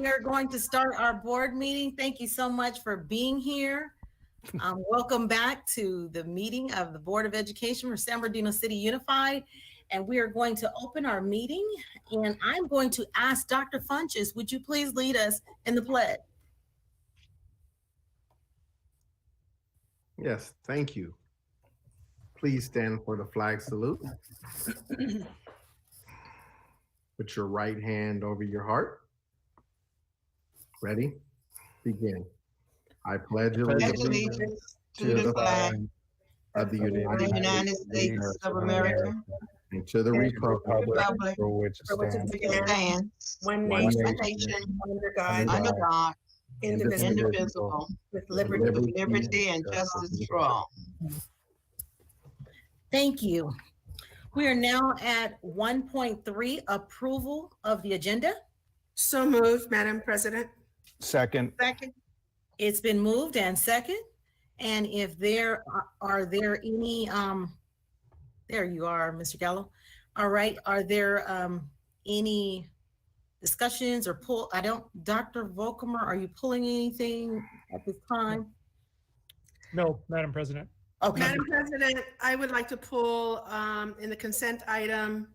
we are going to start our board meeting. Thank you so much for being here. Welcome back to the meeting of the Board of Education for San Bernardino City Unified. And we are going to open our meeting. And I'm going to ask Dr. Funches, would you please lead us in the pledge? Yes, thank you. Please stand for the flag salute. Put your right hand over your heart. Ready? Begin. I pledge allegiance to the flag of the United States of America and to the republic for which it stands, one nation, under God, indivisible, with liberty and justice for all. Thank you. We are now at 1.3, approval of the agenda. So moved, Madam President. Second. It's been moved and second. And if there are there any, there you are, Mr. Gallo. All right, are there any discussions or Dr. Volkamer, are you pulling anything at this time? No, Madam President. Okay. Madam President, I would like to pull in the consent item,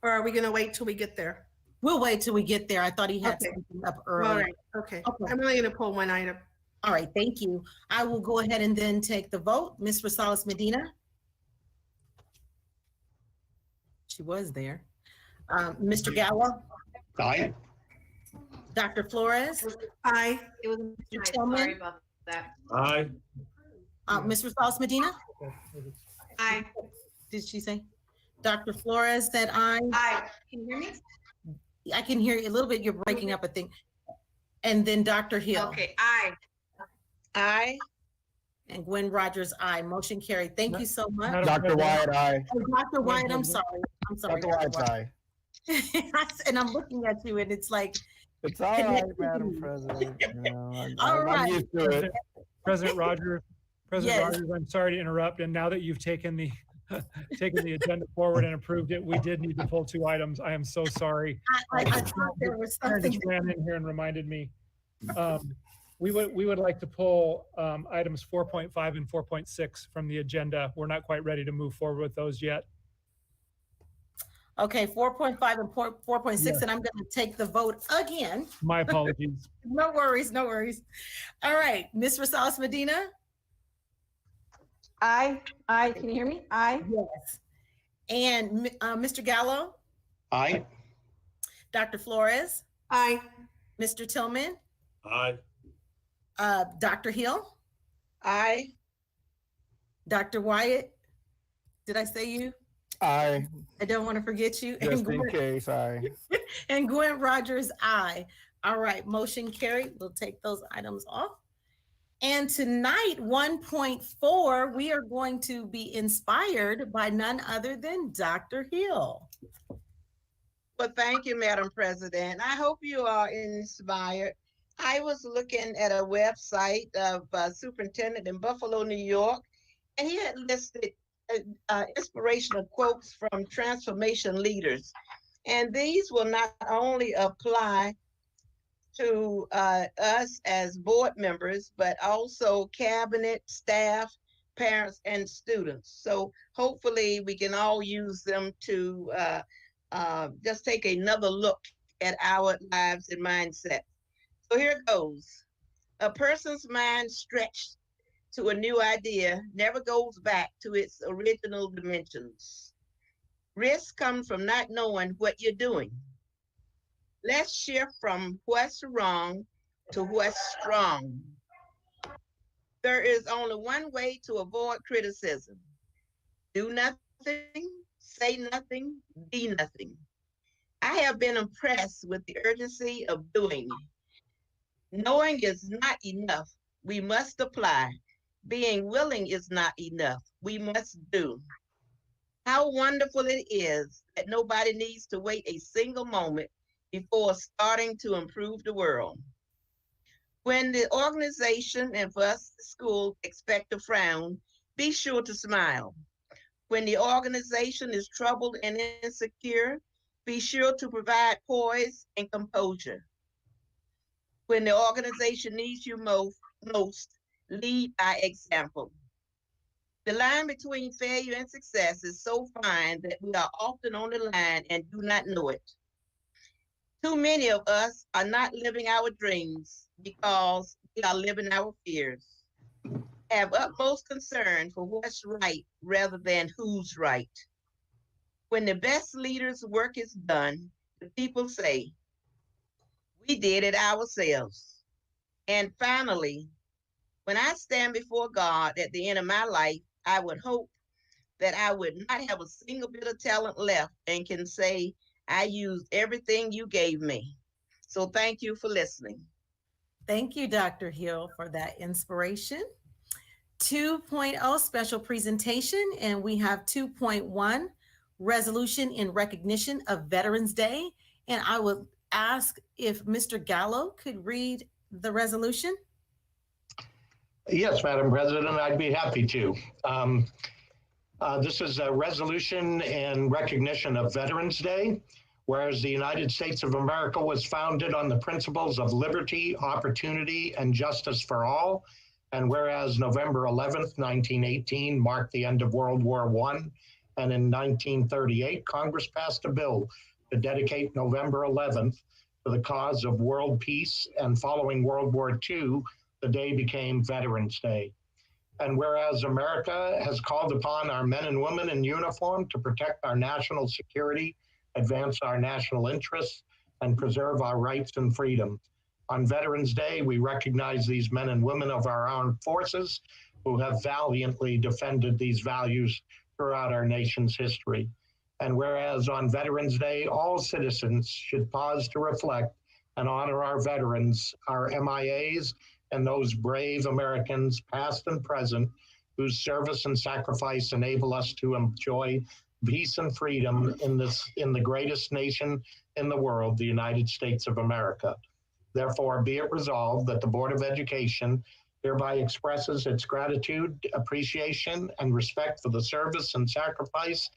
or are we going to wait till we get there? We'll wait till we get there. I thought he had something up early. All right, okay. I'm only going to pull one item. All right, thank you. I will go ahead and then take the vote. Ms. Rosales Medina. She was there. Mr. Gallo. Aye. Dr. Flores. Aye. Mr. Tillman. Sorry about that. Aye. Ms. Rosales Medina. Aye. Did she say? Dr. Flores said aye. Aye. Can you hear me? I can hear you a little bit. You're breaking up, I think. And then Dr. Hill. Okay, aye. Aye. And Gwen Rogers, aye. Motion carried. Thank you so much. Dr. Wyatt, aye. Oh, Dr. Wyatt, I'm sorry. Dr. Wyatt's aye. And I'm looking at you and it's like. It's all right, Madam President. You know, All right. I'm used to it. President Rogers, Yes. Rogers, I'm sorry to interrupt. And now that you've taken the taken the agenda forward and approved it, we did need to pull 2 items. I am so sorry. I thought there was something. Just ran in here and reminded me. We would like to pull items 4.5 and 4.6 from the agenda. We're not quite ready to move forward with those yet. Okay, 4.5 and 4.6, Yes. and I'm going to take the vote again. My apologies. No worries, no worries. All right, Ms. Rosales Medina? Aye. Aye. Can you hear me? Aye. Yes. And Mr. Gallo? Aye. Dr. Flores? Aye. Mr. Tillman? Aye. Dr. Hill? Aye. Dr. Wyatt? Did I say you? Aye. I don't want to forget you. Just in case, aye. And Gwen Rogers, aye. All right, motion carried. We'll take those items off. And tonight, 1.4, we are going to be inspired by none other than Dr. Hill. Well, thank you, Madam President. I hope you are inspired. I was looking at a website of a superintendent in Buffalo, New York, and he had listed inspirational quotes from transformation leaders. And these will not only apply to us as board members, but also cabinet, staff, parents, and students. So hopefully we can all use them to just take another look at our lives and mindset. So here goes. A person's mind stretched to a new idea never goes back to its original dimensions. Risk comes from not knowing what you're doing. Let's shift from what's wrong to what's strong. There is only one way to avoid criticism. Do nothing, say nothing, be nothing. I have been impressed with the urgency of doing. Knowing is not enough. We must apply. Being willing is not enough. We must do. How wonderful it is that nobody needs to wait a single moment before starting to improve the world. When the organization and for us, the school, expect a frown, be sure to smile. When the organization is troubled and insecure, be sure to provide poise and composure. When the organization needs you most, lead by example. The line between failure and success is so fine that we are often on the line and do not know it. Too many of us are not living our dreams because we are living our fears. Have utmost concern for what's right rather than who's right. When the best leaders' work is done, the people say, we did it ourselves. And finally, when I stand before God at the end of my life, I would hope that I would not have a single bit of talent left and can say, I used everything you gave me. So thank you for listening. Thank you, Dr. Hill, for that inspiration. 2.0 special presentation, and we have 2.1 resolution in recognition of Veterans Day. And I would ask if Mr. Gallo could read the resolution. Yes, Madam President, I'd be happy to. This is a resolution in recognition of Veterans Day, whereas the United States of America was founded on the principles of liberty, opportunity, and justice for all. And whereas November 11th, 1918 marked the end of World War I, and in 1938, Congress passed a bill to dedicate November 11th to the cause of world peace, and following World War II, the day became Veterans Day. And whereas America has called upon our men and women in uniform to protect our national security, advance our national interests, and preserve our rights and freedoms. On Veterans Day, we recognize these men and women of our armed forces who have valiantly defended these values throughout our nation's history. And whereas on Veterans Day, all citizens should pause to reflect and honor our veterans, our MIAs, and those brave Americans, past and present, whose service and sacrifice enable us to enjoy peace and freedom in the greatest nation in the world, the United States of America. Therefore, be it resolved that the Board of Education hereby expresses its gratitude, appreciation, and respect for the service and sacrifice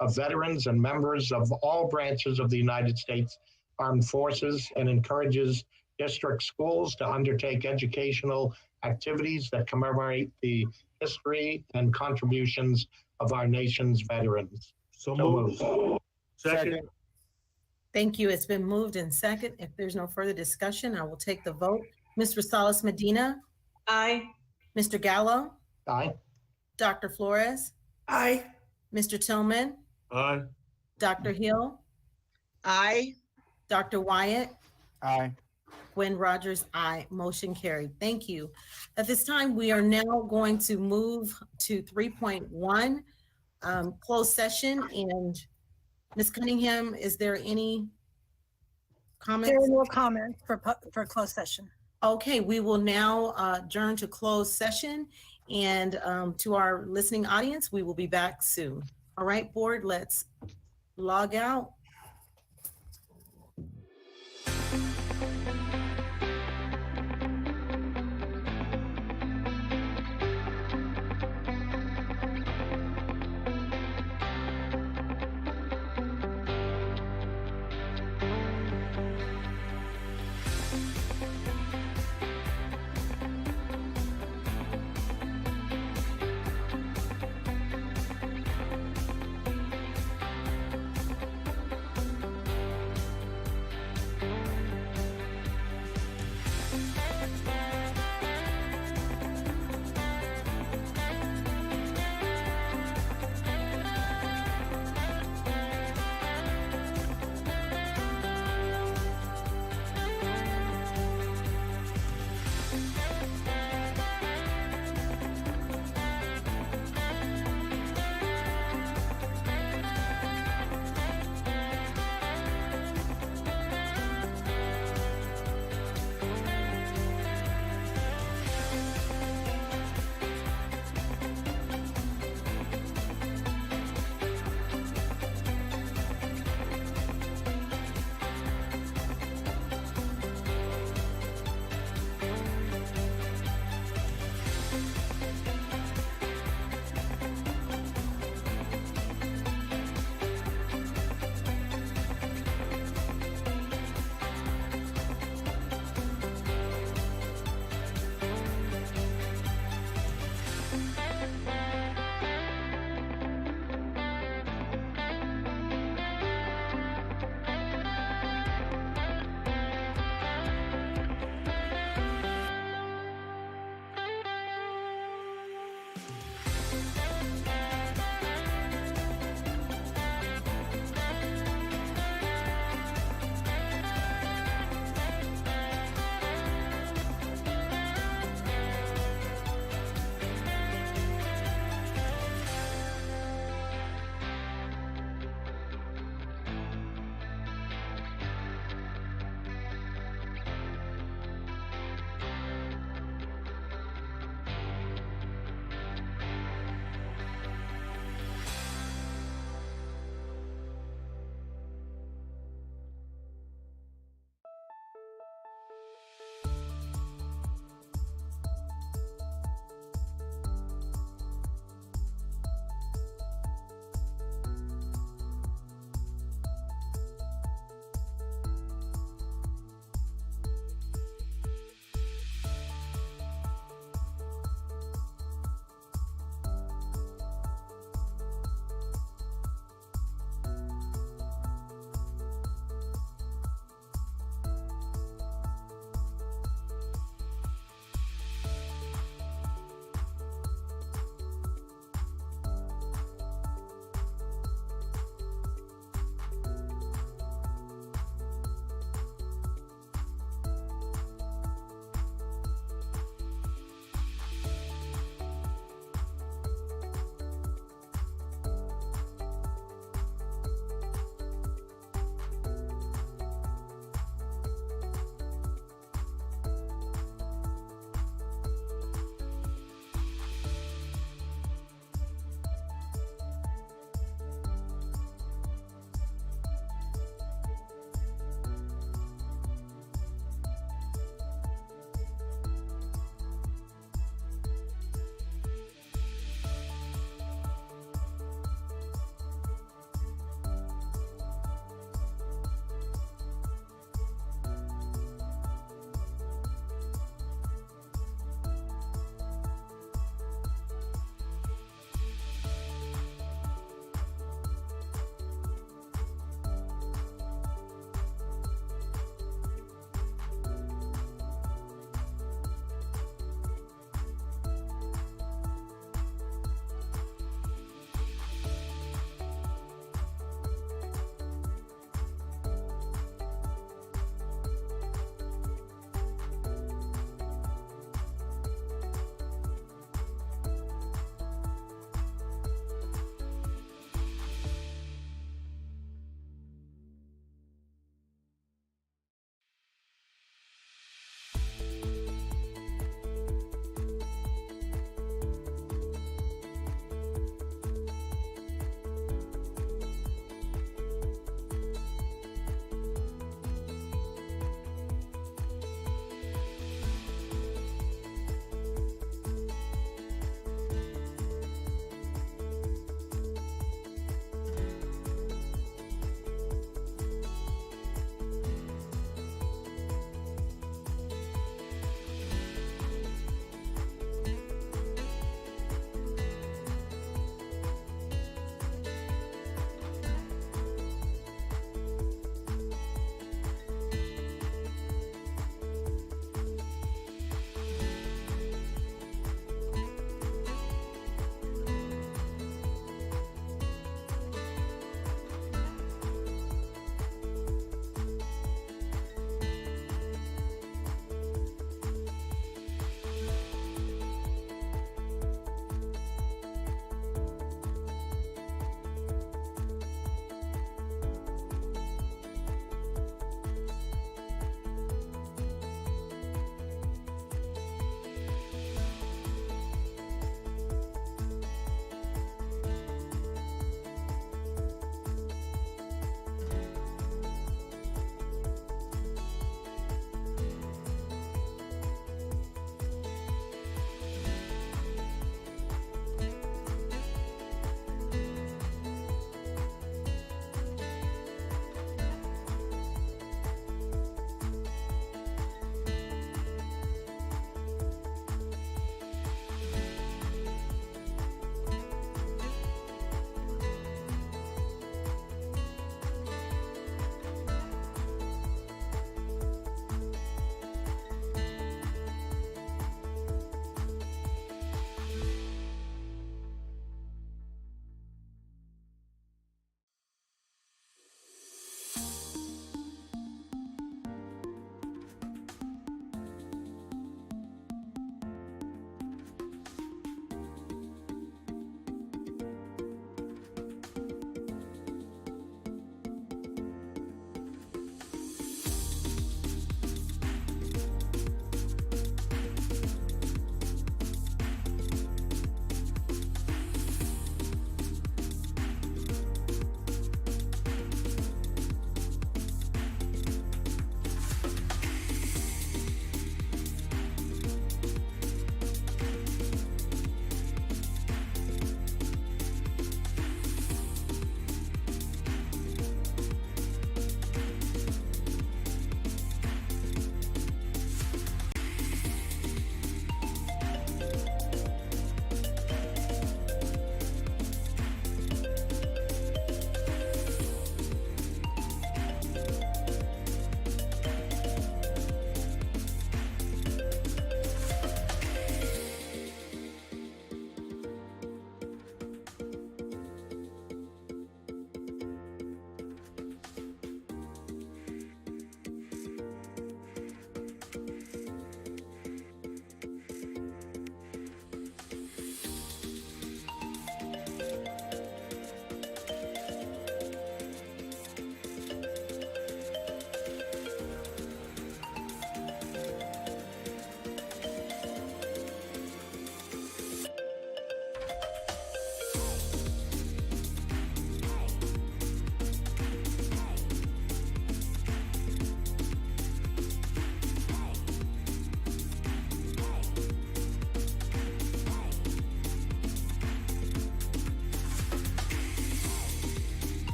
of veterans and members of all branches of the United States Armed Forces, and encourages district schools to undertake educational activities that commemorate the history and contributions of our nation's veterans. So moved. Second. Thank you. It's been moved and second. If there's no further discussion, I will take the vote. Ms. Rosales Medina, Aye. Mr. Gallo, Aye. Dr. Flores, Aye. Mr. Tillman, Aye. Dr. Hill, Aye. Dr. Wyatt, Aye. Gwen Rogers, aye. Motion carried. Thank you. At this time, we are now going to move to 3.1, closed session. And Ms. Cunningham, is there any comments? There are no comments for closed session. Okay, we will now adjourn to closed session. And to our listening audience, we will be back soon. All right, board, let's log out.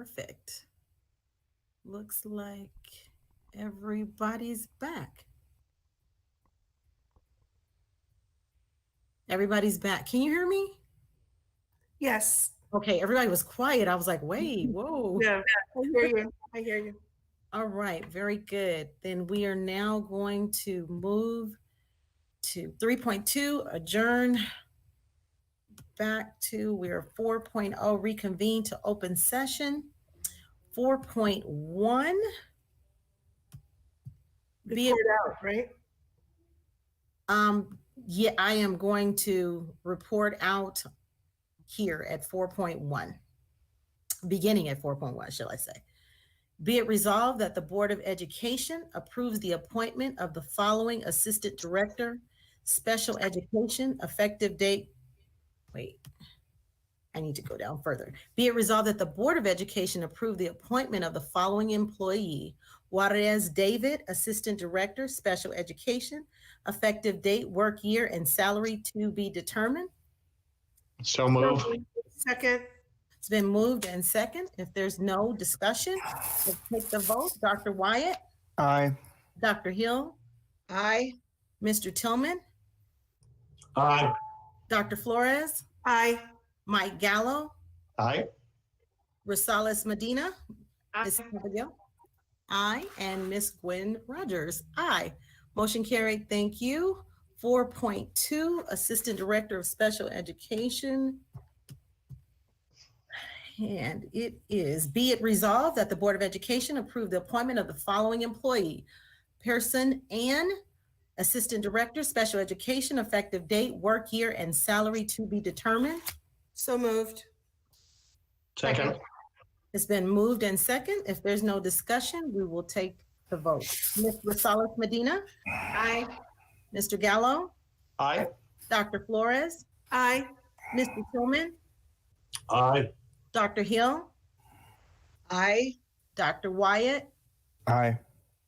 Perfect. Looks like everybody's back. Everybody's back. Can you hear me? Yes. Okay, everybody was quiet. I was like, wait, whoa. Yeah, I hear you. I hear you. All right, very good. Then we are now going to move to 3.2, adjourn back to, we're 4.0, reconvene to open session. 4.1. Report out, right? Yeah, I am going to report out here at 4.1, beginning at 4.1, shall I say. Be it resolved that the Board of Education approves the appointment of the following Assistant Director, Special Education, effective date. Wait, I need to go down further. Be it resolved that the Board of Education approve the appointment of the following employee: Juarez David, Assistant Director, Special Education, effective date, work year, and salary to be determined. So move. Second. It's been moved and second. If there's no discussion, let's take the vote. Dr. Wyatt, Aye. Dr. Hill, Aye. Mr. Tillman, Aye. Dr. Flores, Aye. Mike Gallo, Aye. Rosales Medina, Aye. Ms. Abigail, aye, and Ms. Gwen Rogers, aye. Motion carried. Thank you. 4.2, Assistant Director of Special Education. And it is, be it resolved that the Board of Education approve the appointment of the following employee: Pearson Ann, Assistant Director, Special Education, effective date, work year, and salary to be determined. So moved. Second. It's been moved and second. If there's no discussion, we will take the vote. Ms. Rosales Medina, Aye. Mr. Gallo, Aye. Dr. Flores, Aye. Mr. Tillman, Aye. Dr. Hill, Aye. Dr. Wyatt, Aye.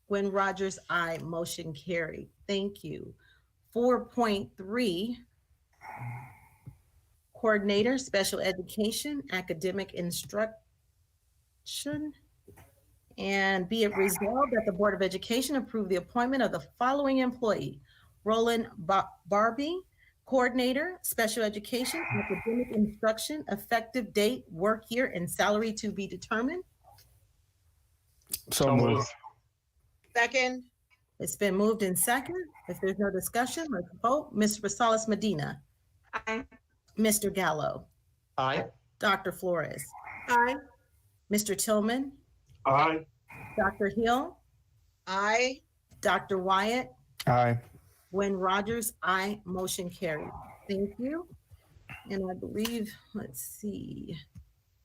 Gwen Rogers, aye. Motion carried. Thank you. 4.3, Coordinator, Special Education, Academic Instruction. And be it resolved that the Board of Education approve the appointment of the following employee: Roland Barbie, Coordinator, Special Education, Academic Instruction, effective date, work year, and salary to be determined. So moved. Second. It's been moved in second. If there's no discussion, let's vote. Ms. Rosales Medina, Aye. Mr. Gallo, Aye. Dr. Flores, Aye. Mr. Tillman, Aye. Dr. Hill, Aye. Dr. Wyatt, Aye. Gwen Rogers, aye. Motion carried. Thank you. And I believe, let's see,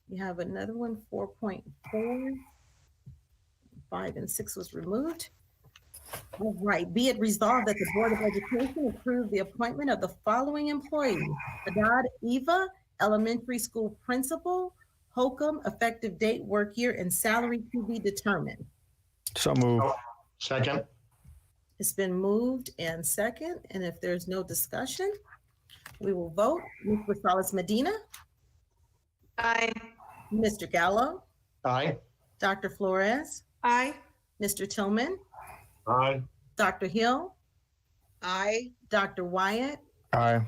we have another one, 4.4. 5 and 6 was removed. All right, be it resolved that the Board of Education approve the appointment of the following employee: Haddad Eva, Elementary School Principal, Holcomb, effective date, work year, and salary to be determined. So moved. Second. It's been moved and second, and if there's no discussion, we will vote. Ms. Rosales Medina, Aye. Mr. Gallo, Aye. Dr. Flores, Aye. Mr. Tillman, Aye. Dr. Hill, Aye. Dr. Wyatt, Aye.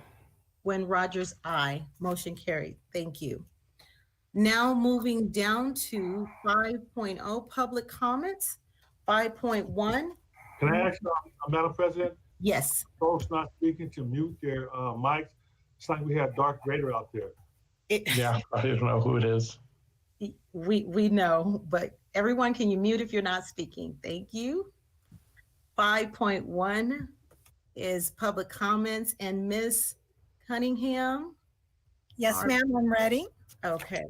Gwen Rogers, aye. Motion carried. Thank you. Now moving down to 5.0, public comments. 5.1, Can I ask, Madam President, yes. folks not speaking to mute their mics? It's like we have Darth Vader out there. Yeah, I don't know who it is. We know, but everyone, can you mute if you're not speaking? Thank you. 5.1 is public comments, and Ms. Cunningham. Yes, ma'am, I'm ready. Okay.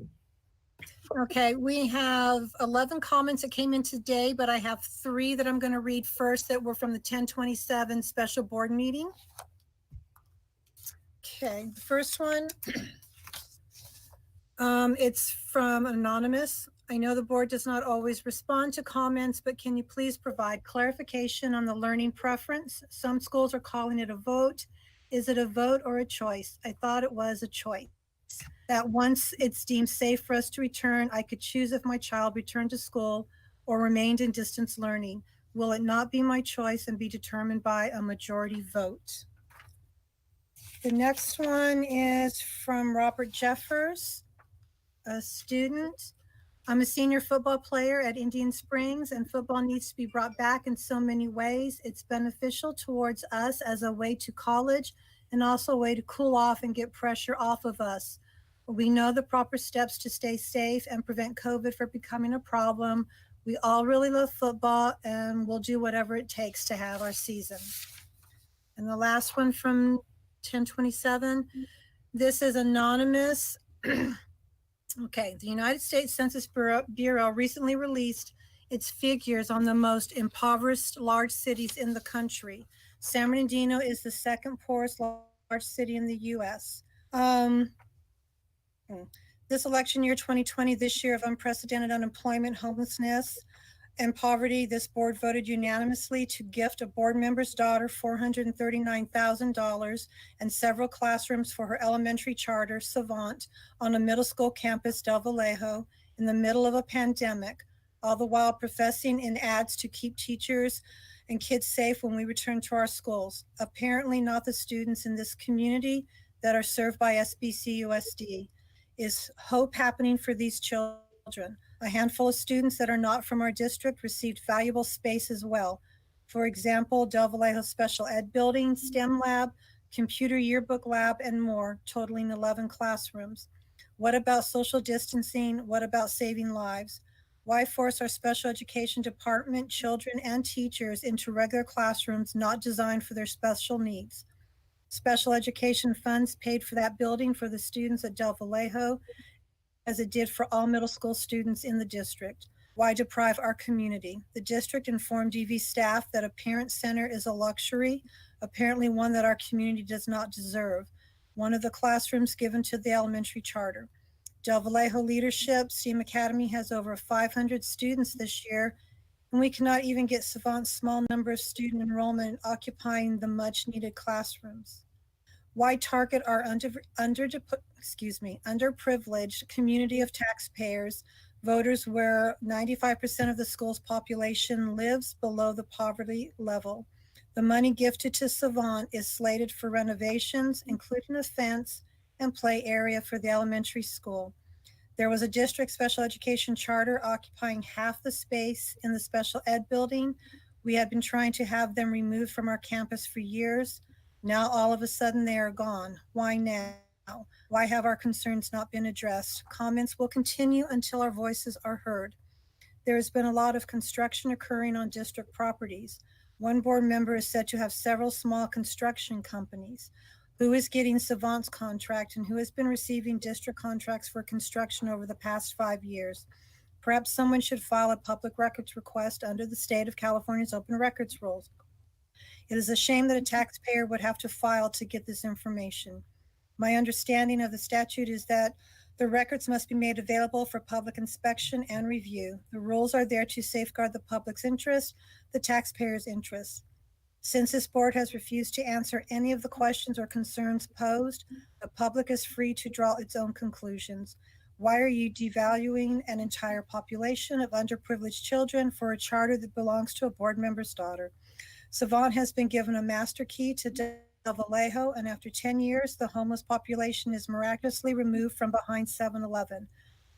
Okay, we have 11 comments that came in today, but I have 3 that I'm going to read first that were from the 10/27 special board meeting. Okay, the first one, it's from Anonymous. I know the board does not always respond to comments, but can you please provide clarification on the learning preference? Some schools are calling it a vote. Is it a vote or a choice? I thought it was a choice. that once it's deemed safe for us to return, I could choose if my child returned to school or remained in distance learning. Will it not be my choice and be determined by a majority vote? The next one is from Robert Jeffers, a student. I'm a senior football player at Indian Springs, and football needs to be brought back in so many ways. It's beneficial towards us as a way to college and also a way to cool off and get pressure off of us. We know the proper steps to stay safe and prevent COVID from becoming a problem. We all really love football and we'll do whatever it takes to have our season. And the last one from 1027, this is anonymous. Okay, the United States Census Bureau recently released its figures on the most impoverished large cities in the country. San Bernardino is the second poorest large city in the U.S. This election year, 2020, this year of unprecedented unemployment, homelessness, and poverty, this board voted unanimously to gift a board member's daughter $439,000 and several classrooms for her elementary charter, Savant, on a middle school campus, Del Vallejo, in the middle of a pandemic, all the while professing in ads to keep teachers and kids safe when we return to our schools. Apparently not the students in this community that are served by SBCUSD. Is hope happening for these children? A handful of students that are not from our district received valuable space as well. For example, Del Vallejo Special Ed Building, STEM Lab, Computer Yearbook Lab, and more, totaling 11 classrooms. What about social distancing? What about saving lives? Why force our special education department, children, and teachers into regular classrooms not designed for their special needs? Special education funds paid for that building for the students at Del Vallejo, as it did for all middle school students in the district. Why deprive our community? The district informed DV staff that a parent center is a luxury, apparently one that our community does not deserve. One of the classrooms given to the elementary charter. Del Vallejo leadership, STEAM Academy has over 500 students this year, and we cannot even get Savant's small number of student enrollment occupying the much needed classrooms. Why target our underprivileged community of taxpayers, voters where 95% of the school's population lives below the poverty level? The money gifted to Savant is slated for renovations, including a fence and play area for the elementary school. There was a district special education charter occupying half the space in the special ed building. We had been trying to have them removed from our campus for years. Now all of a sudden they are gone. Why now? Why have our concerns not been addressed? Comments will continue until our voices are heard. There has been a lot of construction occurring on district properties. One board member is said to have several small construction companies. Who is getting Savant's contract and who has been receiving district contracts for construction over the past 5 years? Perhaps someone should file a public records request under the state of California's open records rules. It is a shame that a taxpayer would have to file to get this information. My understanding of the statute is that the records must be made available for public inspection and review. The rules are there to safeguard the public's interest, the taxpayer's interest. Since this board has refused to answer any of the questions or concerns posed, the public is free to draw its own conclusions. Why are you devaluing an entire population of underprivileged children for a charter that belongs to a board member's daughter? Savant has been given a master key to Del Vallejo, and after 10 years, the homeless population is miraculously removed from behind 7-Eleven.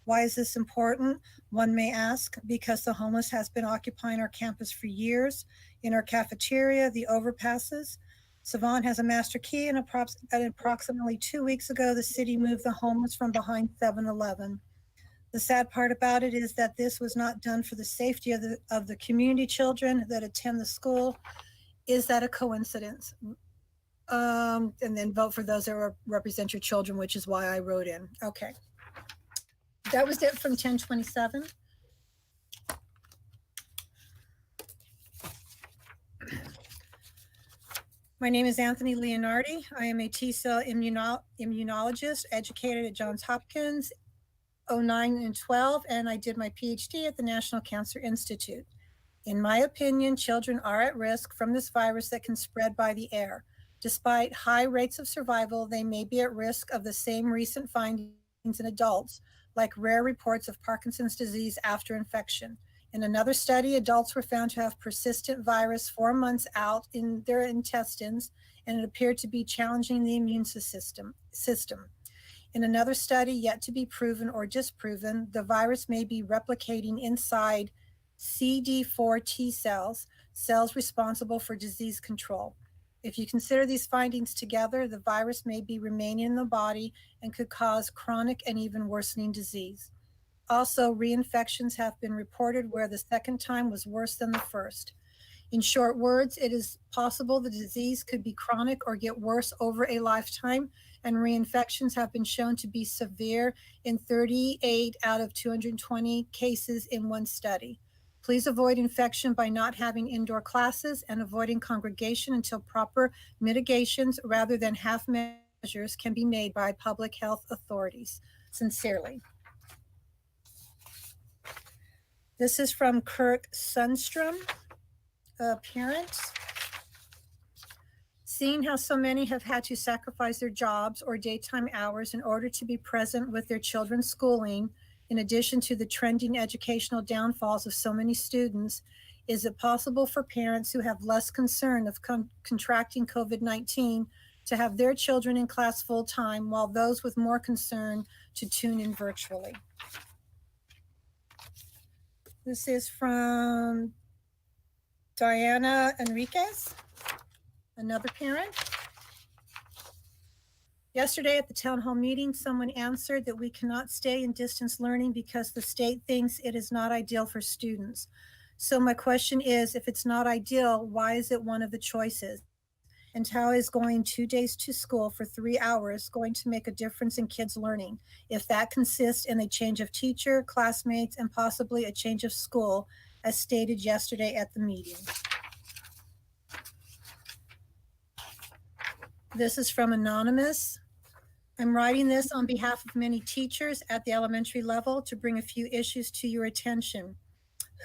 Why is this important? One may ask, because the homeless has been occupying our campus for years. In our cafeteria, the overpasses. Savant has a master key, and approximately 2 weeks ago, the city moved the homeless from behind 7-Eleven. The sad part about it is that this was not done for the safety of the community children that attend the school. Is that a coincidence? And then vote for those that represent your children, which is why I wrote in. Okay. That was it from 1027. My name is Anthony Leonardi. I am a T-cell immunologist educated at Johns Hopkins 09 and 12, and I did my PhD at the National Cancer Institute. In my opinion, children are at risk from this virus that can spread by the air. Despite high rates of survival, they may be at risk of the same recent findings in adults, like rare reports of Parkinson's disease after infection. In another study, adults were found to have persistent virus 4 months out in their intestines, and it appeared to be challenging the immune system. In another study, yet to be proven or disproven, the virus may be replicating inside CD4 T cells, cells responsible for disease control. If you consider these findings together, the virus may be remaining in the body and could cause chronic and even worsening disease. Also, reinfections have been reported where the second time was worse than the first. In short words, it is possible the disease could be chronic or get worse over a lifetime, and reinfections have been shown to be severe in 38 out of 220 cases in one study. Please avoid infection by not having indoor classes and avoiding congregation until proper mitigations rather than half measures can be made by public health authorities. Sincerely. This is from Kirk Sundstrom, a parent. Seeing how so many have had to sacrifice their jobs or daytime hours in order to be present with their children's schooling, in addition to the trending educational downfalls of so many students, is it possible for parents who have less concern of contracting COVID-19 to have their children in class full time, while those with more concern to tune in virtually? This is from Diana Enriquez, another parent. Yesterday at the town hall meeting, someone answered that we cannot stay in distance learning because the state thinks it is not ideal for students. So my question is, if it's not ideal, why is it one of the choices? And how is going 2 days to school for 3 hours going to make a difference in kids' learning, if that consists in a change of teacher, classmates, and possibly a change of school, as stated yesterday at the meeting? This is from Anonymous. I'm writing this on behalf of many teachers at the elementary level to bring a few issues to your attention.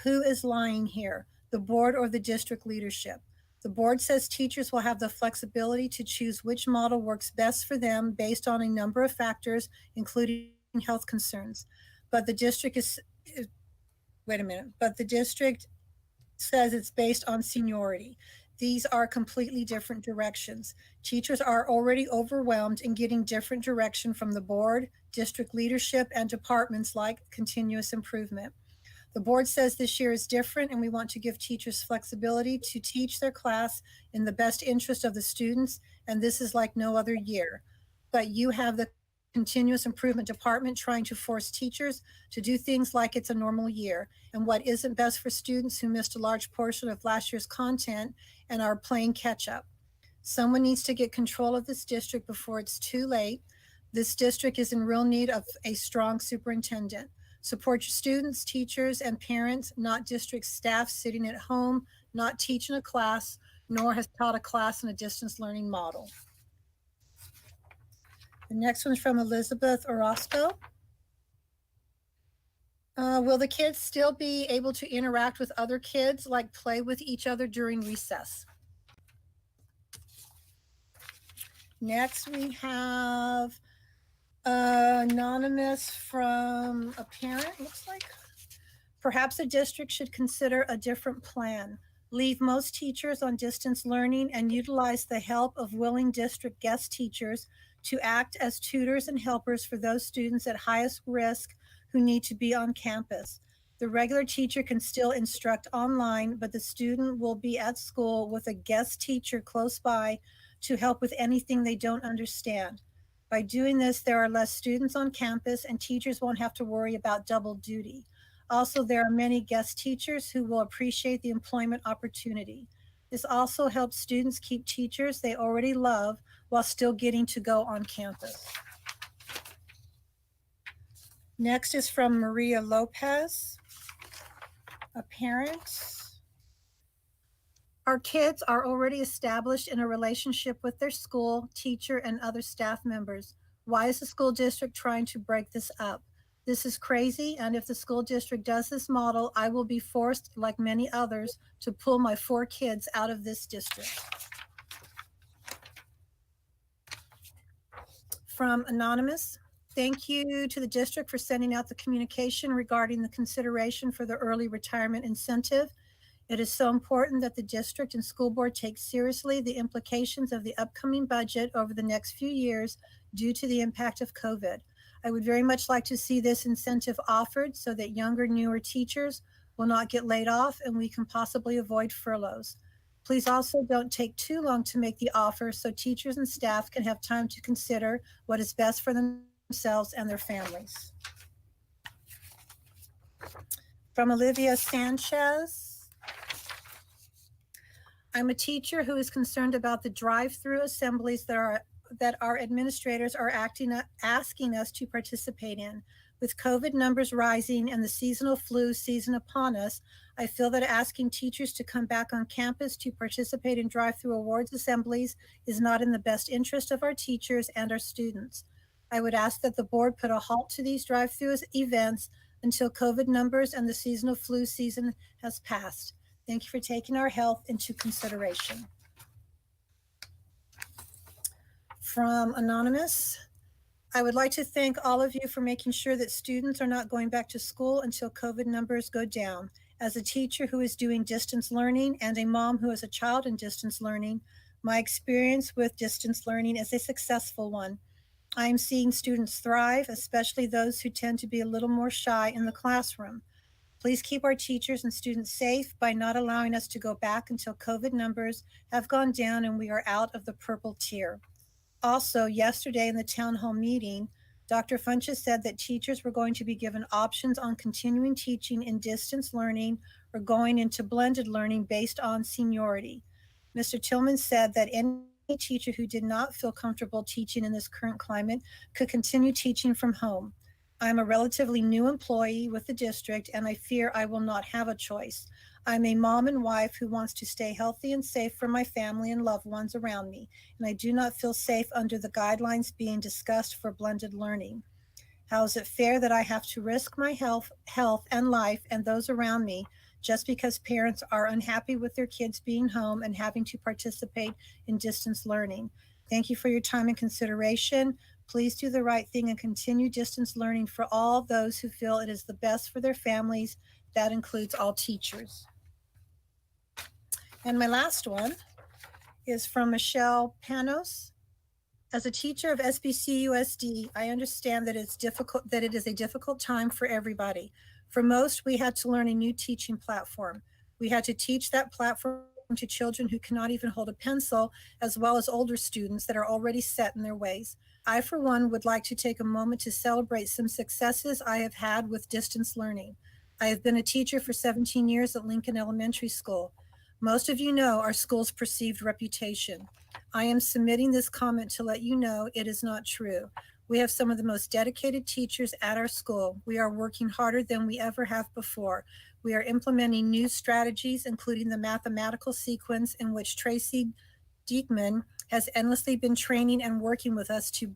Who is lying here, the board or the district leadership? The board says teachers will have the flexibility to choose which model works best for them based on a number of factors, including health concerns. But the district says it's based on seniority. These are completely different directions. Teachers are already overwhelmed in getting different direction from the board, district leadership, and departments like continuous improvement. The board says this year is different and we want to give teachers flexibility to teach their class in the best interest of the students, and this is like no other year. But you have the continuous improvement department trying to force teachers to do things like it's a normal year, and what isn't best for students who missed a large portion of last year's content and are playing catch up. Someone needs to get control of this district before it's too late. This district is in real need of a strong superintendent. Support your students, teachers, and parents, not district staff sitting at home, not teaching a class, nor has taught a class in a distance learning model. The next one's from Elizabeth Orozco. Will the kids still be able to interact with other kids, like play with each other during recess? Next, we have anonymous from a parent, looks like. Perhaps a district should consider a different plan. Leave most teachers on distance learning and utilize the help of willing district guest teachers to act as tutors and helpers for those students at highest risk who need to be on campus. The regular teacher can still instruct online, but the student will be at school with a guest teacher close by to help with anything they don't understand. By doing this, there are less students on campus and teachers won't have to worry about double duty. Also, there are many guest teachers who will appreciate the employment opportunity. This also helps students keep teachers they already love while still getting to go on campus. Next is from Maria Lopez, a parent. Our kids are already established in a relationship with their school, teacher, and other staff members. Why is the school district trying to break this up? This is crazy, and if the school district does this model, I will be forced, like many others, to pull my 4 kids out of this district. From Anonymous, thank you to the district for sending out the communication regarding the consideration for the early retirement incentive. It is so important that the district and school board take seriously the implications of the upcoming budget over the next few years due to the impact of COVID. I would very much like to see this incentive offered so that younger, newer teachers will not get laid off and we can possibly avoid furloughs. Please also don't take too long to make the offer so teachers and staff can have time to consider what is best for themselves and their families. From Olivia Sanchez. I'm a teacher who is concerned about the drive-through assemblies that our administrators are asking us to participate in. With COVID numbers rising and the seasonal flu season upon us, I feel that asking teachers to come back on campus to participate in drive-through awards assemblies is not in the best interest of our teachers and our students. I would ask that the board put a halt to these drive-through events until COVID numbers and the seasonal flu season has passed. Thank you for taking our health into consideration. From Anonymous, I would like to thank all of you for making sure that students are not going back to school until COVID numbers go down. As a teacher who is doing distance learning and a mom who has a child in distance learning, my experience with distance learning is a successful one. I am seeing students thrive, especially those who tend to be a little more shy in the classroom. Please keep our teachers and students safe by not allowing us to go back until COVID numbers have gone down and we are out of the purple tier. Also, yesterday in the town hall meeting, Dr. Funches said that teachers were going to be given options on continuing teaching in distance learning or going into blended learning based on seniority. Mr. Tillman said that any teacher who did not feel comfortable teaching in this current climate could continue teaching from home. I'm a relatively new employee with the district and I fear I will not have a choice. I'm a mom and wife who wants to stay healthy and safe for my family and loved ones around me, and I do not feel safe under the guidelines being discussed for blended learning. How is it fair that I have to risk my health and life and those around me just because parents are unhappy with their kids being home and having to participate in distance learning? Thank you for your time and consideration. Please do the right thing and continue distance learning for all those who feel it is the best for their families. That includes all teachers. And my last one is from Michelle Panos. As a teacher of SBC USD, I understand that it is a difficult time for everybody. For most, we had to learn a new teaching platform. We had to teach that platform to children who cannot even hold a pencil, as well as older students that are already set in their ways. I, for one, would like to take a moment to celebrate some successes I have had with distance learning. I have been a teacher for 17 years at Lincoln Elementary School. Most of you know our school's perceived reputation. I am submitting this comment to let you know it is not true. We have some of the most dedicated teachers at our school. We are working harder than we ever have before. We are implementing new strategies, including the mathematical sequence in which Tracy Diekman has endlessly been training and working with us to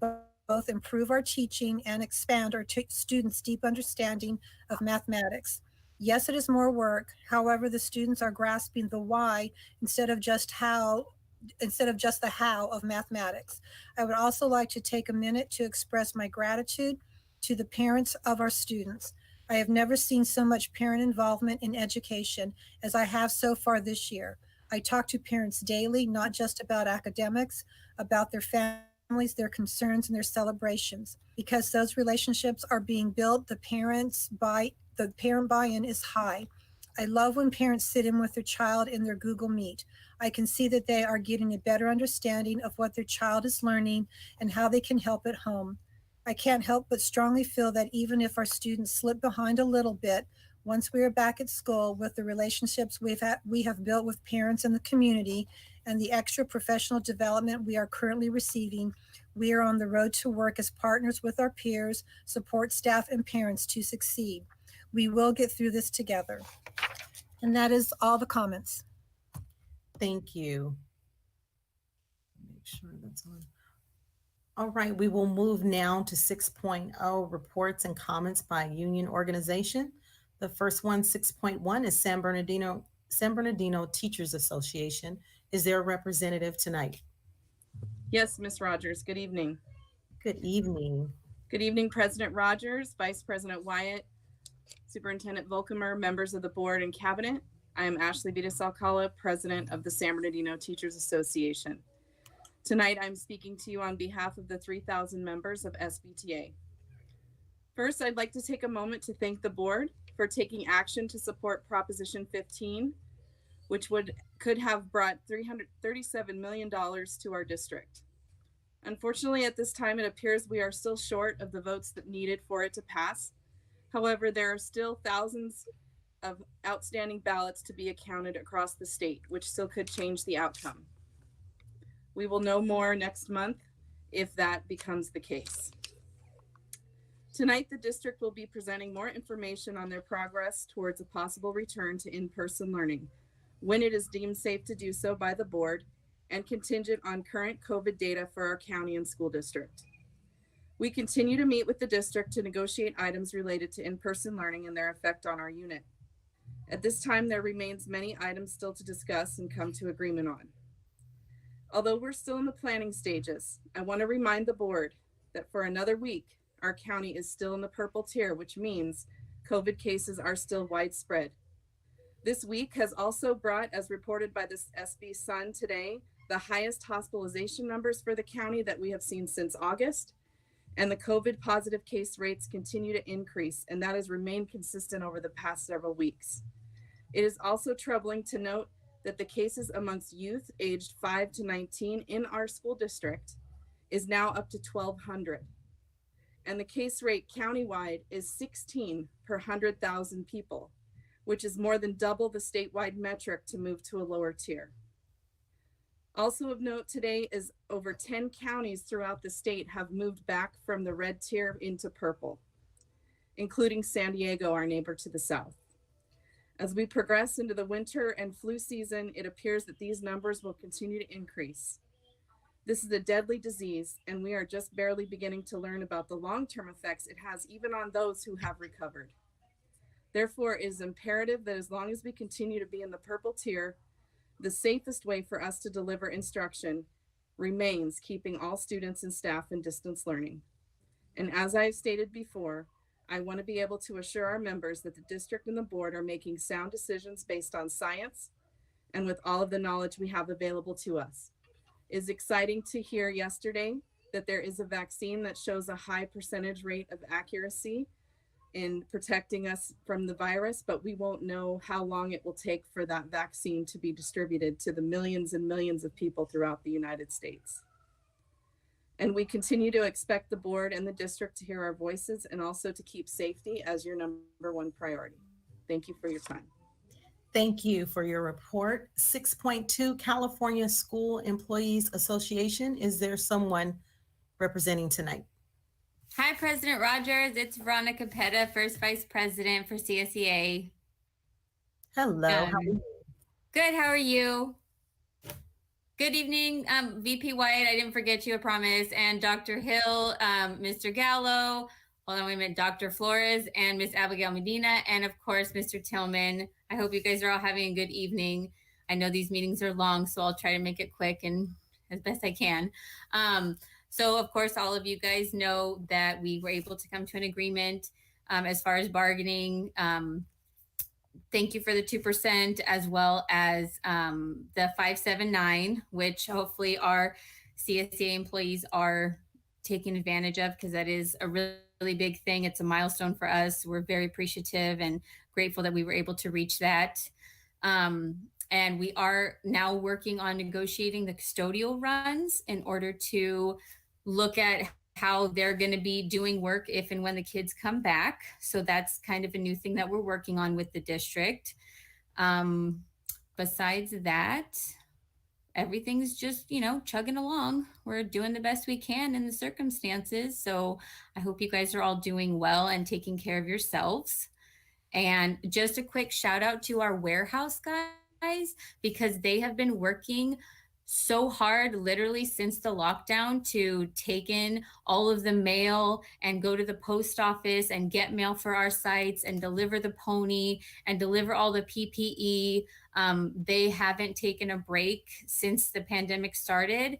both improve our teaching and expand our students' deep understanding of mathematics. Yes, it is more work. However, the students are grasping the why instead of just the how of mathematics. I would also like to take a minute to express my gratitude to the parents of our students. I have never seen so much parent involvement in education as I have so far this year. I talk to parents daily, not just about academics, about their families, their concerns, and their celebrations. Because those relationships are being built, the parent buy-in is high. I love when parents sit in with their child in their Google Meet. I can see that they are getting a better understanding of what their child is learning and how they can help at home. I can't help but strongly feel that even if our students slip behind a little bit, once we are back at school with the relationships we have built with parents in the community and the extra professional development we are currently receiving, we are on the road to work as partners with our peers, support staff, and parents to succeed. We will get through this together. And that is all the comments. Thank you. Make sure that's on. All right, we will move now to 6.0, reports and comments by union organization. The first one, 6.1, is San Bernardino Teachers Association. Is there a representative tonight? Yes, Ms. Rogers, good evening. Good evening. Good evening, President Rogers, Vice President Wyatt, Superintendent Volkemer, members of the board and cabinet. I am Ashley Vitas Alcala, President of the San Bernardino Teachers Association. Tonight, I'm speaking to you on behalf of the 3,000 members of SBTA. First, I'd like to take a moment to thank the board for taking action to support Proposition 15, which could have brought $337 million to our district. Unfortunately, at this time, it appears we are still short of the votes that needed for it to pass. However, there are still thousands of outstanding ballots to be accounted across the state, which still could change the outcome. We will know more next month if that becomes the case. Tonight, the district will be presenting more information on their progress towards a possible return to in-person learning when it is deemed safe to do so by the board and contingent on current COVID data for our county and school district. We continue to meet with the district to negotiate items related to in-person learning and their effect on our unit. At this time, there remains many items still to discuss and come to agreement on. Although we're still in the planning stages, I want to remind the board that for another week, our county is still in the purple tier, which means COVID cases are still widespread. This week has also brought, as reported by the SB Sun today, the highest hospitalization numbers for the county that we have seen since August, and the COVID positive case rates continue to increase, and that has remained consistent over the past several weeks. It is also troubling to note that the cases amongst youth aged 5 to 19 in our school district is now up to 1,200. And the case rate countywide is 16 per 100,000 people, which is more than double the statewide metric to move to a lower tier. Also of note today is over 10 counties throughout the state have moved back from the red tier into purple, including San Diego, our neighbor to the south. As we progress into the winter and flu season, it appears that these numbers will continue to increase. This is a deadly disease, and we are just barely beginning to learn about the long-term effects it has even on those who have recovered. Therefore, it is imperative that as long as we continue to be in the purple tier, the safest way for us to deliver instruction remains keeping all students and staff in distance learning. And as I've stated before, I want to be able to assure our members that the district and the board are making sound decisions based on science and with all of the knowledge we have available to us. It's exciting to hear yesterday that there is a vaccine that shows a high percentage rate of accuracy in protecting us from the virus, but we won't know how long it will take for that vaccine to be distributed to the millions and millions of people throughout the United States. And we continue to expect the board and the district to hear our voices and also to keep safety as your number one priority. Thank you for your time. Thank you for your report. 6.2 California School Employees Association. Is there someone representing tonight? Hi, President Rogers. It's Veronica Petta, First Vice President for CSEA. Hello. How are you? Good. How are you? Good evening, VP White. I didn't forget you, I promise. And Dr. Hill, Mr. Gallo, hold on, wait a minute, Dr. Flores, and Miss Abigail Medina, and of course, Mr. Tillman. I hope you guys are all having a good evening. I know these meetings are long, so I'll try to make it quick and as best I can. So of course, all of you guys know that we were able to come to an agreement as far as bargaining. Thank you for the 2%, as well as the 579, which hopefully our CSEA employees are taking advantage of, because that is a really big thing. It's a milestone for us. We're very appreciative and grateful that we were able to reach that. And we are now working on negotiating the custodial runs in order to look at how they're going to be doing work if and when the kids come back. So that's kind of a new thing that we're working on with the district. Besides that, everything's just, chugging along. We're doing the best we can in the circumstances. So I hope you guys are all doing well and taking care of yourselves. And just a quick shout out to our warehouse guys, because they have been working so hard literally since the lockdown to take in all of the mail and go to the post office and get mail for our sites and deliver the pony and deliver all the PPE. They haven't taken a break since the pandemic started.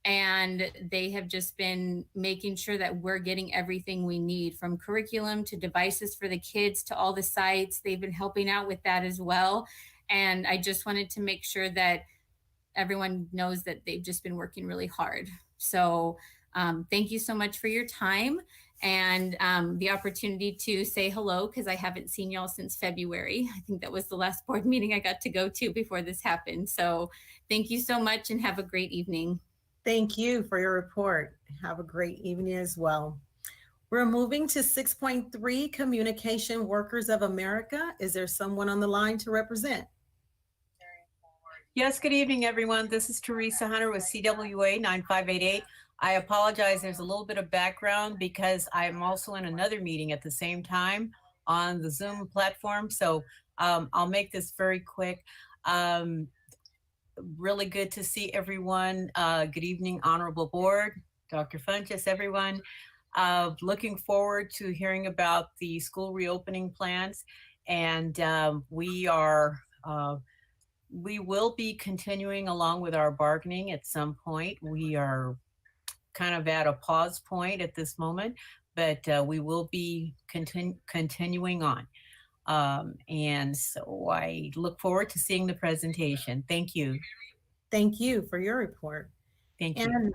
And they have just been making sure that we're getting everything we need, from curriculum to devices for the kids to all the sites. They've been helping out with that as well. And I just wanted to make sure that everyone knows that they've just been working really hard. So thank you so much for your time and the opportunity to say hello, because I haven't seen y'all since February. I think that was the last board meeting I got to go to before this happened. So thank you so much and have a great evening. Thank you for your report. Have a great evening as well. We're moving to 6.3, Communication Workers of America. Is there someone on the line to represent? Yes, good evening, everyone. This is Teresa Hunter with CWA 9588. I apologize, there's a little bit of background because I'm also in another meeting at the same time on the Zoom platform. So I'll make this very quick. Really good to see everyone. Good evening, Honorable Board, Dr. Funches, everyone. Looking forward to hearing about the school reopening plans. And we will be continuing along with our bargaining at some point. We are kind of at a pause point at this moment, but we will be continuing on. And so I look forward to seeing the presentation. Thank you. Thank you for your report. Thank you. And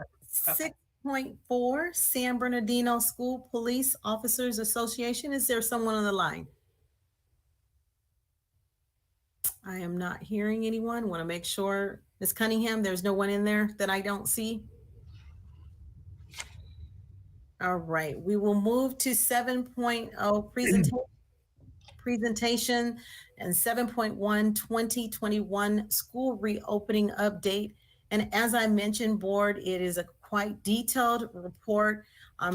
6.4, San Bernardino School Police Officers Association. Is there someone on the line? I am not hearing anyone. Want to make sure, Ms. Cunningham, there's no one in there that I don't see. All right, we will move to 7.0, presentation and 7.1, 2021 school reopening update. And as I mentioned, board, it is a quite detailed report,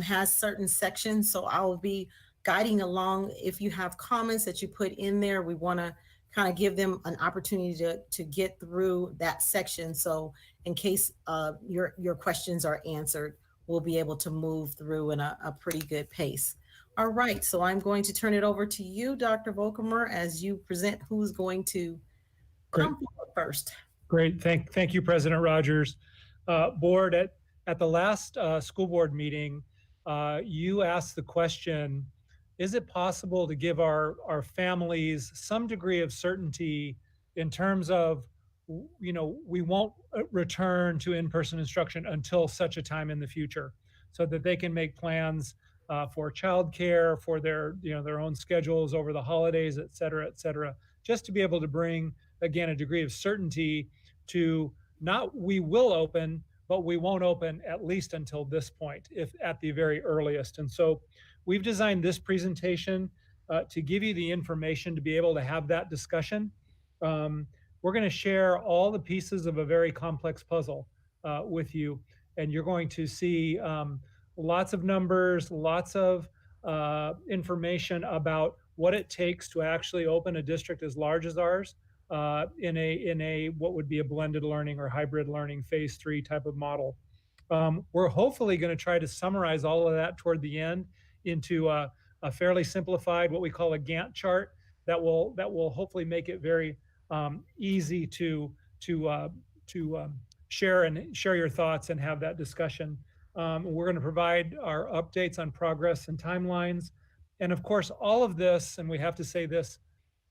has certain sections. So I will be guiding along. If you have comments that you put in there, we want to kind of give them an opportunity to get through that section. So in case your questions are answered, we'll be able to move through in a pretty good pace. All right, so I'm going to turn it over to you, Dr. Volkemer, as you present who's going to come forward first. Great, thank you, President Rogers. Board, at the last school board meeting, you asked the question, is it possible to give our families some degree of certainty in terms of, you know, we won't return to in-person instruction until such a time in the future, so that they can make plans for childcare, for their, you know, their own schedules over the holidays, et cetera, just to be able to bring, again, a degree of certainty to not we will open, but we won't open at least until this point, if at the very earliest. And so we've designed this presentation to give you the information to be able to have that discussion. We're going to share all the pieces of a very complex puzzle with you, and you're going to see lots of numbers, lots of information about what it takes to actually open a district as large as ours in a what would be a blended learning or hybrid learning phase 3 type of model. We're hopefully going to try to summarize all of that toward the end into a fairly simplified, what we call a Gantt chart that will hopefully make it very easy to share your thoughts and have that discussion. We're going to provide our updates on progress and timelines. And of course, all of this, and we have to say this,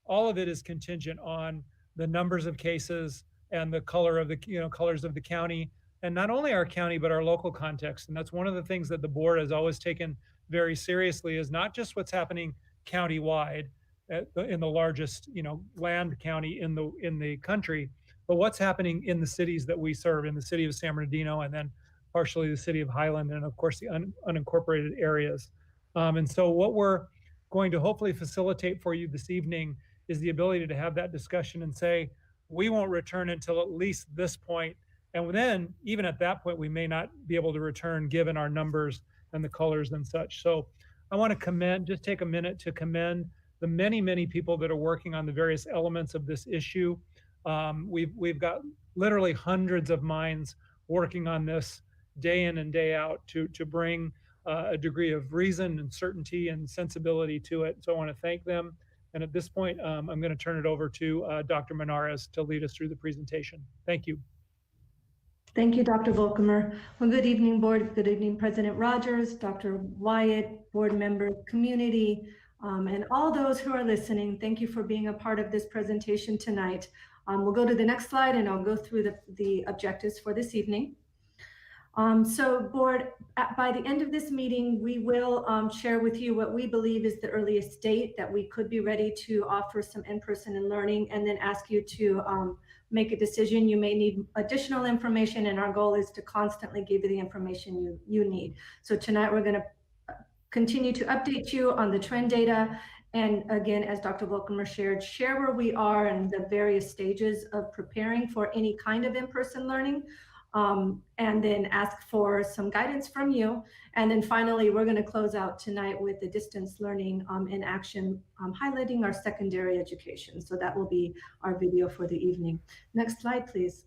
all of it is contingent on the numbers of cases and the color of the, you know, colors of the county, and not only our county, but our local context. And that's one of the things that the board has always taken very seriously, is not just what's happening countywide in the largest, you know, land county in the country, but what's happening in the cities that we serve, in the city of San Bernardino, and then partially the city of Highland, and of course the unincorporated areas. And so what we're going to hopefully facilitate for you this evening is the ability to have that discussion and say, we won't return until at least this point. And then even at that point, we may not be able to return given our numbers and the colors and such. So I want to just take a minute to commend the many people that are working on the various elements of this issue. We've got literally hundreds of minds working on this day in and day out to bring a degree of reason and certainty and sensibility to it. So I want to thank them. And at this point, I'm going to turn it over to Dr. Menares to lead us through the presentation. Thank you. Thank you, Dr. Volkemer. Well, good evening, board. Good evening, President Rogers, Dr. Wyatt, board members, community, and all those who are listening. Thank you for being a part of this presentation tonight. We'll go to the next slide and I'll go through the objectives for this evening. So board, by the end of this meeting, we will share with you what we believe is the earliest date that we could be ready to offer some in-person learning, and then ask you to make a decision. You may need additional information, and our goal is to constantly give you the information you need. So tonight we're going to continue to update you on the trend data. And again, as Dr. Volkemer shared, share where we are in the various stages of preparing for any kind of in-person learning. And then ask for some guidance from you. And then finally, we're going to close out tonight with the distance learning in action, highlighting our secondary education. So that will be our video for the evening. Next slide, please.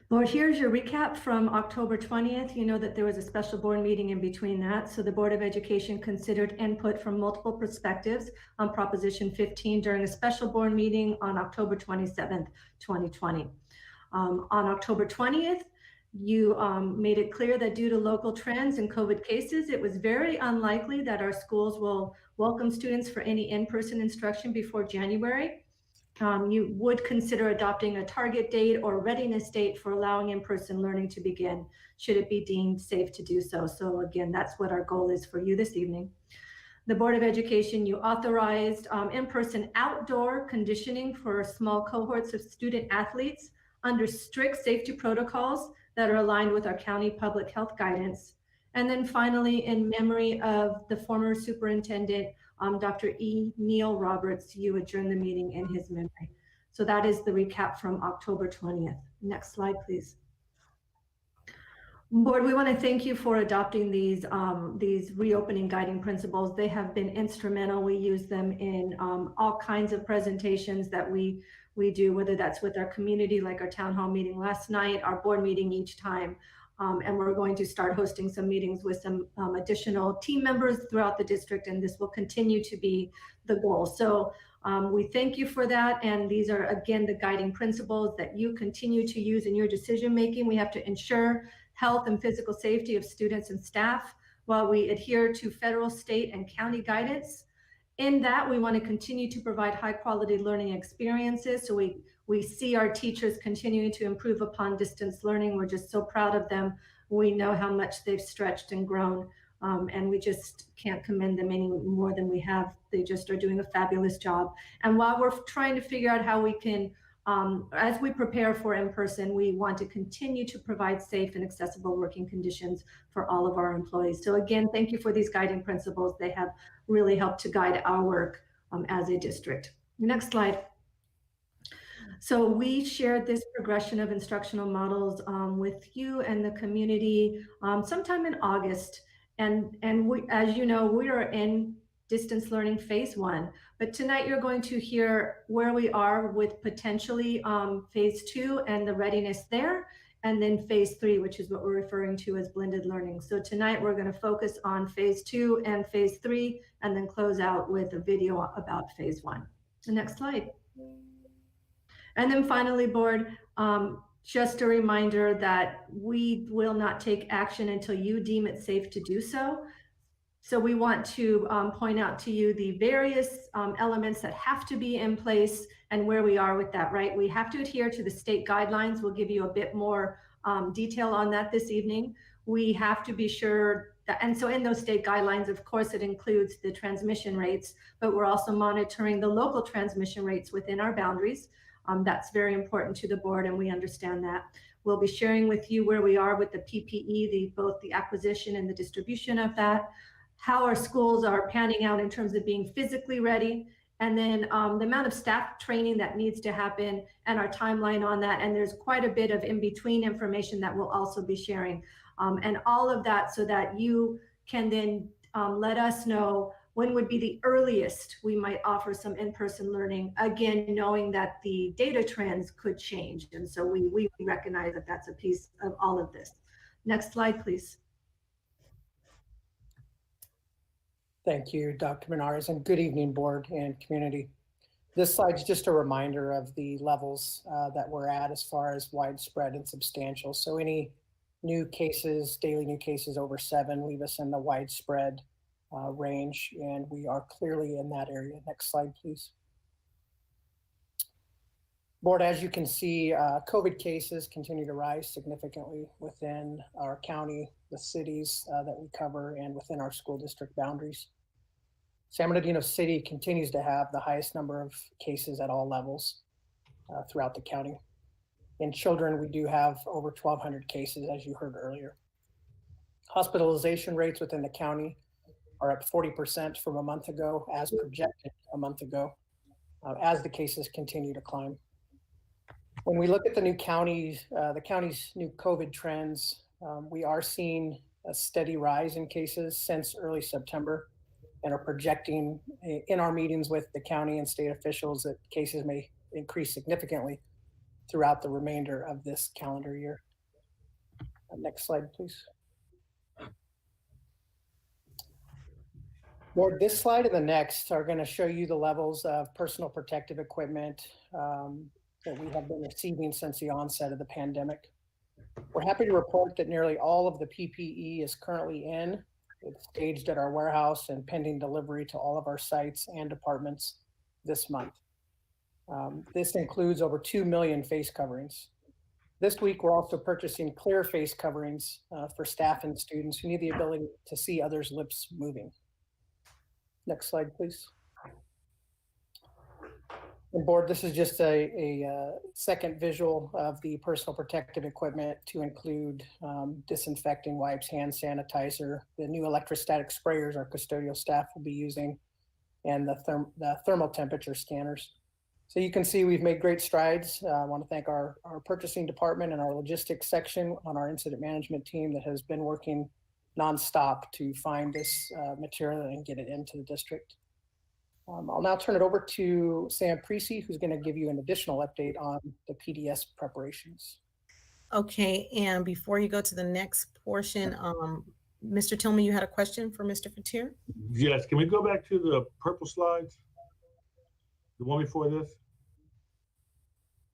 Board, here's your recap from October 20th. You know that there was a special board meeting in between that. So the Board of Education considered input from multiple perspectives on Proposition 15 during a special board meeting on October 27th, 2020. On October 20th, you made it clear that due to local trends and COVID cases, it was very unlikely that our schools will welcome students for any in-person instruction before January. You would consider adopting a target date or readiness date for allowing in-person learning to begin, should it be deemed safe to do so. So again, that's what our goal is for you this evening. The Board of Education, you authorized in-person outdoor conditioning for small cohorts of student athletes under strict safety protocols that are aligned with our county public health guidance. And then finally, in memory of the former superintendent, Dr. E. Neil Roberts, you adjourned the meeting in his memory. So that is the recap from October 20th. Next slide, please. Board, we want to thank you for adopting these reopening guiding principles. They have been instrumental. We use them in all kinds of presentations that we do, whether that's with our community, like our town hall meeting last night, our board meeting each time. And we're going to start hosting some meetings with some additional team members throughout the district, and this will continue to be the goal. So we thank you for that. And these are, again, the guiding principles that you continue to use in your decision making. We have to ensure health and physical safety of students and staff while we adhere to federal, state, and county guidance. In that, we want to continue to provide high quality learning experiences. So we see our teachers continuing to improve upon distance learning. We're just so proud of them. We know how much they've stretched and grown, and we just can't commend them any more than we have. They just are doing a fabulous job. And while we're trying to figure out how we can, as we prepare for in-person, we want to continue to provide safe and accessible working conditions for all of our employees. So again, thank you for these guiding principles. They have really helped to guide our work as a district. Next slide. So we shared this progression of instructional models with you and the community sometime in August. And we, as you know, we are in distance learning phase 1, but tonight you're going to hear where we are with potentially phase 2 and the readiness there, and then phase 3, which is what we're referring to as blended learning. So tonight we're going to focus on phase 2 and phase 3, and then close out with a video about phase 1. The next slide. And then finally, board, just a reminder that we will not take action until you deem it safe to do so. So we want to point out to you the various elements that have to be in place and where we are with that, right? We have to adhere to the state guidelines. We'll give you a bit more detail on that this evening. We have to be sure that, and so in those state guidelines, of course, it includes the transmission rates, but we're also monitoring the local transmission rates within our boundaries. That's very important to the board, and we understand that. We'll be sharing with you where we are with the PPE, both the acquisition and the distribution of that, how our schools are panning out in terms of being physically ready, and then the amount of staff training that needs to happen and our timeline on that. And there's quite a bit of in-between information that we'll also be sharing. And all of that so that you can then let us know when would be the earliest we might offer some in-person learning, again, knowing that the data trends could change. And so we recognize that that's a piece of all of this. Next slide, please. Thank you, Dr. Menares, and good evening, board and community. This slide's just a reminder of the levels that we're at as far as widespread and substantial. So any new cases, daily new cases over 7 leave us in the widespread range, and we are clearly in that area. Next slide, please. Board, as you can see, COVID cases continue to rise significantly within our county, the cities that we cover, and within our school district boundaries. San Bernardino City continues to have the highest number of cases at all levels throughout the county. In children, we do have over 1,200 cases, as you heard earlier. Hospitalization rates within the county are up 40% from a month ago, as projected a month ago, as the cases continue to climb. When we look at the county's new COVID trends, we are seeing a steady rise in cases since early September, and are projecting in our meetings with the county and state officials that cases may increase significantly throughout the remainder of this calendar year. Next slide, please. Board, this slide and the next are going to show you the levels of personal protective equipment that we have been receiving since the onset of the pandemic. We're happy to report that nearly all of the PPE is currently in. It's staged at our warehouse and pending delivery to all of our sites and departments this month. This includes over 2 million face coverings. This week, we're also purchasing clear face coverings for staff and students who need the ability to see others' lips moving. Next slide, please. And board, this is just a second visual of the personal protective equipment to include disinfecting wipes, hand sanitizer, the new electrostatic sprayers our custodial staff will be using, and the thermal temperature scanners. So you can see we've made great strides. I want to thank our purchasing department and our logistics section on our incident management team that has been working nonstop to find this material and get it into the district. I'll now turn it over to Sam Precy, who's going to give you an additional update on the PDS preparations. Okay, and before you go to the next portion, Mr. Tillman, you had a question for Mr. Fatir? Yes, can we go back to the purple slides? The one before this?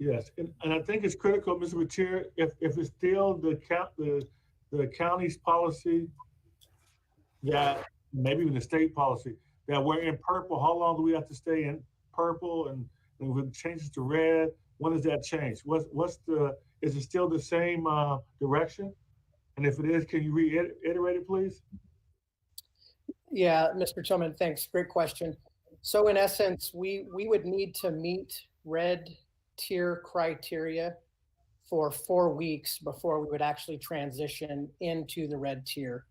Yes, and I think it's critical, Mr. Fatir, if it's still the county's policy, that maybe even the state policy, that we're in purple, how long do we have to stay in purple? And if it changes to red, when does that change? Is it still the same direction? And if it is, can you reiterate it, please? Yeah, Mr. Tillman, thanks. Great question. So in essence, we would need to meet red tier criteria for 4 weeks before we would actually transition into the red tier.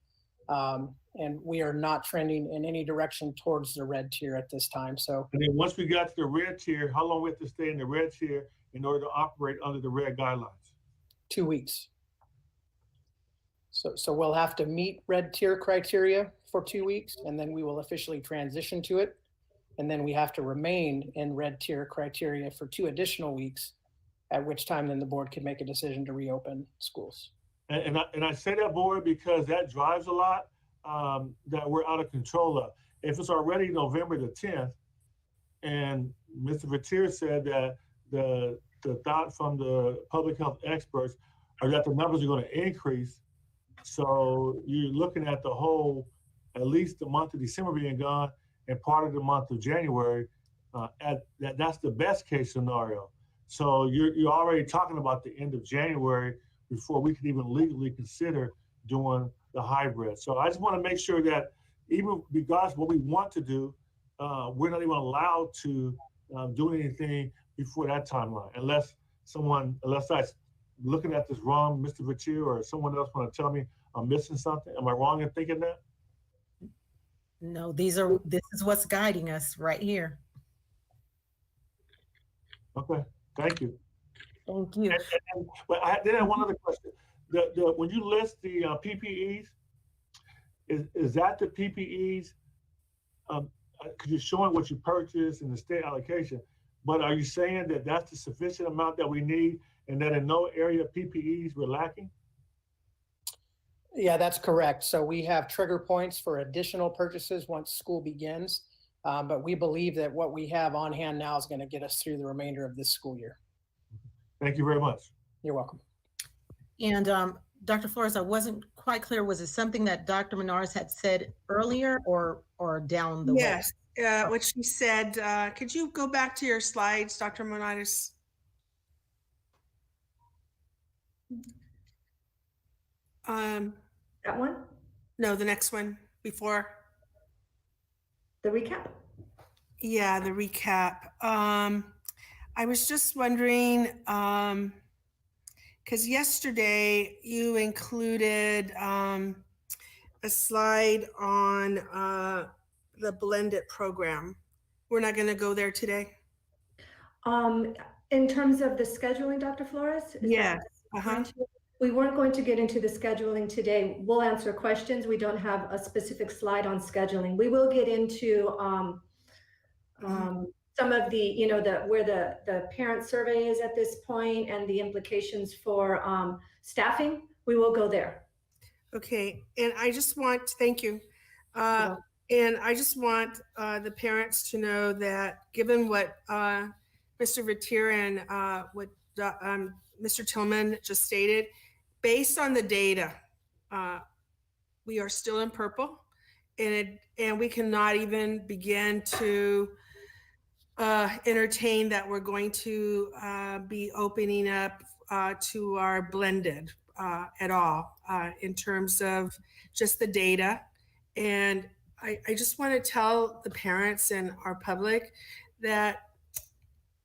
And we are not trending in any direction towards the red tier at this time. So, and then once we got to the red tier, how long we have to stay in the red tier in order to operate under the red guidelines? 2 weeks. So we'll have to meet red tier criteria for 2 weeks, and then we will officially transition to it. And then we have to remain in red tier criteria for 2 additional weeks, at which time then the board could make a decision to reopen schools. And I say that, board, because that drives a lot that we're out of control of. If it's already November the 10th, and Mr. Fatir said that the thought from the public health experts are that the numbers are going to increase. So you're looking at the whole, at least the month of December being gone and part of the month of January. That's the best case scenario. So you're already talking about the end of January before we could even legally consider doing the hybrid. So I just want to make sure that even regardless of what we want to do, we're not even allowed to do anything before that timeline, unless I'm looking at this wrong, Mr. Fatir, or someone else want to tell me I'm missing something. Am I wrong in thinking that? No, this is what's guiding us right here. Okay, thank you. Thank you. But I did have one other question. When you list the PPEs, is that the PPEs? Because you're showing what you purchased and the state allocation, but are you saying that that's the sufficient amount that we need and that in no area of PPEs we're lacking? Yeah, that's correct. So we have trigger points for additional purchases once school begins. But we believe that what we have on hand now is going to get us through the remainder of this school year. Thank you very much. You're welcome. And Dr. Flores, I wasn't quite clear. Was it something that Dr. Menards had said earlier or down the way? Yes, what she said. Could you go back to your slides, Dr. Menards? That one? No, the next one before. The recap? Yeah, the recap. I was just wondering, because yesterday you included a slide on the blended program. We're not going to go there today? In terms of the scheduling, Dr. Flores? Yes. We weren't going to get into the scheduling today. We'll answer questions. We don't have a specific slide on scheduling. We will get into some of the, where the parent survey is at this point and the implications for staffing. We will go there. Okay, and I just want, thank you. And I just want the parents to know that given what Mr. Vitir and what Mr. Tillman just stated, based on the data, we are still in purple, and we cannot even begin to entertain that we're going to be opening up to our blended at all in terms of just the data. And I just want to tell the parents and our public that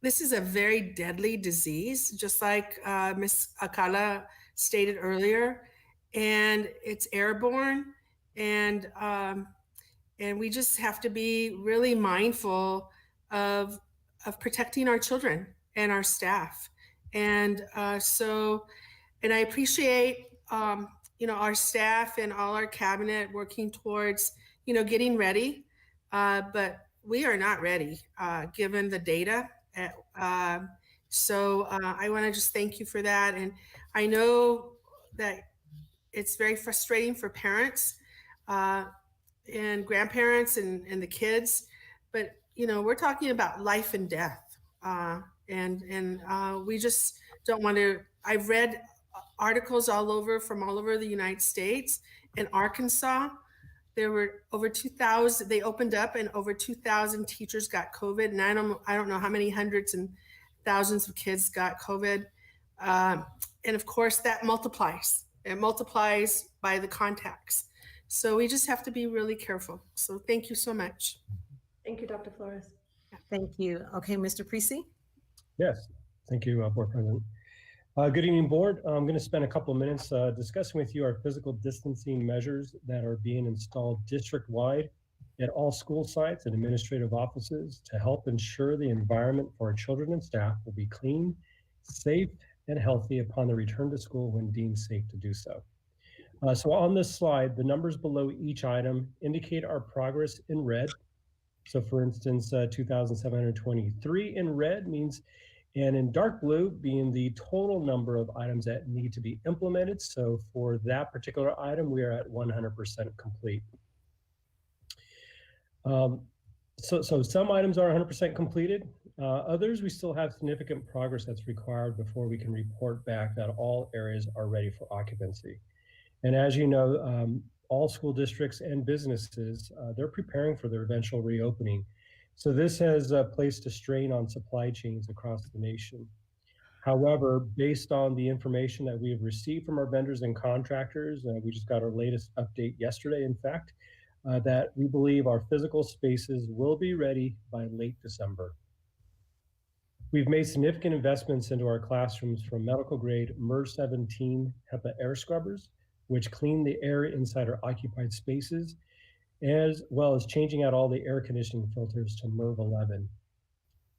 this is a very deadly disease, just like Ms. Akala stated earlier, and it's airborne, and we just have to be really mindful of protecting our children and our staff. And and I appreciate our staff and all our cabinet working towards getting ready, but we are not ready given the data. So I want to just thank you for that. And I know that it's very frustrating for parents and grandparents and the kids, but we're talking about life and death. And we just don't want to. I've read articles from all over the United States. In Arkansas, there were over 2,000, they opened up and over 2,000 teachers got COVID. And I don't know how many hundreds and thousands of kids got COVID. And of course that multiplies. It multiplies by the contacts. So we just have to be really careful. So thank you so much. Thank you, Dr. Flores. Thank you. Okay, Mr. Precy? Yes, thank you, Board President. Good evening, Board. I'm going to spend a couple of minutes discussing with you our physical distancing measures that are being installed district-wide at all school sites and administrative offices to help ensure the environment for our children and staff will be clean, safe, and healthy upon the return to school when deemed safe to do so. So on this slide, the numbers below each item indicate our progress in red. So for instance, 2,723 in red means, and in dark blue being the total number of items that need to be implemented. So for that particular item, we are at 100% complete. So some items are 100% completed. Others, we still have significant progress that's required before we can report back that all areas are ready for occupancy. And as you know, all school districts and businesses, they're preparing for their eventual reopening. So this has placed a strain on supply chains across the nation. However, based on the information that we have received from our vendors and contractors, we just got our latest update yesterday, in fact, that we believe our physical spaces will be ready by late December. We've made significant investments into our classrooms from medical grade MERS 17 HEPA air scrubbers, which clean the air inside our occupied spaces, as well as changing out all the air conditioning filters to MERV 11.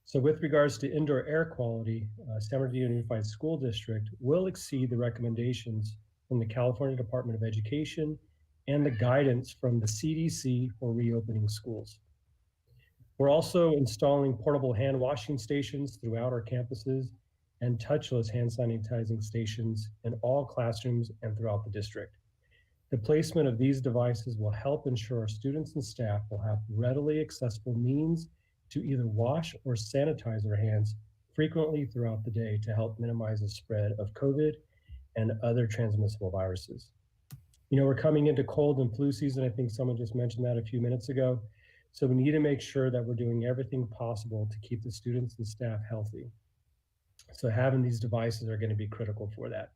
So with regards to indoor air quality, San Bernardino Unified School District will exceed the recommendations from the California Department of Education and the guidance from the CDC for reopening schools. We're also installing portable hand washing stations throughout our campuses and touchless hand sanitizing stations in all classrooms and throughout the district. The placement of these devices will help ensure our students and staff will have readily accessible means to either wash or sanitize their hands frequently throughout the day to help minimize the spread of COVID and other transmissible viruses. You know, we're coming into cold and flu season. I think someone just mentioned that a few minutes ago. So we need to make sure that we're doing everything possible to keep the students and staff healthy. So having these devices are going to be critical for that.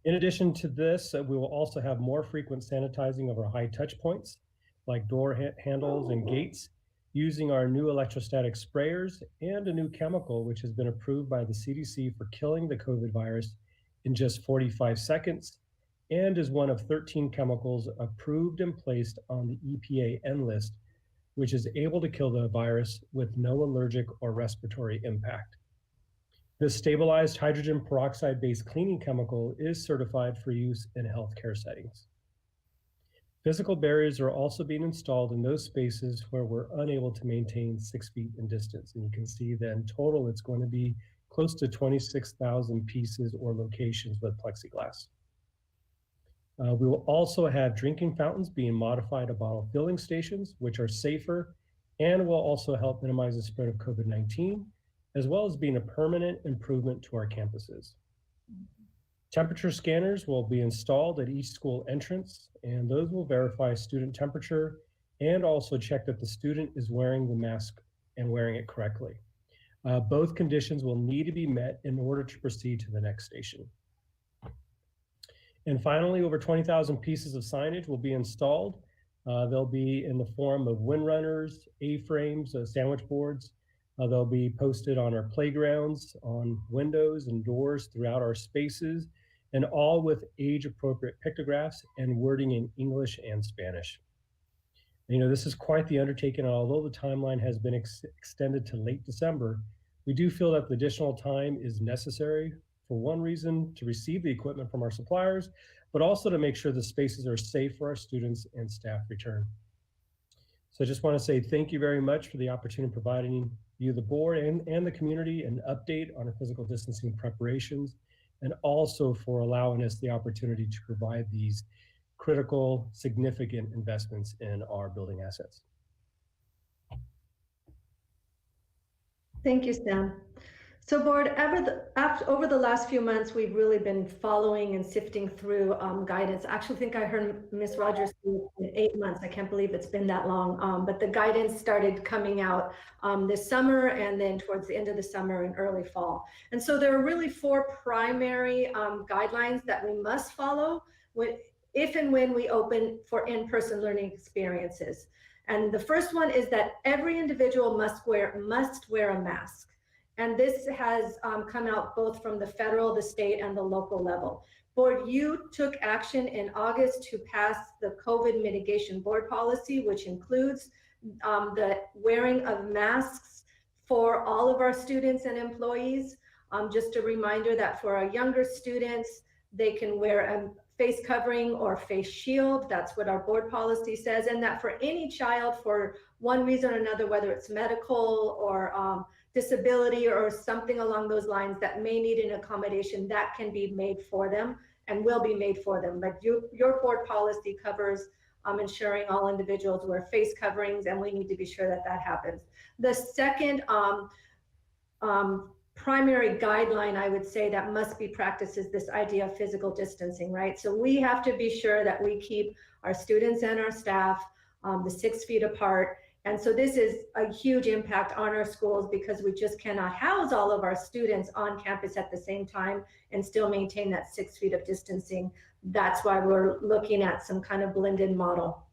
In addition to this, we will also have more frequent sanitizing of our high touch points, like door handles and gates, using our new electrostatic sprayers and a new chemical, which has been approved by the CDC for killing the COVID virus in just 45 seconds, and is one of 13 chemicals approved and placed on the EPA N list, which is able to kill the virus with no allergic or respiratory impact. This stabilized hydrogen peroxide-based cleaning chemical is certified for use in healthcare settings. Physical barriers are also being installed in those spaces where we're unable to maintain 6 feet in distance. And you can see that in total, it's going to be close to 26,000 pieces or locations with plexiglass. We will also have drinking fountains being modified to bottle filling stations, which are safer and will also help minimize the spread of COVID-19, as well as being a permanent improvement to our campuses. Temperature scanners will be installed at each school entrance, and those will verify student temperature and also check that the student is wearing the mask and wearing it correctly. Both conditions will need to be met in order to proceed to the next station. And finally, over 20,000 pieces of signage will be installed. They'll be in the form of windrunners, A-frames, sandwich boards. They'll be posted on our playgrounds, on windows and doors throughout our spaces, and all with age-appropriate pictographs and wording in English and Spanish. You know, this is quite the undertaking, and although the timeline has been extended to late December, we do feel that the additional time is necessary for one reason, to receive the equipment from our suppliers, but also to make sure the spaces are safe for our students and staff return. So I just want to say thank you very much for the opportunity of providing you, the board, and the community an update on our physical distancing preparations, and also for allowing us the opportunity to provide these critical, significant investments in our building assets. Thank you, Sam. So board, over the last few months, we've really been following and sifting through guidance. I actually think I heard Ms. Rogers say in 8 months. I can't believe it's been that long, but the guidance started coming out this summer and then towards the end of the summer and early fall. And so there are really 4 primary guidelines that we must follow if and when we open for in-person learning experiences. And the first one is that every individual must wear a mask. And this has come out both from the federal, the state, and the local level. Board, you took action in August to pass the COVID mitigation board policy, which includes the wearing of masks for all of our students and employees. Just a reminder that for our younger students, they can wear a face covering or face shield. That's what our board policy says. And that for any child, for one reason or another, whether it's medical or disability or something along those lines that may need an accommodation, that can be made for them and will be made for them. But your board policy covers ensuring all individuals wear face coverings, and we need to be sure that that happens. The second primary guideline, I would say, that must be practiced is this idea of physical distancing, right? So we have to be sure that we keep our students and our staff the 6 feet apart. And so this is a huge impact on our schools because we just cannot house all of our students on campus at the same time and still maintain that 6 feet of distancing. That's why we're looking at some kind of blended model.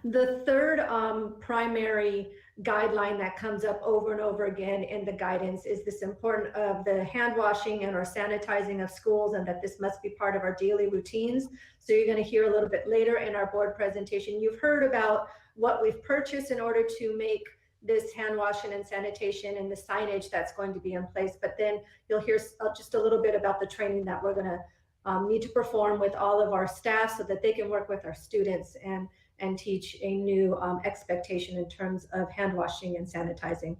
The third primary guideline that comes up over and over again in the guidance is this important of the hand washing and or sanitizing of schools, and that this must be part of our daily routines. So you're going to hear a little bit later in our board presentation. You've heard about what we've purchased in order to make this hand washing and sanitation and the signage that's going to be in place. But then you'll hear just a little bit about the training that we're going to need to perform with all of our staff so that they can work with our students and teach a new expectation in terms of hand washing and sanitizing.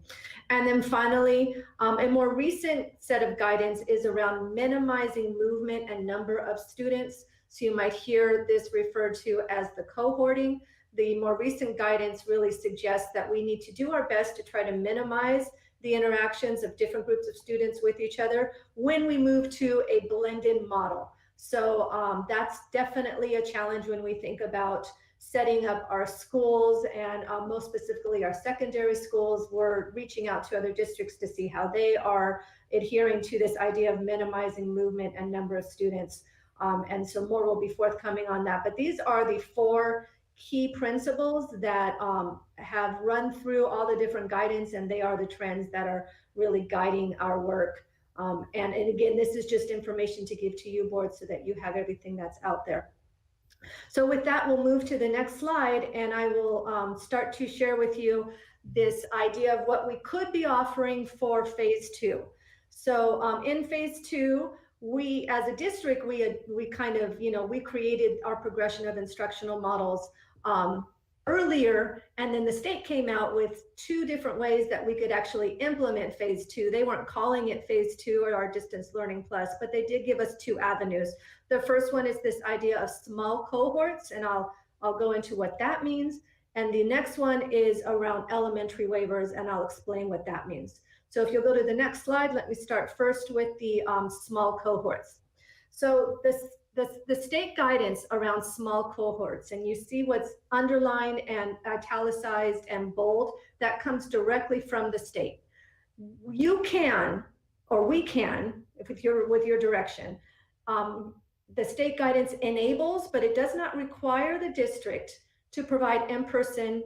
And then finally, a more recent set of guidance is around minimizing movement and number of students. So you might hear this referred to as the cohorting. The more recent guidance really suggests that we need to do our best to try to minimize the interactions of different groups of students with each other when we move to a blended model. So that's definitely a challenge when we think about setting up our schools, and most specifically our secondary schools. We're reaching out to other districts to see how they are adhering to this idea of minimizing movement and number of students. And so more will be forthcoming on that. But these are the 4 key principles that have run through all the different guidance, and they are the trends that are really guiding our work. And again, this is just information to give to you, board, so that you have everything that's out there. So with that, we'll move to the next slide, and I will start to share with you this idea of what we could be offering for phase 2. So in phase 2, we as a district, we kind of, we created our progression of instructional models earlier, and then the state came out with 2 different ways that we could actually implement phase 2. They weren't calling it phase 2 or our distance learning plus, but they did give us 2 avenues. The first one is this idea of small cohorts, and I'll go into what that means. And the next one is around elementary waivers, and I'll explain what that means. So if you'll go to the next slide, let me start first with the small cohorts. So the state guidance around small cohorts, and you see what's underlined and italicized and bold, that comes directly from the state. You can, or we can, if you're with your direction, the state guidance enables, but it does not require the district to provide in-person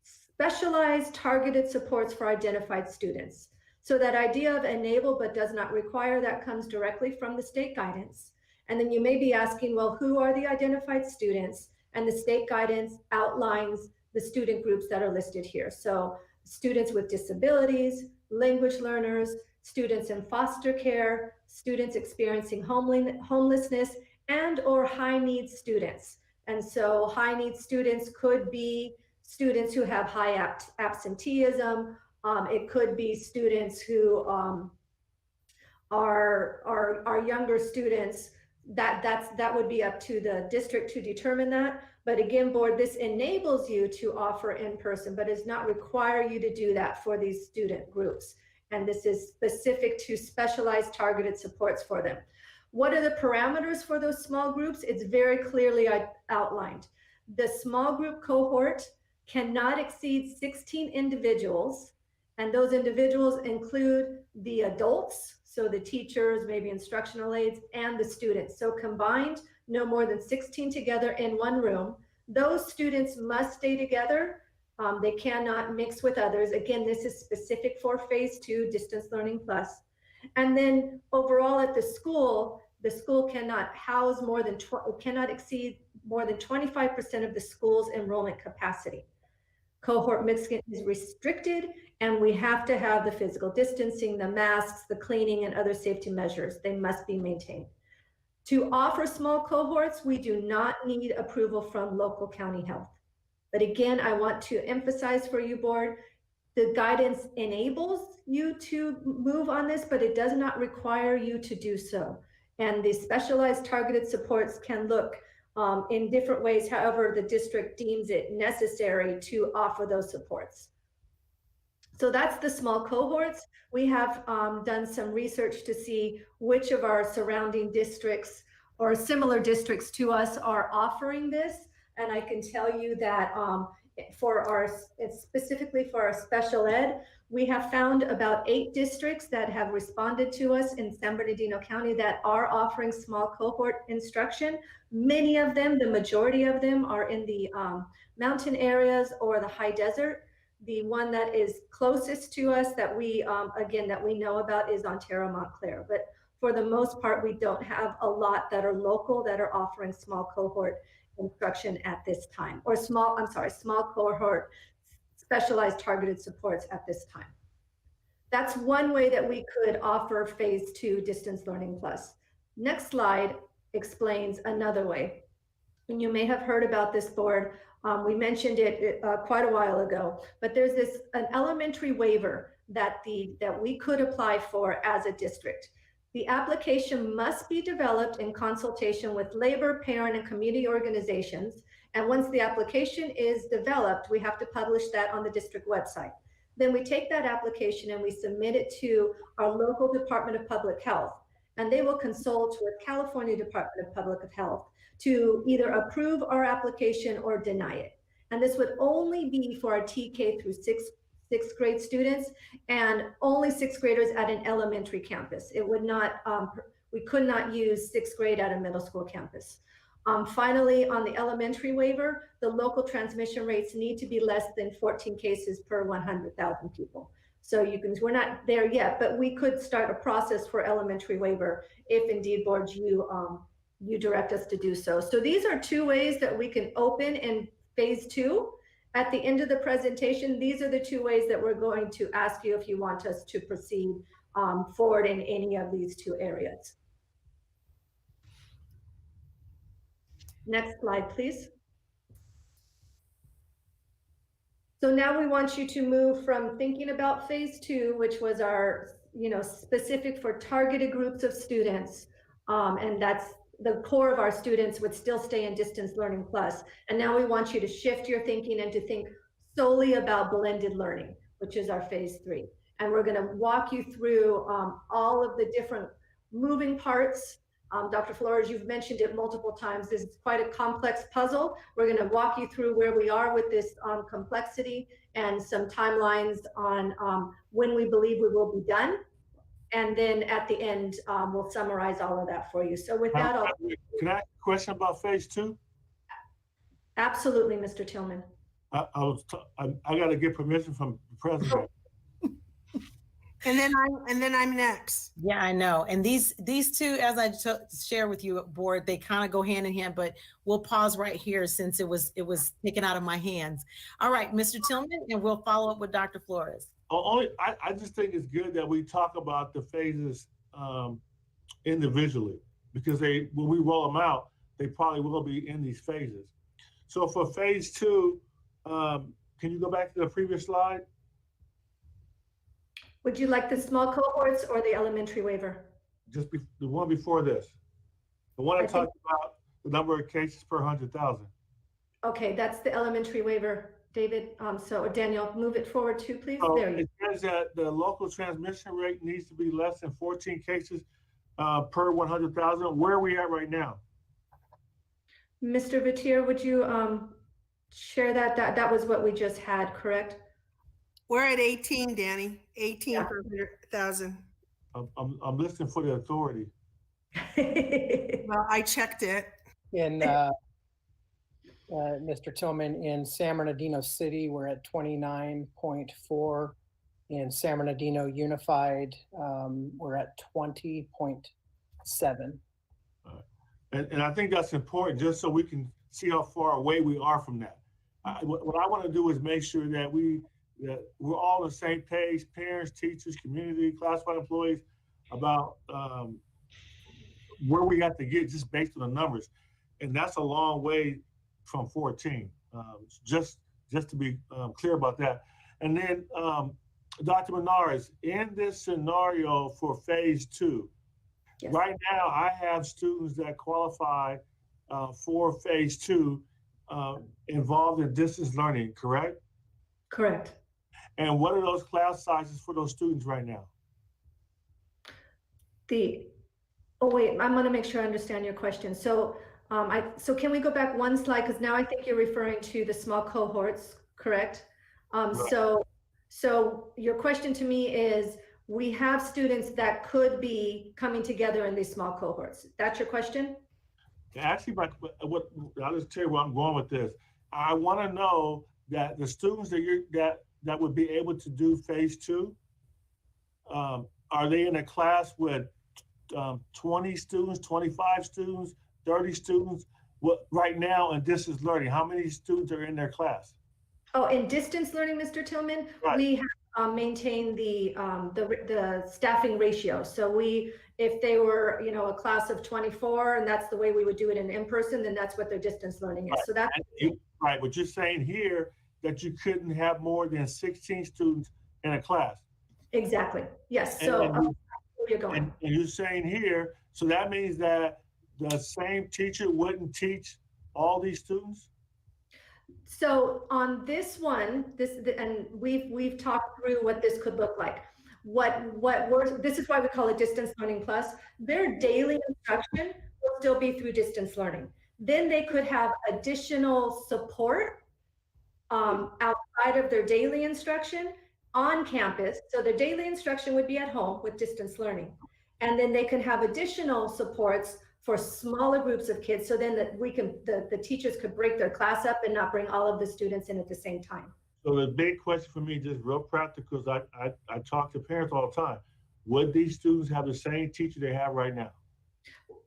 specialized targeted supports for identified students. So that idea of enable but does not require, that comes directly from the state guidance. And then you may be asking, well, who are the identified students? And the state guidance outlines the student groups that are listed here. So students with disabilities, language learners, students in foster care, students experiencing homelessness, and or high needs students. And so high needs students could be students who have high absenteeism. It could be students who are younger students. That would be up to the district to determine that. But again, board, this enables you to offer in person, but does not require you to do that for these student groups. And this is specific to specialized targeted supports for them. What are the parameters for those small groups? It's very clearly outlined. The small group cohort cannot exceed 16 individuals, and those individuals include the adults, so the teachers, maybe instructional aides, and the students. So combined, no more than 16 together in one room. Those students must stay together. They cannot mix with others. Again, this is specific for phase 2, distance learning plus. And then overall at the school cannot house cannot exceed more than 25% of the school's enrollment capacity. Cohort mixing is restricted, and we have to have the physical distancing, the masks, the cleaning, and other safety measures. They must be maintained. To offer small cohorts, we do not need approval from local county health. But again, I want to emphasize for you, board, the guidance enables you to move on this, but it does not require you to do so. And the specialized targeted supports can look in different ways, however the district deems it necessary to offer those supports. So that's the small cohorts. We have done some research to see which of our surrounding districts or similar districts to us are offering this. And I can tell you that specifically for our special ed, we have found about 8 districts that have responded to us in San Bernardino County that are offering small cohort instruction. Many of them, the majority of them, are in the mountain areas or the high desert. The one that is closest to us that we, that we know about is Ontario Montclair. But for the most part, we don't have a lot that are local that are offering small cohort instruction at this time, or small cohort specialized targeted supports at this time. That's one way that we could offer phase 2 distance learning plus. Next slide explains another way. And you may have heard about this, board. We mentioned it quite a while ago, but there's an elementary waiver that we could apply for as a district. The application must be developed in consultation with labor, parent, and community organizations. And once the application is developed, we have to publish that on the district website. Then we take that application and we submit it to our local Department of Public Health. And they will consult with California Department of Public Health to either approve our application or deny it. And this would only be for our TK through sixth grade students, and only sixth graders at an elementary campus. It would not, we could not use sixth grade at a middle school campus. Finally, on the elementary waiver, the local transmission rates need to be less than 14 cases per 100,000 people. So you can, we're not there yet, but we could start a process for elementary waiver if indeed, board, you direct us to do so. So these are two ways that we can open in phase 2. At the end of the presentation, these are the two ways that we're going to ask you if you want us to proceed forward in any of these two areas. Next slide, please. So now we want you to move from thinking about phase 2, which was our, specific for targeted groups of students. And that's the core of our students would still stay in distance learning plus. And now we want you to shift your thinking and to think solely about blended learning, which is our phase 3. And we're gonna walk you through all of the different moving parts. Dr. Flores, you've mentioned it multiple times. This is quite a complex puzzle. We're gonna walk you through where we are with this complexity and some timelines on when we believe we will be done. And then at the end, we'll summarize all of that for you. So with that, can I ask a question about phase 2? Absolutely, Mr. Tillman. I got to get permission from the president. And then I'm next. Yeah, I know. And these two, as I share with you, board, they kind of go hand in hand. But we'll pause right here since it was taken out of my hands. All right, Mr. Tillman, and we'll follow up with Dr. Flores. I just think it's good that we talk about the phases individually, because when we roll them out, they probably will be in these phases. So for phase 2, can you go back to the previous slide? Would you like the small cohorts or the elementary waiver? Just the one before this. The one I talked about the number of cases per 100,000. Okay, that's the elementary waiver, David. So Daniel, move it forward too, please. So there you it says that the local transmission rate needs to be less than 14 cases per 100,000. Where are we at right now? Mr. Vatier, would you share that? That was what we just had, correct? We're at 18, Danny. 18 per 100,000. I'm listening for the authority. Well, I checked it. In Mr. Tillman, in San Bernardino City, we're at 29.4. In San Bernardino Unified, we're at 20.7. And I think that's important, just so we can see how far away we are from that. What I want to do is make sure that we're all on the same page, parents, teachers, community, classified employees, about where we have to get just based on the numbers. And that's a long way from 14, just to be clear about that. And then Dr. Menards, in this scenario for phase 2, yes. Right now I have students that qualify for phase 2 involved in distance learning, correct? Correct. And what are those class sizes for those students right now? Oh wait, I'm gonna make sure I understand your question. So so can we go back one slide? Because now I think you're referring to the small cohorts, correct? Right. So your question to me is, we have students that could be coming together in these small cohorts. That's your question? Actually, I'll just tell you where I'm going with this. I want to know that the students that would be able to do phase 2, are they in a class with 20 students, 25 students, 30 students? What right now in distance learning, how many students are in their class? Oh, in distance learning, Mr. Tillman, right. We have maintained the staffing ratio. So if they were, a class of 24, and that's the way we would do it in person, then that's what their distance learning is. Right. So that's right. But you're saying here that you couldn't have more than 16 students in a class. Exactly. Yes. So you're going. And you're saying here, so that means that the same teacher wouldn't teach all these students? So on this one, and we've talked through what this could look like. This is why we call it distance learning plus. Their daily instruction will still be through distance learning. Then they could have additional support outside of their daily instruction on campus. So their daily instruction would be at home with distance learning. And then they can have additional supports for smaller groups of kids. So then the teachers could break their class up and not bring all of the students in at the same time. So the big question for me, just real practical, because I talk to parents all the time. Would these students have the same teacher they have right now?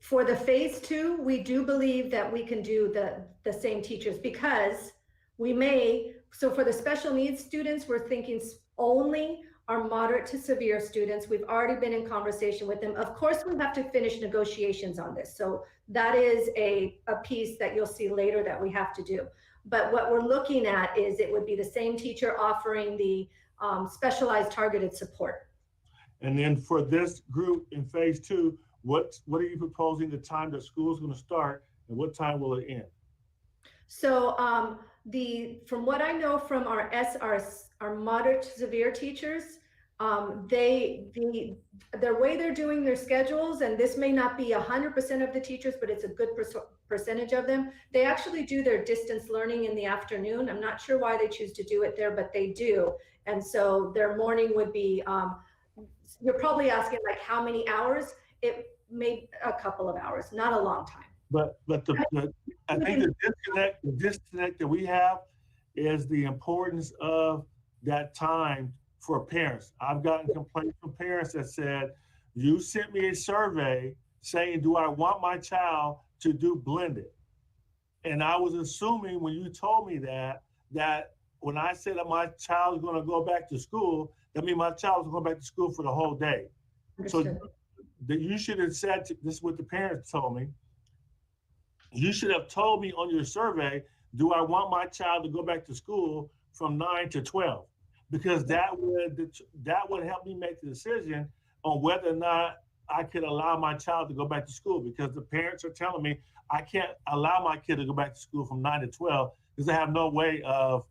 For the phase 2, we do believe that we can do the same teachers, because we may, so for the special needs students, we're thinking only our moderate to severe students. We've already been in conversation with them. Of course, we have to finish negotiations on this. So that is a piece that you'll see later that we have to do. But what we're looking at is it would be the same teacher offering the specialized targeted support. And then for this group in phase 2, what are you proposing the time that school is going to start, and what time will it end? So from what I know from our moderate to severe teachers, their way they're doing their schedules, and this may not be 100% of the teachers, but it's a good percentage of them. They actually do their distance learning in the afternoon. I'm not sure why they choose to do it there, but they do. And so their morning would be, you're probably asking like how many hours? It may a couple of hours, not a long time. But I think the disconnect that we have is the importance of that time for parents. I've gotten complaints from parents that said, you sent me a survey saying, do I want my child to do blended? And I was assuming when you told me that when I said that my child is going to go back to school, that means my child is going back to school for the whole day. Understood. So that you should have said, this is what the parents told me, you should have told me on your survey, do I want my child to go back to school from 9 to 12? Because that would help me make the decision on whether or not I could allow my child to go back to school, because the parents are telling me I can't allow my kid to go back to school from 9 to 12 because I have no way of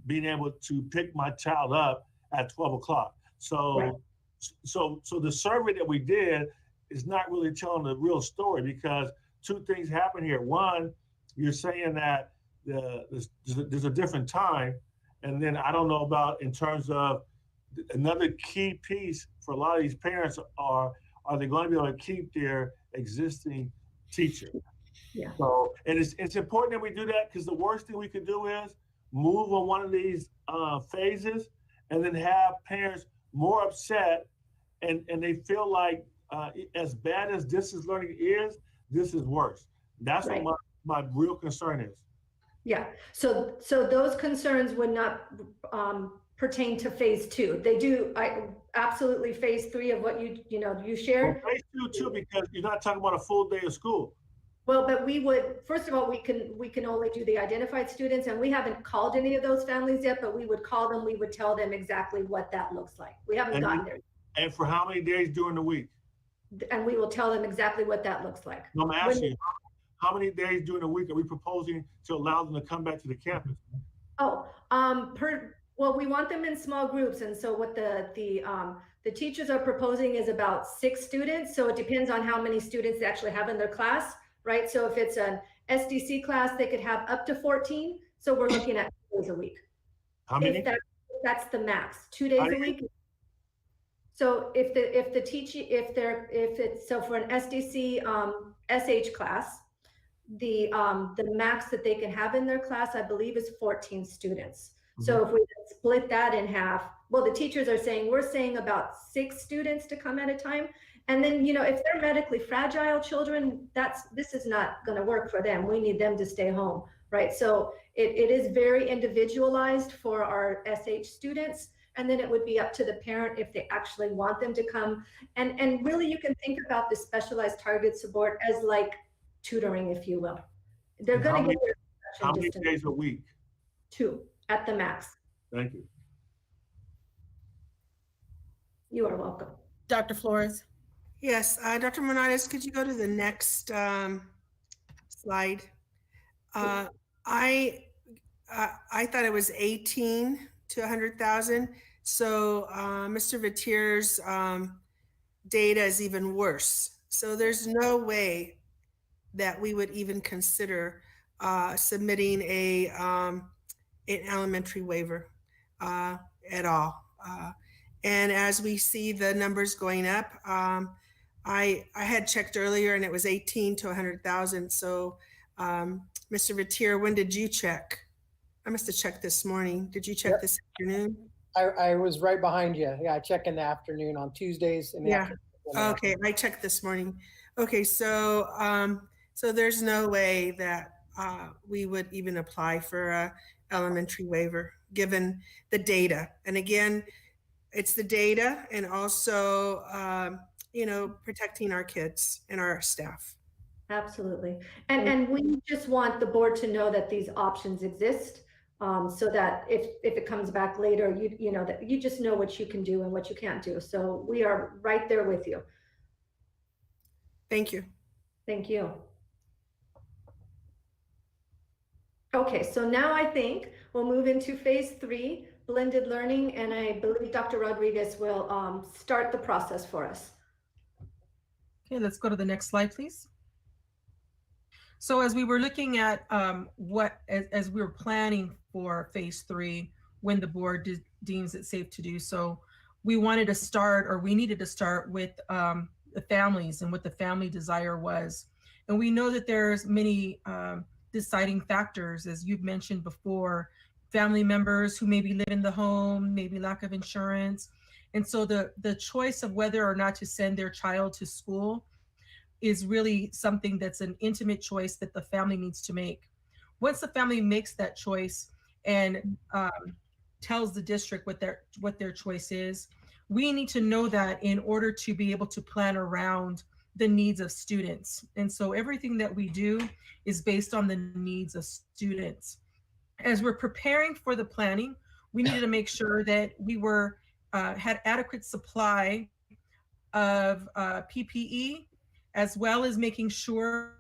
being able to pick my child up at 12 o'clock. So, right. So the survey that we did is not really telling the real story, because two things happen here. One, you're saying that there's a different time. And then I don't know about in terms of another key piece for a lot of these parents are they going to be able to keep their existing teacher? Yeah. So, and it's important that we do that, because the worst thing we could do is move on one of these phases and then have parents more upset and they feel like as bad as distance learning is, this is worse. That's right. What my real concern is. Yeah, so those concerns would not pertain to phase 2. They do absolutely phase 3 of what you shared. Well, phase 2 too, because you're not talking about a full day of school. Well, but we would, first of all, we can only do the identified students, and we haven't called any of those families yet, but we would call them, we would tell them exactly what that looks like. We haven't gotten there. And for how many days during the week? And we will tell them exactly what that looks like. No, I'm asking you, how many days during the week are we proposing to allow them to come back to the campus? Oh, well, we want them in small groups, and so what the teachers are proposing is about 6 students. So it depends on how many students they actually have in their class, right? So if it's an SDC class, they could have up to 14. So we're looking at 2 days a week. How many? That's the max, 2 days a week. So if it's so for an SDC SH class, the max that they can have in their class, I believe, is 14 students. Mm-hmm. So if we split that in half, well, the teachers are saying, we're saying about 6 students to come at a time. And then, if they're medically fragile children, this is not going to work for them. We need them to stay home, right? So it is very individualized for our SH students. And then it would be up to the parent if they actually want them to come. And really, you can think about the specialized target support as like tutoring, if you will. They're going to get their how many days a week? 2 at the max. Thank you. You are welcome. Dr. Flores? Yes, Dr. Morales, could you go to the next slide? I thought it was 18 to 100,000. So Mr. Vatier's data is even worse. So there's no way that we would even consider submitting an elementary waiver at all. And as we see the numbers going up, I had checked earlier and it was 18 to 100,000. So Mr. Vatier, when did you check? I must have checked this morning. Did you check this afternoon? I was right behind you. Yeah, I check in the afternoon on Tuesdays. In the afternoon. Okay, I checked this morning. Okay, so so there's no way that we would even apply for a elementary waiver given the data. And again, it's the data and also you know, protecting our kids and our staff. Absolutely. And we just want the board to know that these options exist, so that if it comes back later, you know that you just know what you can do and what you can't do. So we are right there with you. Thank you. Thank you. Okay, so now I think we'll move into phase 3, blended learning, and I believe Dr. Rodriguez will start the process for us. Okay, let's go to the next slide, please. So as we were looking at as we were planning for phase 3, when the board deems it safe to do so, we wanted to start, or we needed to start with the families and what the family desire was. And we know that there's many deciding factors, as you've mentioned before, family members who maybe live in the home, maybe lack of insurance. And so the choice of whether or not to send their child to school is really something that's an intimate choice that the family needs to make. Once the family makes that choice and tells the district what their choice is, we need to know that in order to be able to plan around the needs of students. And so everything that we do is based on the needs of students. As we're preparing for the planning, we needed to make sure that we had adequate supply of PPE, as well as making sure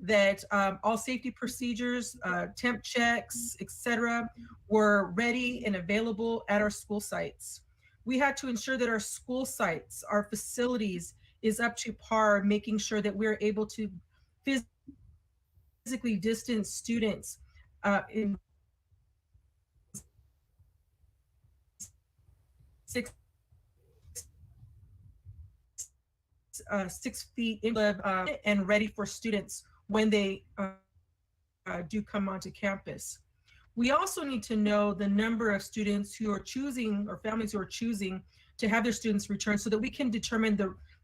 that all safety procedures, temp checks, etc., were ready and available at our school sites. We had to ensure that our school sites, our facilities, is up to par, making sure that we're able to physically distance students in 6 feet and ready for students when they do come onto campus. We also need to know the number of students who are choosing, or families who are choosing, to have their students return, so that we can determine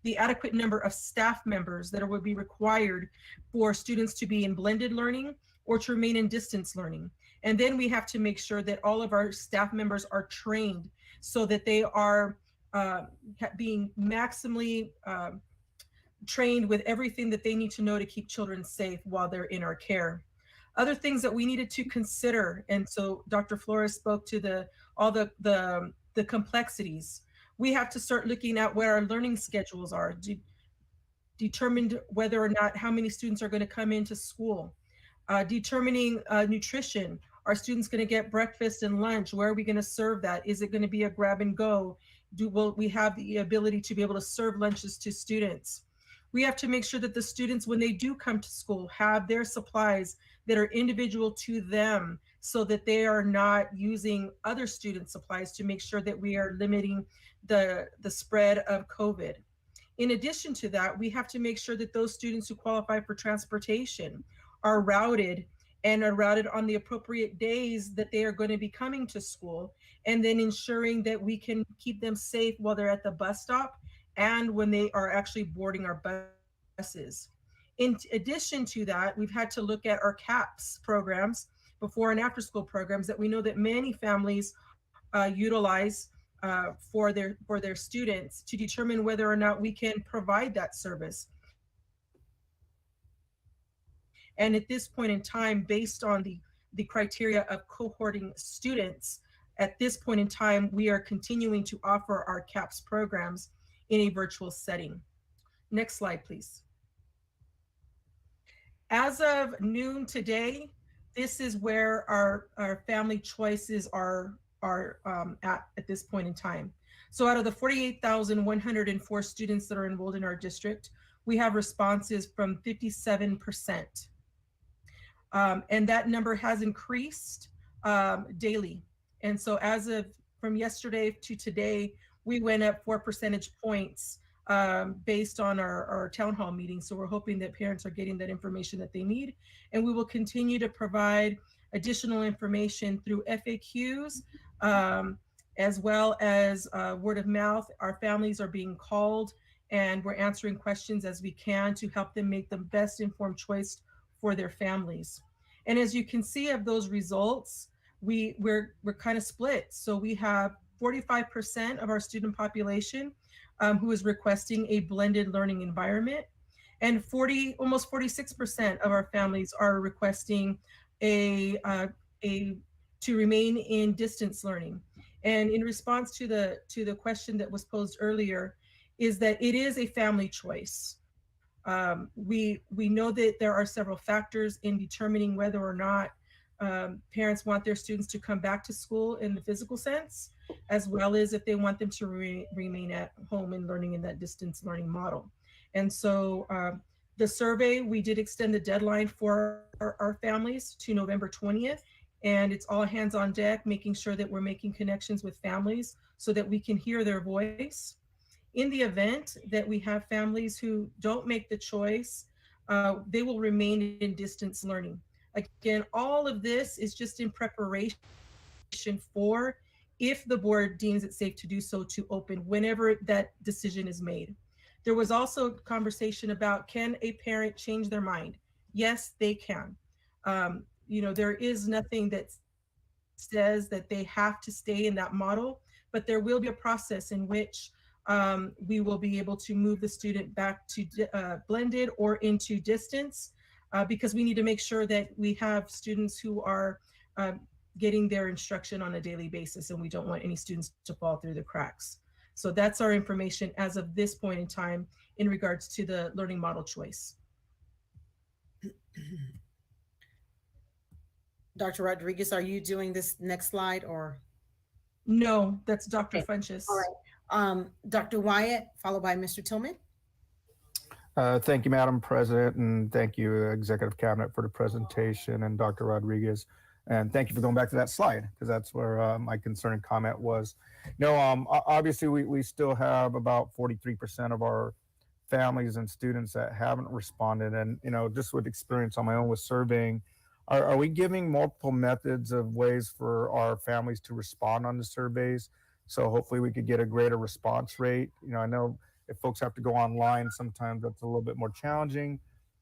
the adequate number of staff members that would be required for students to be in blended learning or to remain in distance learning. And then we have to make sure that all of our staff members are trained so that they are being maximally trained with everything that they need to know to keep children safe while they're in our care. Other things that we needed to consider, and so Dr. Flores spoke to all the complexities. We have to start looking at where our learning schedules are, determined whether or not how many students are going to come into school, determining nutrition. Are students going to get breakfast and lunch? Where are we going to serve that? Is it going to be a grab and go? Will we have the ability to be able to serve lunches to students? We have to make sure that the students, when they do come to school, have their supplies that are individual to them, so that they are not using other student supplies, to make sure that we are limiting the spread of COVID. In addition to that, we have to make sure that those students who qualify for transportation are routed on the appropriate days that they are going to be coming to school, and then ensuring that we can keep them safe while they're at the bus stop and when they are actually boarding our buses. In addition to that, we've had to look at our CAPS programs, before and after school programs, that we know that many families utilize for their students, to determine whether or not we can provide that service. And at this point in time, based on the criteria of cohorting students, at this point in time, we are continuing to offer our CAPS programs in a virtual setting. Next slide, please. As of noon today, this is where our family choices are at this point in time. So out of the 48,104 students that are enrolled in our district, we have responses from 57%. And that number has increased daily. And so as of from yesterday to today, we went up 4 percentage points based on our town hall meeting. So we're hoping that parents are getting that information that they need. And we will continue to provide additional information through FAQs, as well as word of mouth. Our families are being called and we're answering questions as we can to help them make the best informed choice for their families. And as you can see of those results, we're kind of split. So we have 45% of our student population who is requesting a blended learning environment, and almost 46% of our families are requesting to remain in distance learning. And in response to the question that was posed earlier, is that it is a family choice. We know that there are several factors in determining whether or not parents want their students to come back to school in the physical sense, as well as if they want them to remain at home and learning in that distance learning model. And so the survey, we did extend the deadline for our families to November 20th, and it's all hands on deck, making sure that we're making connections with families so that we can hear their voice. In the event that we have families who don't make the choice, they will remain in distance learning. Again, all of this is just in preparation for if the board deems it safe to do so, to open whenever that decision is made. There was also conversation about, can a parent change their mind? Yes, they can. There is nothing that says that they have to stay in that model, but there will be a process in which we will be able to move the student back to blended or into distance, because we need to make sure that we have students who are getting their instruction on a daily basis, and we don't want any students to fall through the cracks. So that's our information as of this point in time in regards to the learning model choice. Dr. Rodriguez, are you doing this next slide or? No, that's Dr. Okay. Funches. All right. Dr. Wyatt, followed by Mr. Tillman. Thank you, Madam President, and thank you, Executive Cabinet, for the presentation, and Dr. Rodriguez. And thank you for going back to that slide, because that's where my concern and comment was. Obviously, we still have about 43% of our families and students that haven't responded. And, just with experience on my own with surveying, are we giving multiple methods of ways for our families to respond on the surveys? So hopefully we could get a greater response rate. I know if folks have to go online, sometimes that's a little bit more challenging,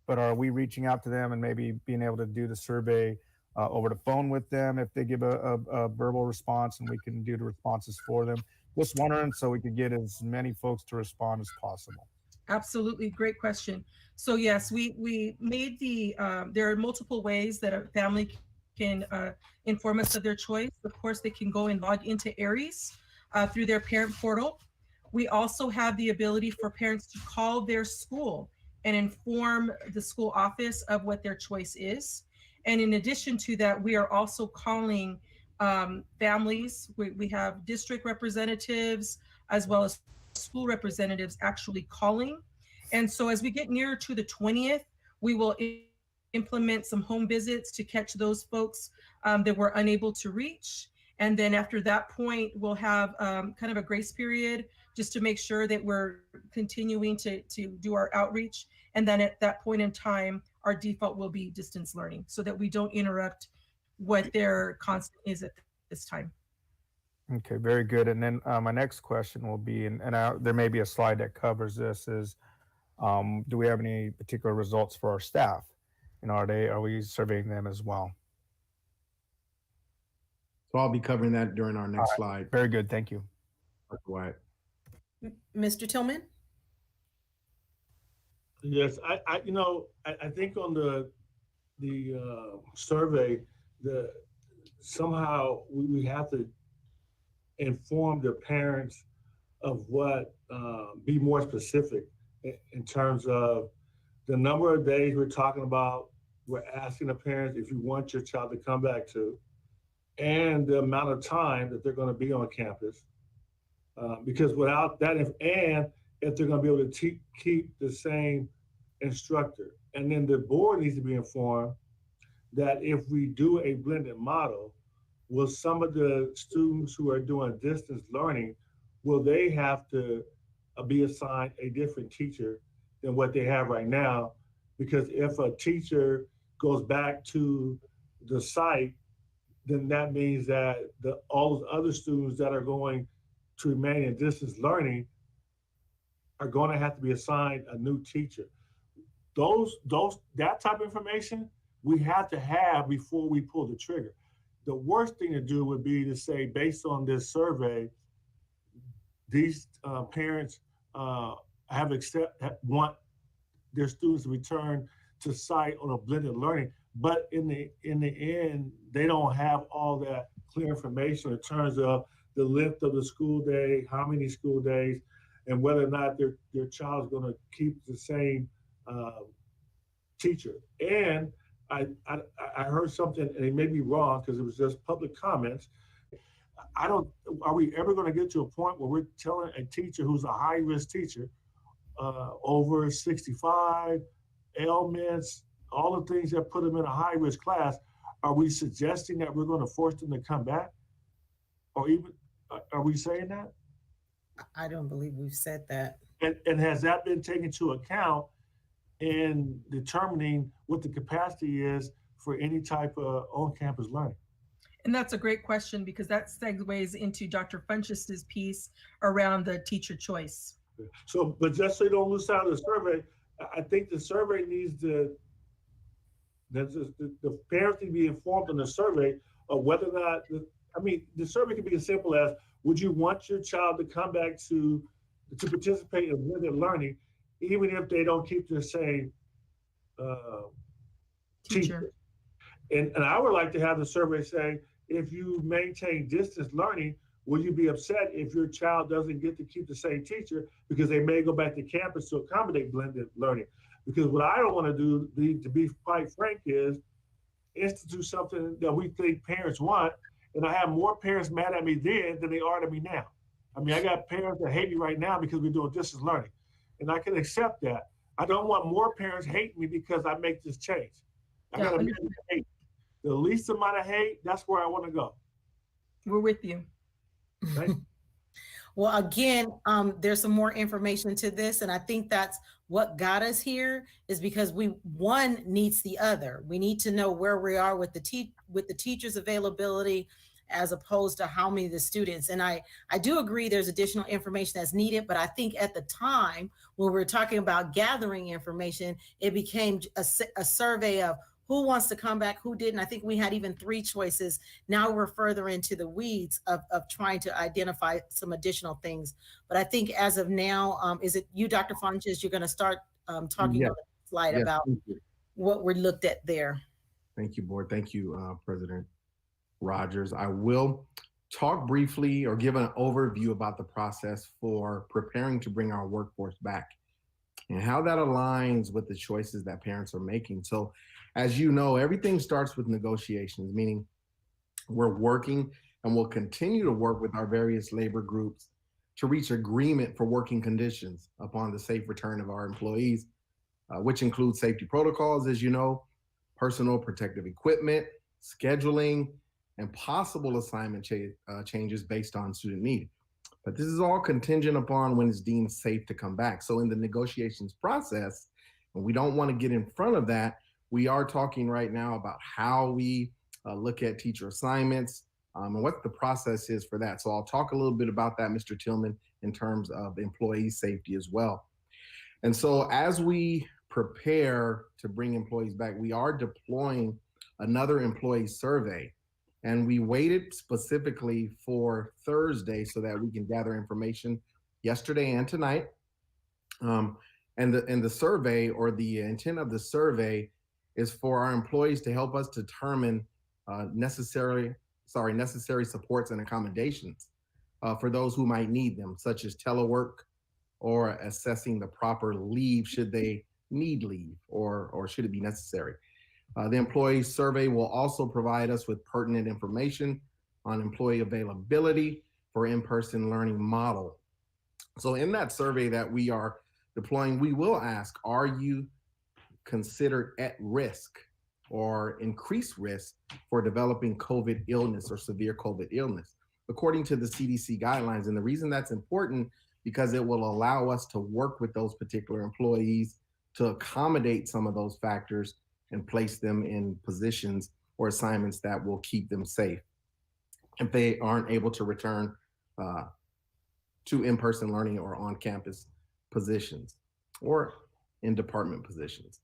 but are we reaching out to them and maybe being able to do the survey over the phone with them if they give a verbal response, and we can do the responses for them? Just wondering, so we could get as many folks to respond as possible. Absolutely, great question. So yes, we made there are multiple ways that a family can inform us of their choice. Of course, they can go and log into Aries through their parent portal. We also have the ability for parents to call their school and inform the school office of what their choice is. And in addition to that, we are also calling families. We have district representatives as well as school representatives actually calling. And so as we get nearer to the 20th, we will implement some home visits to catch those folks that we're unable to reach. And then after that point, we'll have kind of a grace period just to make sure that we're continuing to do our outreach. And then at that point in time, our default will be distance learning so that we don't interrupt what their constant is at this time. Okay, very good. And then my next question will be, and there may be a slide that covers this, is do we have any particular results for our staff? Are we surveying them as well? So I'll be covering that during our next slide. Very good, thank you. Dr. Wyatt. Mr. Tillman? Yes, I think on the survey, somehow we have to inform the parents of what, be more specific in terms of the number of days we're talking about, we're asking the parents if you want your child to come back to, and the amount of time that they're going to be on campus. Because without that, if they're going to be able to keep the same instructor. And then the board needs to be informed that if we do a blended model, will some of the students who are doing distance learning, will they have to be assigned a different teacher than what they have right now? Because if a teacher goes back to the site, then that means that all those other students that are going to remain in distance learning are going to have to be assigned a new teacher. That type of information we have to have before we pull the trigger. The worst thing to do would be to say, based on this survey, these parents want their students to return to site on a blended learning, but in the end, they don't have all that clear information in terms of the length of the school day, how many school days, and whether or not their child is going to keep the same teacher. And I heard something, and it may be wrong because it was just public comments. Are we ever going to get to a point where we're telling a teacher who's a high-risk teacher, over 65, ailments, all the things that put them in a high-risk class, are we suggesting that we're going to force them to come back? Or even, are we saying that? I don't believe we've said that. And has that been taken into account in determining what the capacity is for any type of on-campus learning? And that's a great question, because that segues into Dr. Funches's piece around the teacher choice. So, but just so you don't lose out of the survey, I think the survey needs the parents need to be informed in the survey of whether or not, the survey can be as simple as, would you want your child to come back to participate in blended learning, even if they don't keep the same teacher? And I would like to have the survey say, if you maintain distance learning, will you be upset if your child doesn't get to keep the same teacher because they may go back to campus to accommodate blended learning? Because what I don't want to do, to be quite frank, is institute something that we think parents want, and I have more parents mad at me then than they are at me now. I mean, I got parents that hate me right now because we're doing distance learning, and I can accept that. I don't want more parents hating me because I make this change. I got to make them hate. The least amount of hate, that's where I want to go. We're with you. Well, again, there's some more information to this, and I think that's what got us here, is because one needs the other. We need to know where we are with the teachers' availability, as opposed to how many of the students. And I do agree there's additional information that's needed, but I think at the time when we were talking about gathering information, it became a survey of who wants to come back, who didn't. I think we had even 3 choices. Now we're further into the weeds of trying to identify some additional things. But I think as of now, is it you, Dr. Funches, you're gonna start talking on the slide about what we looked at there. Thank you, board. Thank you, President Rogers. I will talk briefly or give an overview about the process for preparing to bring our workforce back and how that aligns with the choices that parents are making. So, as you know, everything starts with negotiations, meaning we're working and will continue to work with our various labor groups to reach agreement for working conditions upon the safe return of our employees, which includes safety protocols, as you know, personal protective equipment, scheduling, and possible assignment changes based on student need. But this is all contingent upon when it's deemed safe to come back. So in the negotiations process, and we don't want to get in front of that, we are talking right now about how we look at teacher assignments and what the process is for that. So I'll talk a little bit about that, Mr. Tillman, in terms of employee safety as well. And so as we prepare to bring employees back, we are deploying another employee survey. And we waited specifically for Thursday so that we can gather information yesterday and tonight. And the survey, or the intent of the survey, is for our employees to help us determine necessary supports and accommodations for those who might need them, such as telework or assessing the proper leave should they need leave or should it be necessary. The employee survey will also provide us with pertinent information on employee availability for in-person learning model. So in that survey that we are deploying, we will ask, are you considered at risk or increased risk for developing COVID illness or severe COVID illness, according to the CDC guidelines? And the reason that's important, because it will allow us to work with those particular employees to accommodate some of those factors and place them in positions or assignments that will keep them safe if they aren't able to return to in-person learning or on-campus positions or in department positions.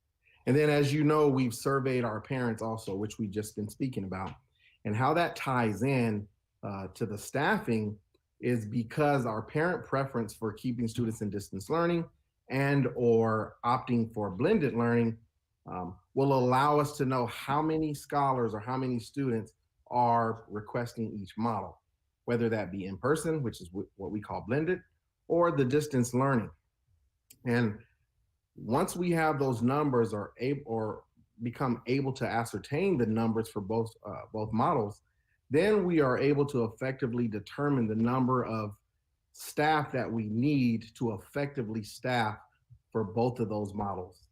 And then, as you know, we've surveyed our parents also, which we've just been speaking about. And how that ties in to the staffing is because our parent preference for keeping students in distance learning and or opting for blended learning will allow us to know how many scholars or how many students are requesting each model, whether that be in person, which is what we call blended, or the distance learning. And once we have those numbers or become able to ascertain the numbers for both models, then we are able to effectively determine the number of staff that we need to effectively staff for both of those models.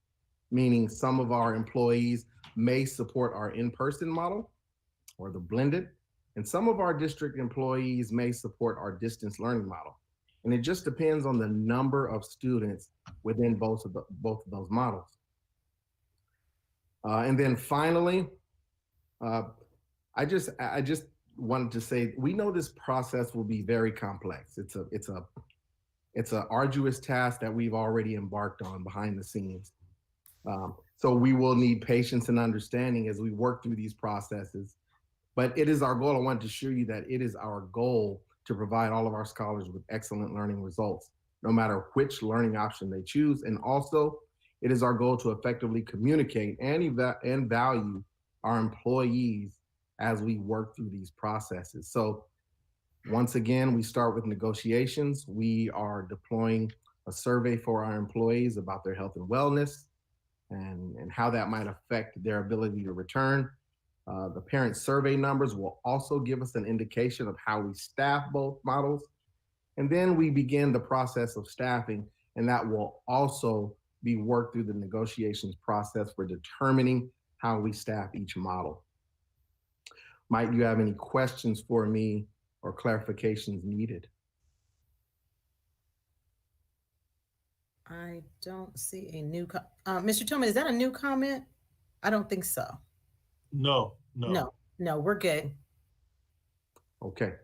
Meaning some of our employees may support our in-person model or the blended, and some of our district employees may support our distance learning model. And it just depends on the number of students within both of those models. And then finally, I just wanted to say, we know this process will be very complex. It's an arduous task that we've already embarked on behind the scenes. So we will need patience and understanding as we work through these processes. But it is our goal. I want to assure you that it is our goal to provide all of our scholars with excellent learning results, no matter which learning option they choose. And also, it is our goal to effectively communicate and value our employees as we work through these processes. So once again, we start with negotiations. We are deploying a survey for our employees about their health and wellness and how that might affect their ability to return. The parent survey numbers will also give us an indication of how we staff both models. And then we begin the process of staffing, and that will also be worked through the negotiations process for determining how we staff each model. Might you have any questions for me or clarifications needed? I don't see a new, Mr. Tillman, is that a new comment? I don't think so. No. No, we're good. Okay.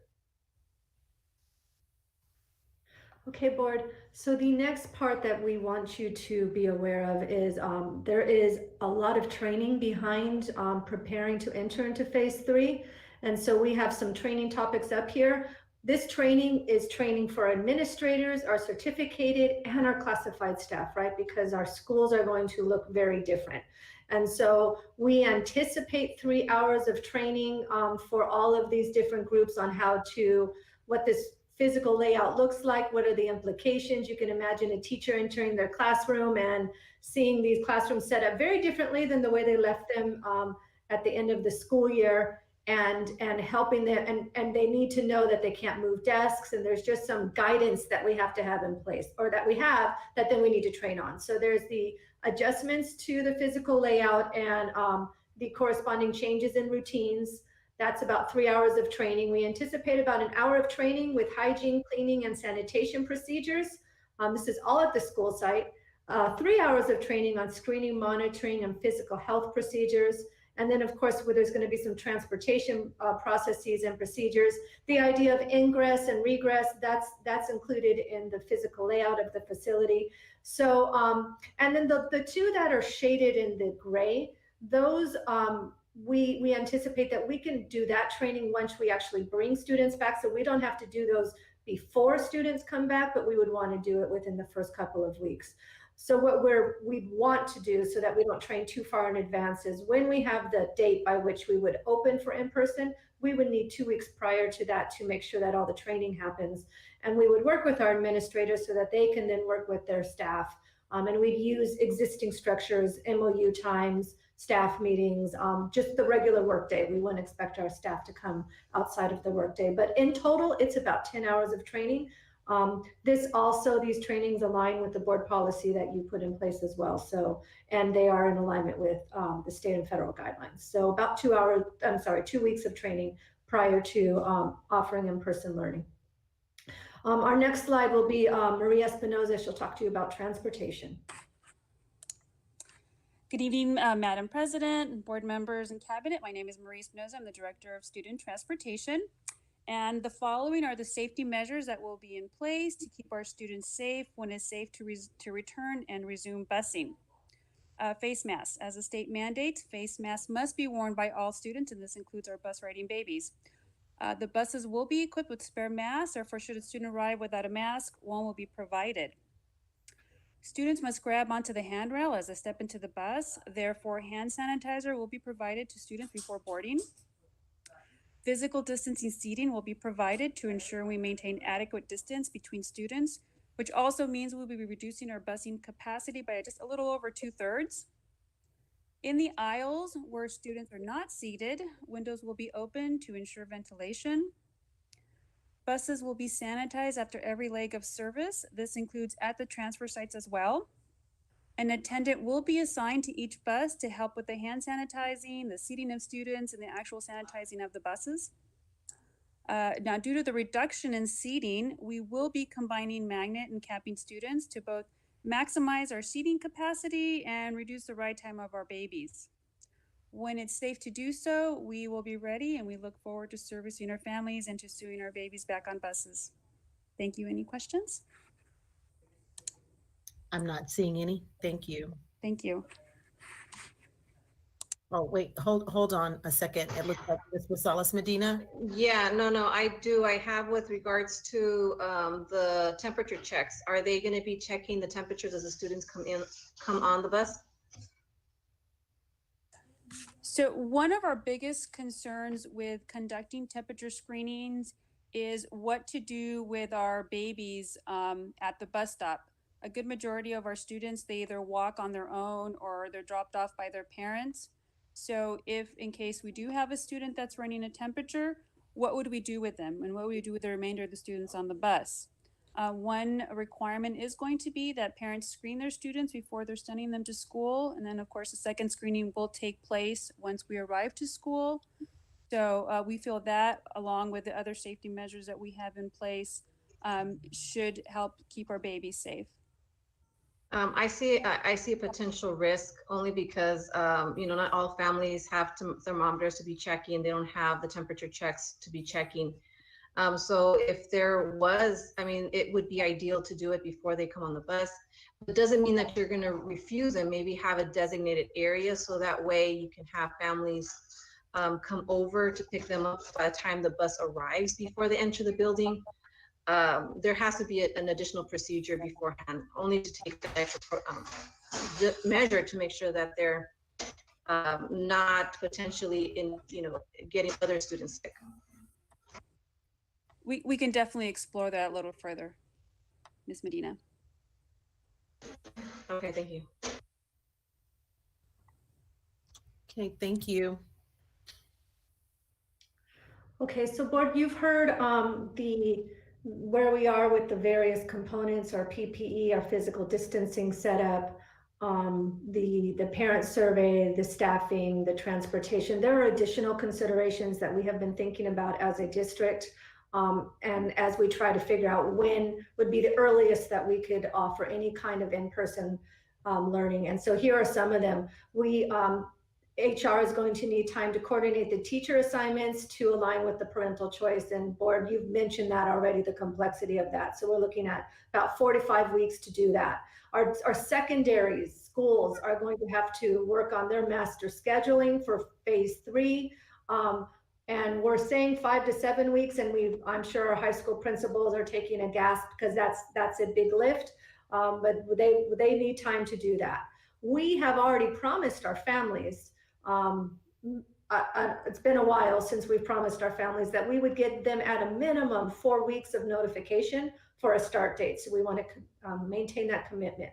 Okay, board. So the next part that we want you to be aware of is there is a lot of training behind preparing to enter into phase 3. And so we have some training topics up here. This training is training for administrators, our certificated, and our classified staff, right? Because our schools are going to look very different. And so we anticipate 3 hours of training for all of these different groups on what this physical layout looks like, what are the implications. You can imagine a teacher entering their classroom and seeing these classrooms set up very differently than the way they left them at the end of the school year, and helping them, and they need to know that they can't move desks, and there's just some guidance that we have to have in place, or that we have, that then we need to train on. So there's the adjustments to the physical layout and the corresponding changes in routines. That's about 3 hours of training. We anticipate about an hour of training with hygiene, cleaning, and sanitation procedures. This is all at the school site. 3 hours of training on screening, monitoring, and physical health procedures. And then, of course, where there's going to be some transportation processes and procedures. The idea of ingress and regress, that's included in the physical layout of the facility. So, and then the two that are shaded in the gray, those we anticipate that we can do that training once we actually bring students back. So we don't have to do those before students come back, but we would want to do it within the first couple of weeks. So what we want to do so that we don't train too far in advance is when we have the date by which we would open for in-person, we would need 2 weeks prior to that to make sure that all the training happens. And we would work with our administrators so that they can then work with their staff. And we'd use existing structures, MOU times, staff meetings, just the regular workday. We wouldn't expect our staff to come outside of the workday. But in total, it's about 10 hours of training. These trainings align with the board policy that you put in place as well. So, and they are in alignment with the state and federal guidelines. So about 2 weeks of training prior to offering in-person learning. Our next slide will be Maria Espinoza. She'll talk to you about transportation. Good evening, Madam President, board members, and cabinet. My name is Maria Espinoza. I'm the Director of Student Transportation. And the following are the safety measures that will be in place to keep our students safe when it's safe to return and resume busing. Face masks. As the state mandates, face masks must be worn by all students, and this includes our bus riding babies. The buses will be equipped with spare masks, or for should a student arrive without a mask, one will be provided. Students must grab onto the handrail as they step into the bus. Therefore, hand sanitizer will be provided to students before boarding. Physical distancing seating will be provided to ensure we maintain adequate distance between students, which also means we'll be reducing our busing capacity by just a little over 2/3. In the aisles where students are not seated, windows will be open to ensure ventilation. Buses will be sanitized after every leg of service. This includes at the transfer sites as well. An attendant will be assigned to each bus to help with the hand sanitizing, the seating of students, and the actual sanitizing of the buses. Now, due to the reduction in seating, we will be combining magnet and capping students to both maximize our seating capacity and reduce the ride time of our babies. When it's safe to do so, we will be ready, and we look forward to servicing our families and to sewing our babies back on buses. Thank you. Any questions? I'm not seeing any. Thank you. Thank you. Oh, wait, hold on a second. It looks like Ms. Rosales Medina. Yeah, no, I do. I have with regards to the temperature checks. Are they going to be checking the temperatures as the students come on the bus? So one of our biggest concerns with conducting temperature screenings is what to do with our babies at the bus stop. A good majority of our students, they either walk on their own or they're dropped off by their parents. So if in case we do have a student that's running a temperature, what would we do with them? And what would we do with the remainder of the students on the bus? One requirement is going to be that parents screen their students before they're sending them to school. And then of course, the second screening will take place once we arrive to school. So we feel that along with the other safety measures that we have in place should help keep our babies safe. I see a potential risk only because, not all families have thermometers to be checking. They don't have the temperature checks to be checking. So if there was, it would be ideal to do it before they come on the bus. It doesn't mean that you're going to refuse them. Maybe have a designated area so that way you can have families come over to pick them up by the time the bus arrives before they enter the building. There has to be an additional procedure beforehand, only to take the extra measure to make sure that they're not potentially getting other students sick. We can definitely explore that a little further, Ms. Medina. Okay, thank you. Okay, thank you. Okay, so board, you've heard where we are with the various components, our PPE, our physical distancing setup, the parent survey, the staffing, the transportation. There are additional considerations that we have been thinking about as a district. And as we try to figure out when would be the earliest that we could offer any kind of in-person learning. And so here are some of them. HR is going to need time to coordinate the teacher assignments to align with the parental choice, and board, you've mentioned that already, the complexity of that. So we're looking at about 45 weeks to do that. Our secondary schools are going to have to work on their master scheduling for phase 3. And we're saying 5 to 7 weeks, and I'm sure our high school principals are taking a gasp because that's a big lift. but they need time to do that. We have already promised our families, it's been a while since we've promised our families that we would give them at a minimum 4 weeks of notification for a start date. So we want to maintain that commitment.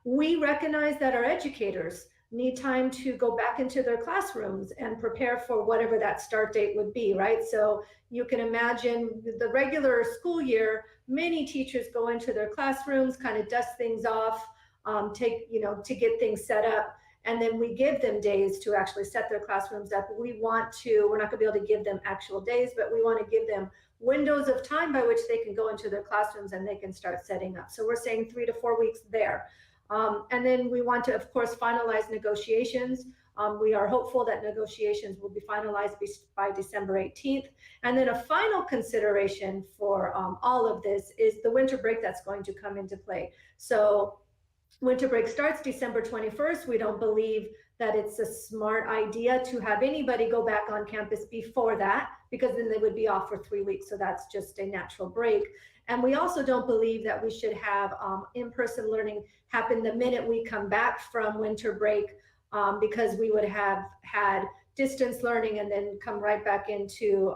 We recognize that our educators need time to go back into their classrooms and prepare for whatever that start date would be, right? So you can imagine the regular school year, many teachers go into their classrooms, kind of dust things off, to get things set up. And then we give them days to actually set their classrooms up. We're not going to be able to give them actual days, but we want to give them windows of time by which they can go into their classrooms and they can start setting up. So we're saying 3 to 4 weeks there. And then we want to, of course, finalize negotiations. We are hopeful that negotiations will be finalized by December 18th. And then a final consideration for all of this is the winter break that's going to come into play. So winter break starts December 21st. We don't believe that it's a smart idea to have anybody go back on campus before that, because then they would be off for 3 weeks. So that's just a natural break. And we also don't believe that we should have in-person learning happen the minute we come back from winter break, because we would have had distance learning and then come right back into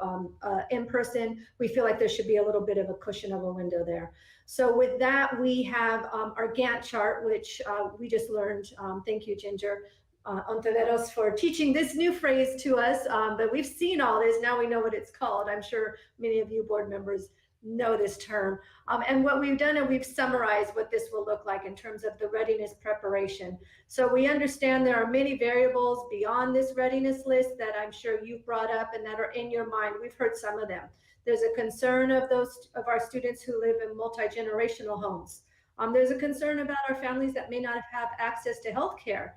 in-person. We feel like there should be a little bit of a cushion of a window there. So with that, we have our Gantt chart, which we just learned. Thank you, Ginger Ontiveros, for teaching this new phrase to us. But we've seen all this, now we know what it's called. I'm sure many of you board members know this term. And what we've done, and we've summarized what this will look like in terms of the readiness preparation. So we understand there are many variables beyond this readiness list that I'm sure you've brought up and that are in your mind. We've heard some of them. There's a concern of our students who live in multi-generational homes. There's a concern about our families that may not have access to health care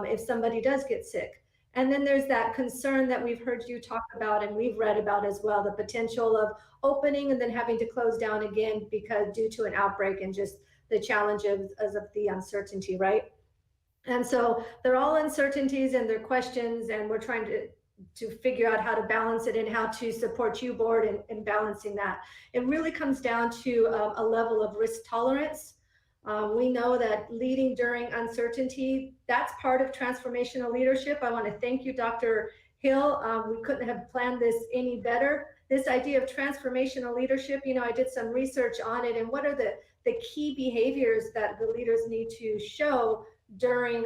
if somebody does get sick. And then there's that concern that we've heard you talk about and we've read about as well, the potential of opening and then having to close down again because due to an outbreak and just the challenges of the uncertainty, right? And so they're all uncertainties and they're questions, and we're trying to figure out how to balance it and how to support you, board, in balancing that. It really comes down to a level of risk tolerance. We know that leading during uncertainty, that's part of transformational leadership. I want to thank you, Dr. Hill. We couldn't have planned this any better. This idea of transformational leadership, I did some research on it, and what are the key behaviors that the leaders need to show during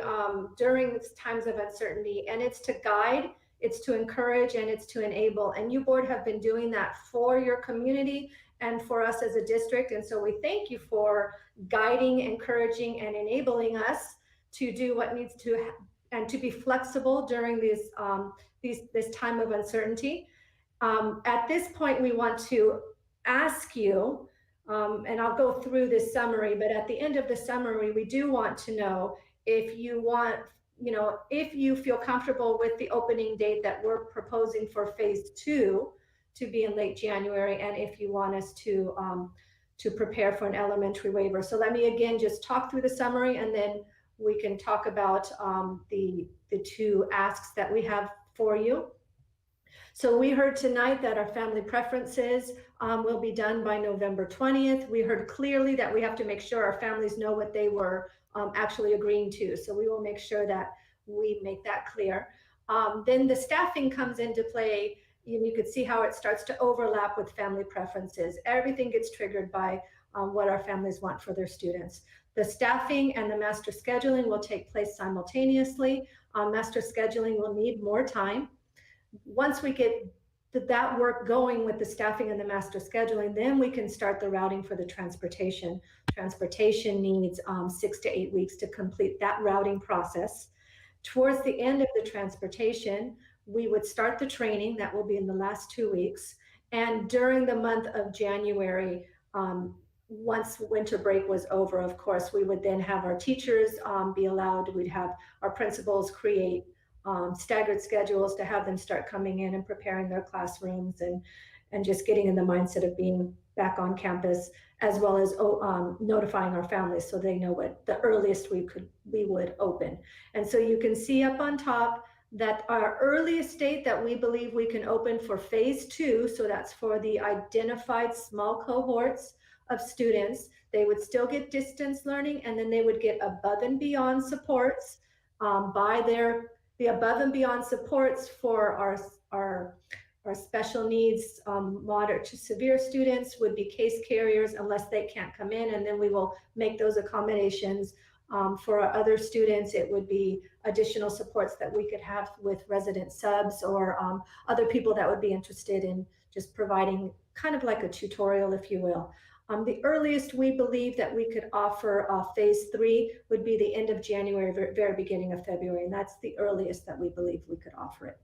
times of uncertainty? And it's to guide, it's to encourage, and it's to enable. And you, board, have been doing that for your community and for us as a district. And so we thank you for guiding, encouraging, and enabling us to do what needs to, and to be flexible during this time of uncertainty. At this point, we want to ask you, and I'll go through this summary, but at the end of the summary, we do want to know if you want, if you feel comfortable with the opening date that we're proposing for phase 2 to be in late January, and if you want us to prepare for an elementary waiver. So let me again just talk through the summary, and then we can talk about the 2 asks that we have for you. So we heard tonight that our family preferences will be done by November 20th. We heard clearly that we have to make sure our families know what they were actually agreeing to. So we will make sure that we make that clear. Then the staffing comes into play. You could see how it starts to overlap with family preferences. Everything gets triggered by what our families want for their students. The staffing and the master scheduling will take place simultaneously. Master scheduling will need more time. Once we get that work going with the staffing and the master scheduling, then we can start the routing for the transportation. Transportation needs 6 to 8 weeks to complete that routing process. Towards the end of the transportation, we would start the training. That will be in the last 2 weeks. And during the month of January, once winter break was over, of course, we would then have our teachers be allowed, we'd have our principals create staggered schedules to have them start coming in and preparing their classrooms and just getting in the mindset of being back on campus, as well as notifying our families so they know what the earliest we would open. And so you can see up on top that our earliest date that we believe we can open for phase 2, so that's for the identified small cohorts of students. They would still get distance learning, and then they would get above and beyond supports the above and beyond supports for our special needs, moderate to severe students would be case carriers unless they can't come in, and then we will make those accommodations. For our other students, it would be additional supports that we could have with resident subs or other people that would be interested in just providing kind of like a tutorial, if you will. The earliest we believe that we could offer phase 3 would be the end of January, very beginning of February, and that's the earliest that we believe we could offer it.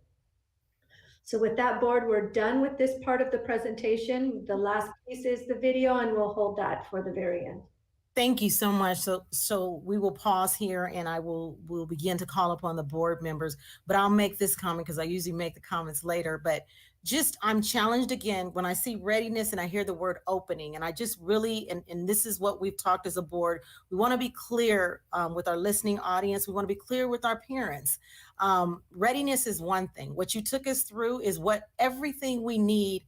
So with that, board, we're done with this part of the presentation. The last piece is the video, and we'll hold that for the very end. Thank you so much. So we will pause here, and we'll begin to call upon the board members, but I'll make this comment because I usually make the comments later, but I'm challenged again when I see readiness and I hear the word opening, and I just really, and this is what we've talked as a board, we want to be clear with our listening audience. We want to be clear with our parents. Readiness is one thing. What you took us through is what everything we need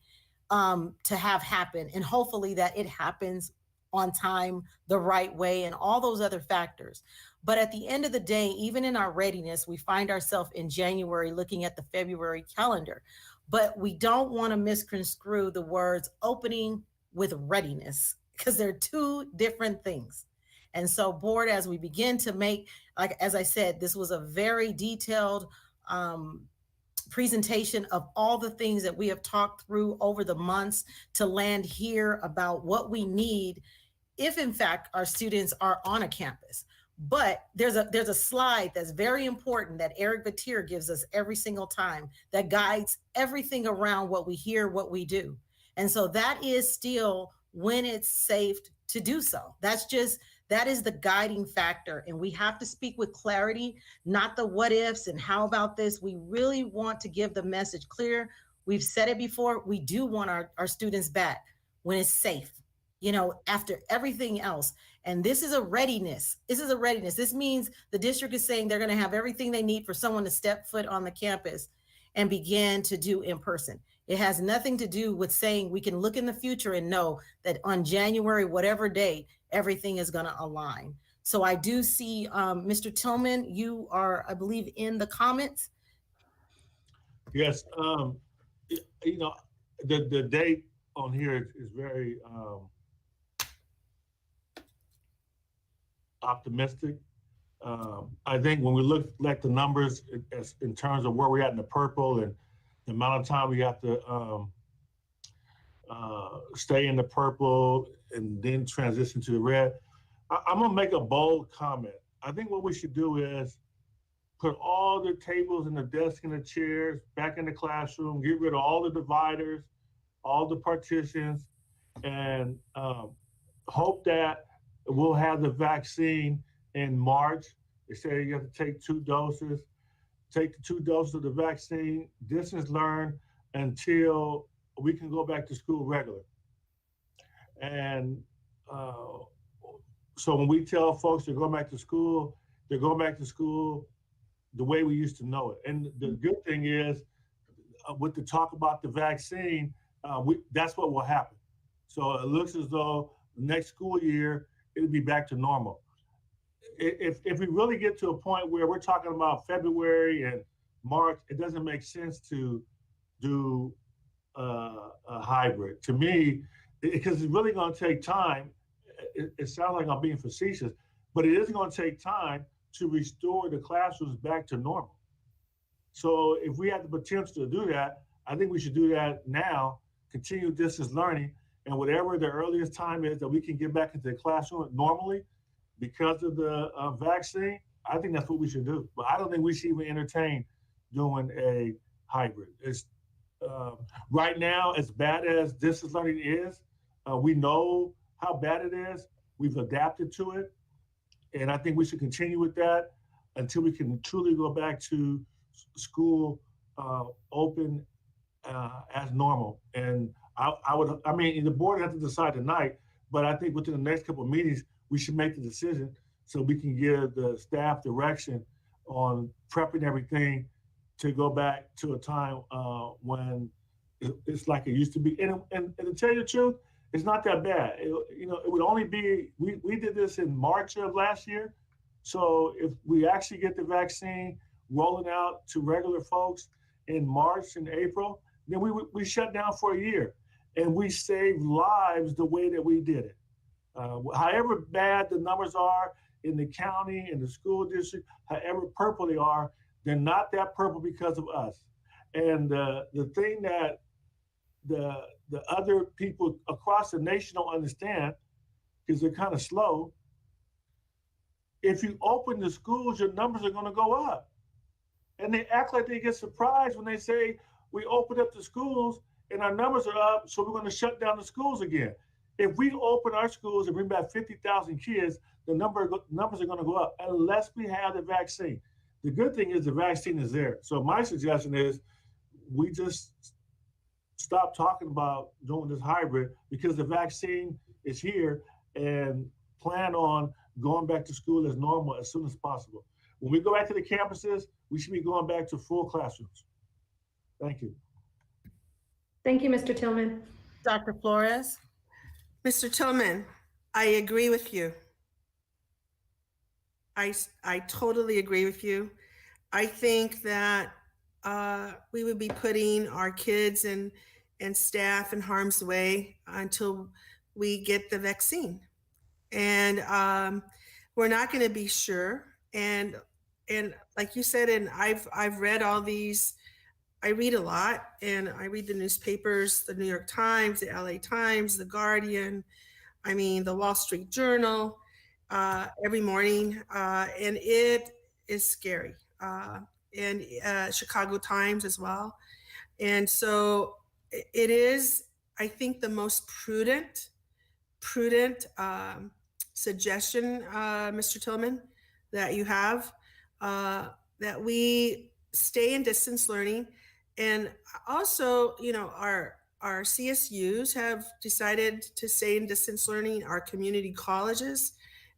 to have happen, and hopefully that it happens on time, the right way, and all those other factors. But at the end of the day, even in our readiness, we find ourselves in January looking at the February calendar. But we don't want to misconstrue the words opening with readiness, because they're two different things. And so, board, as we begin to make, like, as I said, this was a very detailed presentation of all the things that we have talked through over the months to land here about what we need if in fact our students are on a campus. But there's a slide that's very important that Eric Batir gives us every single time that guides everything around what we hear, what we do. And so that is still when it's safe to do so. That is the guiding factor. And we have to speak with clarity, not the what ifs and how about this. We really want to give the message clear. We've said it before. We do want our students back when it's safe, after everything else. And this is a readiness. This means the district is saying they're going to have everything they need for someone to step foot on the campus and begin to do in person. It has nothing to do with saying we can look in the future and know that on January, whatever date, everything is going to align. So I do see Mr. Tillman, you are, I believe, in the comments. Yes, the date on here is very optimistic. I think when we look at the numbers in terms of where we're at in the purple and the amount of time we have to stay in the purple and then transition to the red, I'm gonna make a bold comment. I think what we should do is put all the tables and the desks and the chairs back in the classroom, get rid of all the dividers, all the partitions, and hope that we'll have the vaccine in March. They say you have to take 2 doses. Take the 2 doses of the vaccine, distance learn until we can go back to school regular. And so when we tell folks to go back to school, they're going back to school the way we used to know it. And the good thing is, with the talk about the vaccine, that's what will happen. So it looks as though next school year, it'll be back to normal. If we really get to a point where we're talking about February and March, it doesn't make sense to do a hybrid. To me, because it's really going to take time. It sounds like I'm being facetious, but it is going to take time to restore the classrooms back to normal. So if we have the potential to do that, I think we should do that now, continue distance learning, and whatever the earliest time is that we can get back into the classroom normally because of the vaccine, I think that's what we should do. But I don't think we should even entertain doing a hybrid. It's right now, as bad as distance learning is, we know how bad it is. We've adapted to it. And I think we should continue with that until we can truly go back to school open as normal. And I mean, the board has to decide tonight, but I think within the next couple of meetings, we should make the decision so we can give the staff direction on prepping everything to go back to a time when it's like it used to be. And to tell you the truth, It's not that bad. It would only be, we did this in March of last year. So if we actually get the vaccine rolling out to regular folks in March and April, then we shut down for a year, and we saved lives the way that we did it. However bad the numbers are in the county, in the school district, however purple they are, they're not that purple because of us. And the thing that the other people across the nation don't understand, because they're kind of slow, if you open the schools, your numbers are going to go up. And they act like they get surprised when they say, we opened up the schools and our numbers are up, so we're going to shut down the schools again. If we open our schools and bring back 50,000 kids, the numbers are going to go up unless we have the vaccine. The good thing is the vaccine is there. So my suggestion is we just stop talking about doing this hybrid, because the vaccine is here, and plan on going back to school as normal as soon as possible. When we go back to the campuses, we should be going back to full classrooms. Thank you. Thank you, Mr. Tillman. Dr. Flores? Mr. Tillman, I agree with you. I totally agree with you. I think that we would be putting our kids and staff in harm's way until we get the vaccine. And we're not going to be sure. And like you said, and I've read all these, I read a lot, and I read the newspapers, the New York Times, the LA Times, the Guardian, the Wall Street Journal, every morning, and it is scary. And Chicago Times as well. And so it is, I think, the most prudent suggestion, Mr. Tillman, that you have, that we stay in distance learning. And also, our CSUs have decided to stay in distance learning. Our community colleges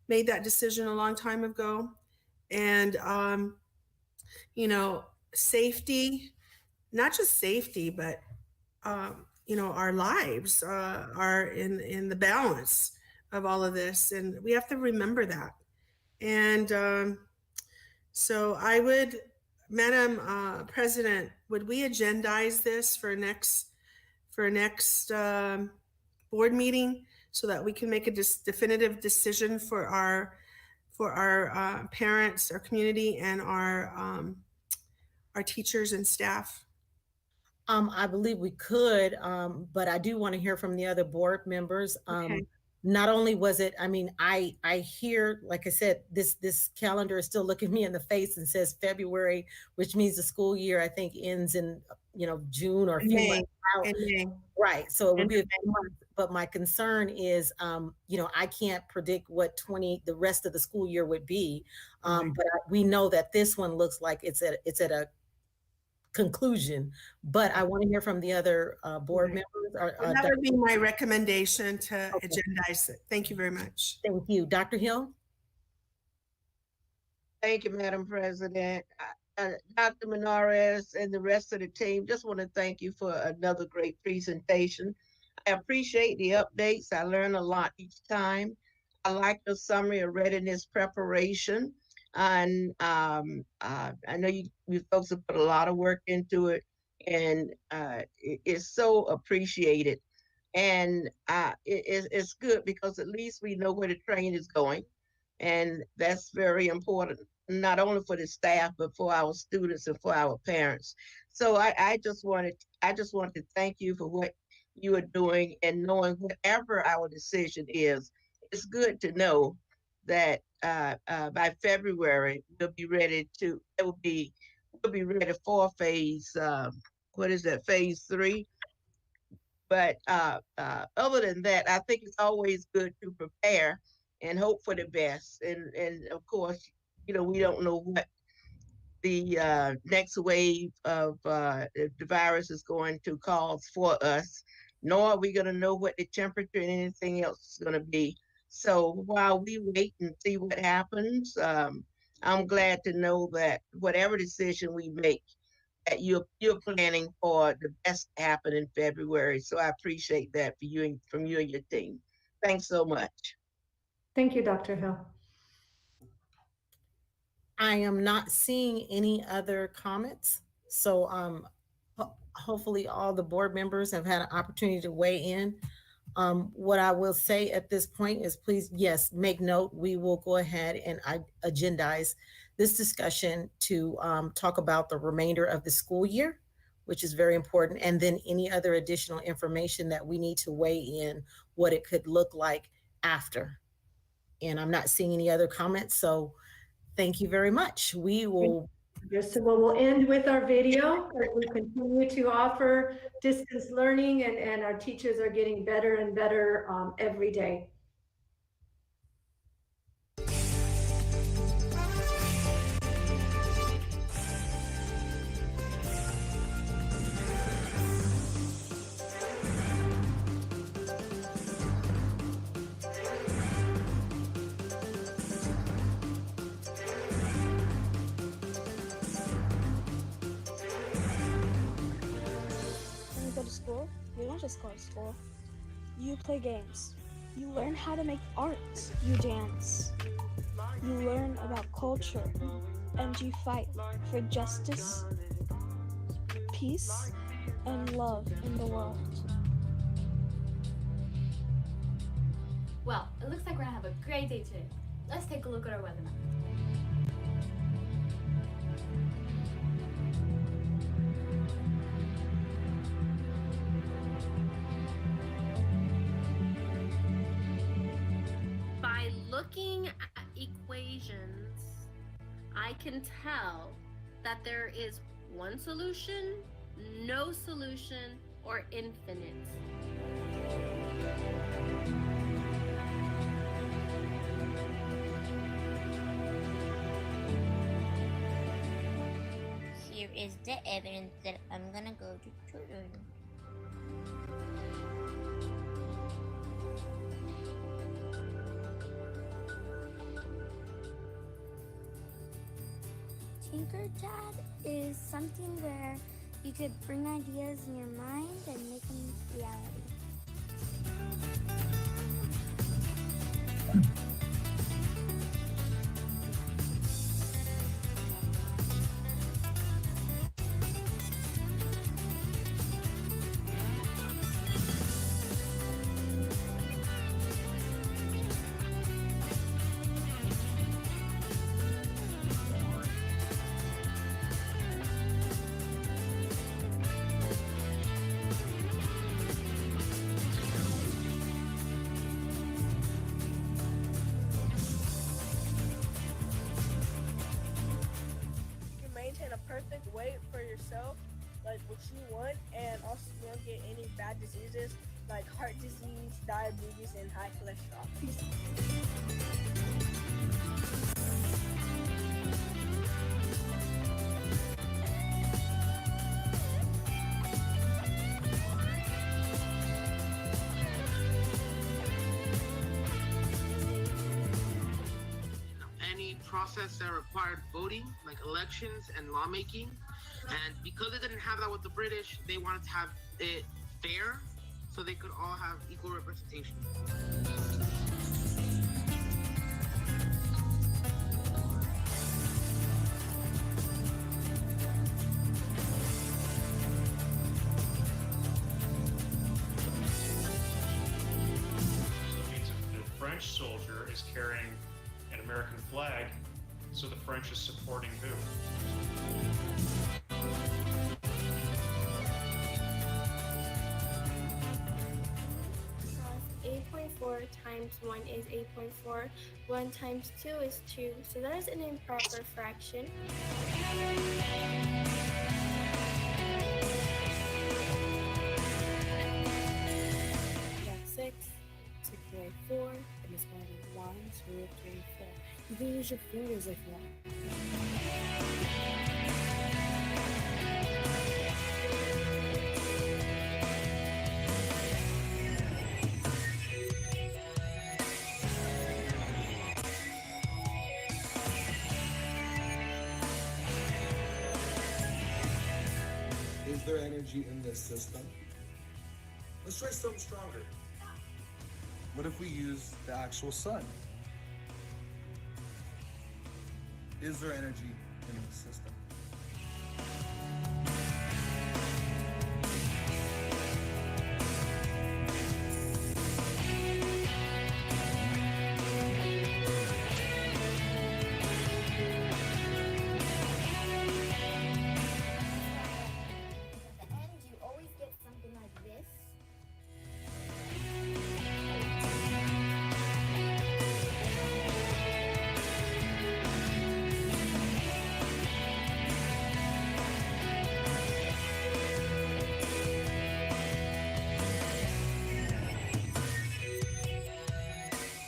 made that decision a long time ago. And, safety, not just safety, but, our lives are in the balance of all of this. And we have to remember that. And so I would, Madam President, would we agendize this for next board meeting so that we can make a definitive decision for our parents, our community, and our teachers and staff? I believe we could, but I do want to hear from the other board members. Okay. Not only was it, I hear, like I said, this calendar is still looking me in the face and says February, which means the school year, I think, ends in, June or a few months out. Right. So it would be a few months. But my concern is, I can't predict what the rest of the school year would be. But we know that this one looks like it's at a conclusion, but I want to hear from the other board members. That would be my recommendation to agendize it. Thank you very much. Thank you. Dr. Hill? Thank you, Madam President. Dr. Menarez and the rest of the team, just want to thank you for another great presentation. I appreciate the updates. I learn a lot each time. I like the summary of readiness preparation. And I know you folks have put a lot of work into it, and it's so appreciated. And it's good because at least we know where the train is going. And that's very important, not only for the staff, but for our students and for our parents. So I just wanted to thank you for what you are doing, and knowing whatever our decision is, it's good to know that by February we'll be ready for phase, phase 3. But other than that, I think it's always good to prepare and hope for the best. And of course, we don't know what the next wave of the virus is going to cause for us, nor are we going to know what the temperature and anything else is going to be. So while we wait and see what happens, I'm glad to know that whatever decision we make, that you're planning for the best to happen in February. So I appreciate that from you and your team. Thanks so much. Thank you, Dr. Hill. I am not seeing any other comments. So hopefully all the board members have had an opportunity to weigh in. What I will say at this point is please, yes, make note. We will go ahead and agendize this discussion to talk about the remainder of the school year, which is very important. And then any other additional information that we need to weigh in what it could look like after. And I'm not seeing any other comments. So thank you very much. We will. So we'll end with our video as we continue to offer distance learning and our teachers are getting better and better every day. School, you don't just go to school. You play games. You learn how to make art. You dance. You learn about culture. And you fight for justice, peace, and love in the world. Well, it looks like we're gonna have a great day today. Let's take a look at our weather map. Looking at equations, I can tell that there is one solution, no solution, or infinite. Here is the evidence that I'm gonna go to tutoring. Tinkercad is something where you could bring ideas in your mind and make them reality. Perfect weight for yourself, like what you want, and also you won't get any bad diseases like heart disease, diabetes, and high cholesterol. Any process that required voting, like elections and lawmaking. And because they didn't have that with the British, they wanted to have it fair so they could all have equal representation. The French soldier is carrying an American flag, so the French is supporting who? 8.4 times 1 is 8.4. 1 times 2 is 2. So that is an improper fraction. That's 6. 6 away 4. And it's going to be 1, so we have 24. You can use your fingers if you want. Is there energy in this system? Let's try something stronger. What if we use the actual sun? Is there energy in the system? At the end, you always get something like this.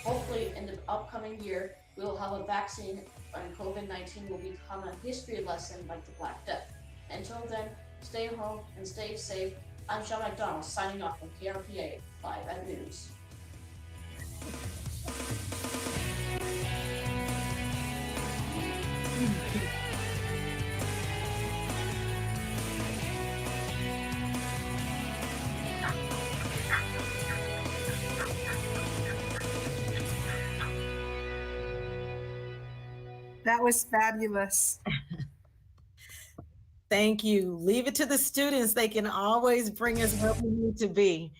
Hopefully, in the upcoming year, we will have a vaccine and COVID-19 will become a history lesson like the Black Death. Until then, stay home and stay safe. I'm Sean McDonald signing off from KRPA 5 at News. That was fabulous. Thank you. Leave it to the students. They can always bring us where we need to be.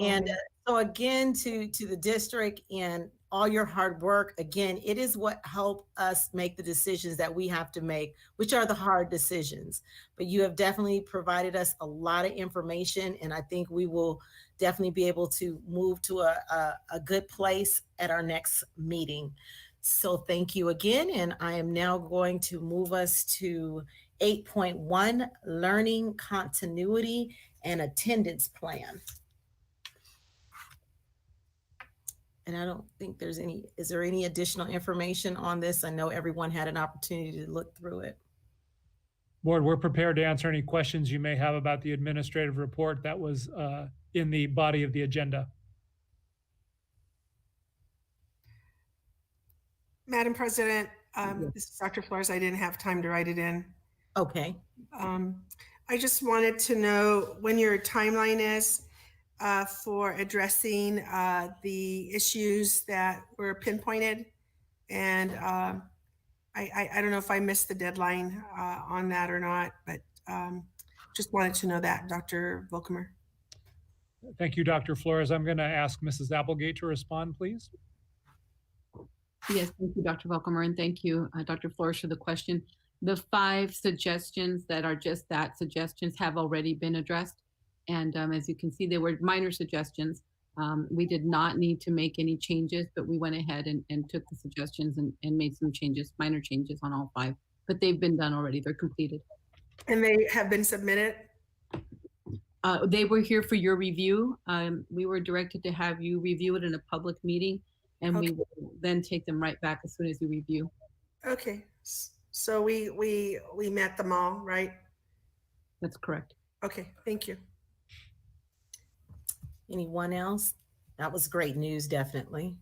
And so again, to the district and all your hard work, again, it is what helped us make the decisions that we have to make, which are the hard decisions. But you have definitely provided us a lot of information, and I think we will definitely be able to move to a good place at our next meeting. So thank you again, and I am now going to move us to 8.1, Learning Continuity and Attendance Plan. And I don't think there's any, is there any additional information on this? I know everyone had an opportunity to look through it. Board, we're prepared to answer any questions you may have about the administrative report that was in the body of the agenda. Madam President, this is Dr. Flores. I didn't have time to write it in. Okay. I just wanted to know when your timeline is for addressing the issues that were pinpointed. And I don't know if I missed the deadline on that or not, but just wanted to know that, Dr. Volkemer. Thank you, Dr. Flores. I'm going to ask Mrs. Applegate to respond, please. Yes, thank you, Dr. Volkemer, and thank you, Dr. Flores, for the question. The 5 suggestions that are just that, suggestions, have already been addressed. And as you can see, they were minor suggestions. We did not need to make any changes, but we went ahead and took the suggestions and made some changes, minor changes on all 5. But they've been done already, they're completed. And they have been submitted? They were here for your review. We were directed to have you review it in a public meeting, and we will then take them right back as soon as you review. Okay, so we met them all, right? That's correct. Okay, thank you. Anyone else? That was great news, definitely.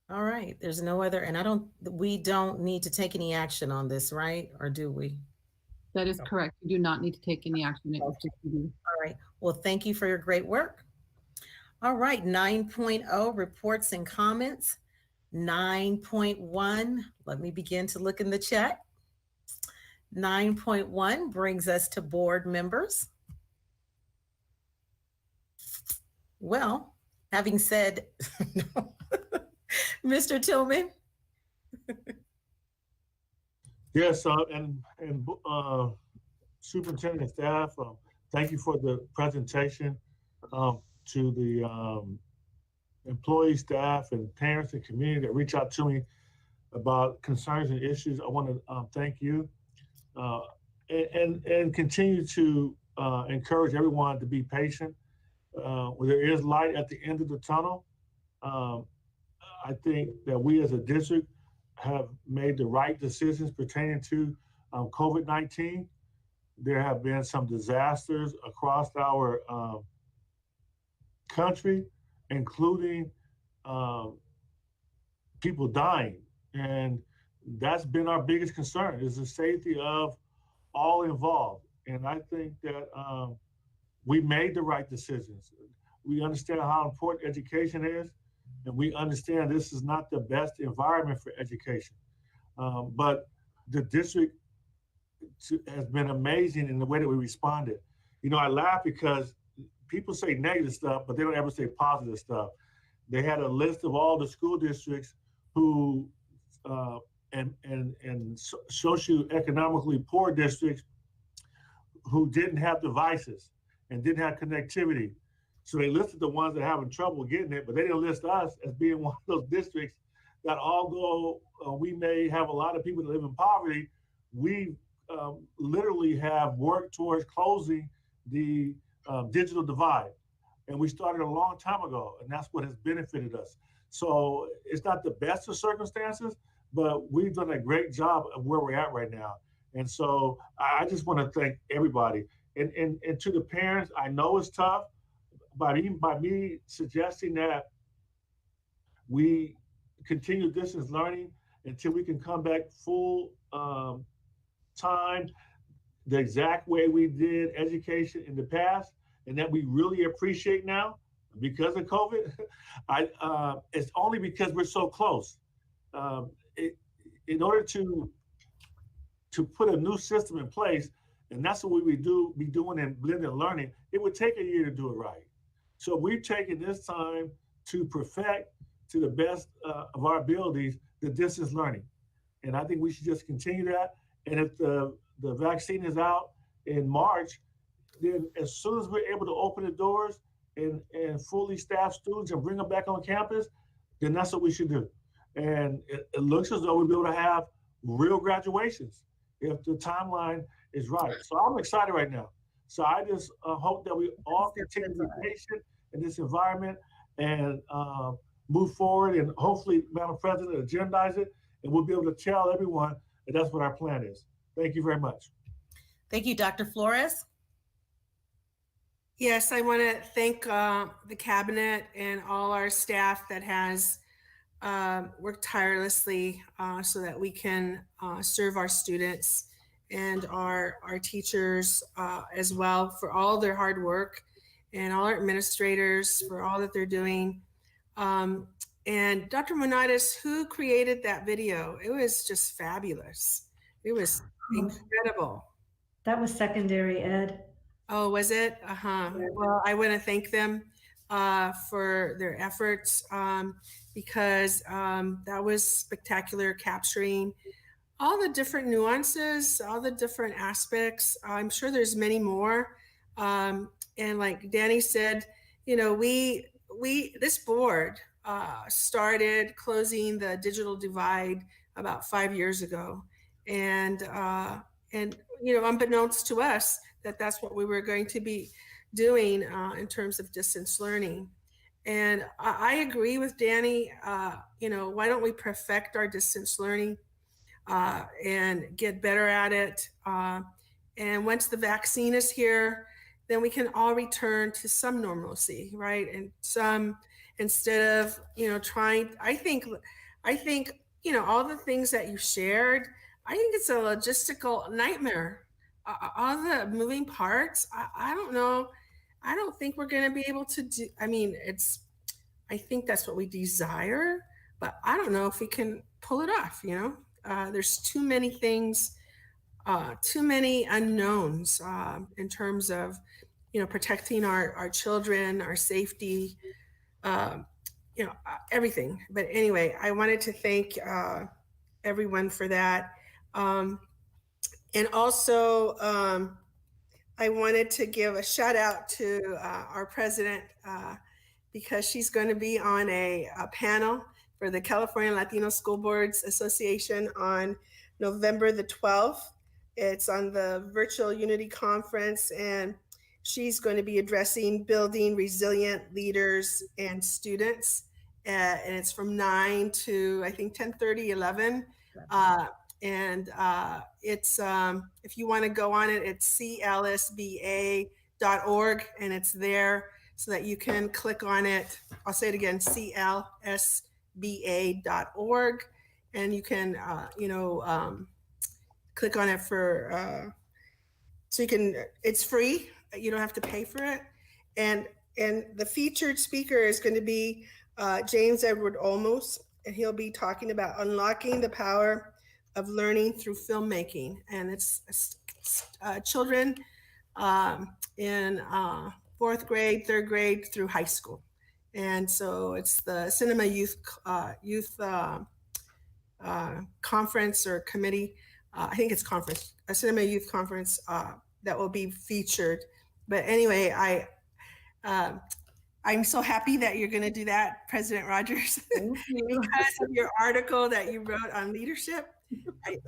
All right, there's no other, and we don't need to take any action on this, right? Or do we? That is correct. You do not need to take any action. All right, well, thank you for your great work. All right, 9.0, reports and comments. 9.1, let me begin to look in the chat. 9.1 brings us to board members. Well, having said, Mr. Tillman. Yes, and superintendent and staff, thank you for the presentation. To the employee, staff, and parents and community that reach out to me about concerns and issues, I want to thank you and continue to encourage everyone to be patient. There is light at the end of the tunnel. I think that we as a district have made the right decisions pertaining to COVID-19. There have been some disasters across our country, including people dying. And that's been our biggest concern, is the safety of all involved. And I think that we made the right decisions. We understand how important education is, and we understand this is not the best environment for education. But the district has been amazing in the way that we responded. You know, I laugh because people say negative stuff, but they don't ever say positive stuff. They had a list of all the school districts who and socioeconomically poor districts who didn't have devices and didn't have connectivity. So they listed the ones that are having trouble getting it, but they didn't list us as being one of those districts that, although we may have a lot of people that live in poverty, we literally have worked towards closing the digital divide. And we started a long time ago, and that's what has benefited us. So it's not the best of circumstances, but we've done a great job of where we're at right now. And so I just want to thank everybody. And to the parents, I know it's tough. By me suggesting that we continue distance learning until we can come back full time, the exact way we did education in the past, and that we really appreciate now because of COVID, it's only because we're so close. In order to put a new system in place, and that's what we would be doing in blended learning, it would take a year to do it right. So we've taken this time to perfect, to the best of our abilities, the distance learning. And I think we should just continue that. And if the vaccine is out in March, then as soon as we're able to open the doors and fully staff students and bring them back on campus, then that's what we should do. And it looks as though we'll be able to have real graduations if the timeline is right. So I'm excited right now. So I just hope that we all continue to be patient in this environment and move forward, and hopefully, Madam President, agendize it, and we'll be able to tell everyone that that's what our plan is. Thank you very much. Thank you, Dr. Flores. Yes, I want to thank the cabinet and all our staff that has worked tirelessly so that we can serve our students and our teachers as well, for all their hard work, and all our administrators for all that they're doing. And Dr. Monatis, who created that video, it was just fabulous. It was incredible. That was secondary ed. Oh, was it? Uh-huh. Yeah. Well, I want to thank them for their efforts because that was spectacular, capturing all the different nuances, all the different aspects. I'm sure there's many more. And like Danny said, you know, this board started closing the digital divide about 5 years ago. And you know, unbeknownst to us, that's what we were going to be doing in terms of distance learning. And I agree with Danny, you know, why don't we perfect our distance learning and get better at it? And once the vaccine is here, then we can all return to some normalcy, right? And some, instead of, you know, trying, I think, you know, all the things that you shared, I think it's a logistical nightmare. All the moving parts, I don't know. I don't think we're going to be able to do, I mean, I think that's what we desire, but I don't know if we can pull it off, you know? There's too many things, too many unknowns in terms of, you know, protecting our children, our safety, you know, everything. But anyway, I wanted to thank everyone for that. And also, I wanted to give a shout out to our president because she's going to be on a panel for the California Latino School Boards Association on November the 12th. It's on the virtual Unity Conference, and she's going to be addressing building resilient leaders and students. And it's from 9 to, I think, 10:30, 11. And it's, if you want to go on it, it's clsba.org, and it's there so that you can click on it. I'll say it again, clsba.org, and you can, you know, click on it for So you can, it's free. You don't have to pay for it. And the featured speaker is going to be James Edward Olmos, and he'll be talking about unlocking the power of learning through filmmaking. And it's children in fourth grade, third grade through high school. And so it's the Cinema Youth Conference or Committee. I think it's conference, a Cinema Youth Conference that will be featured. But anyway, I'm so happy that you're going to do that, President Rogers, because of your article that you wrote on leadership.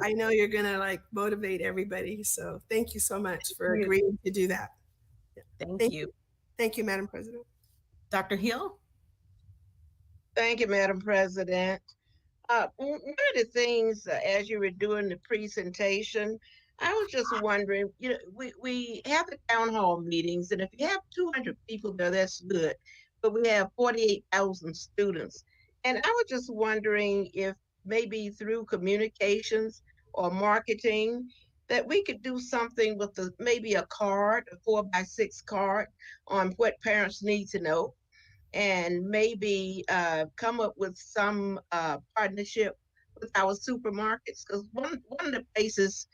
I know you're going to like motivate everybody. So thank you so much for agreeing to do that. Thank you. Thank you, Madam President. Dr. Hill? Thank you, Madam President. One of the things as you were doing the presentation, I was just wondering, you know, we have the town hall meetings, and if you have 200 people there, that's good. But we have 48,000 students. And I was just wondering if maybe through communications or marketing, that we could do something with maybe a card, a 4x6 card on what parents need to know, and maybe come up with some partnership with our supermarkets, because one of the places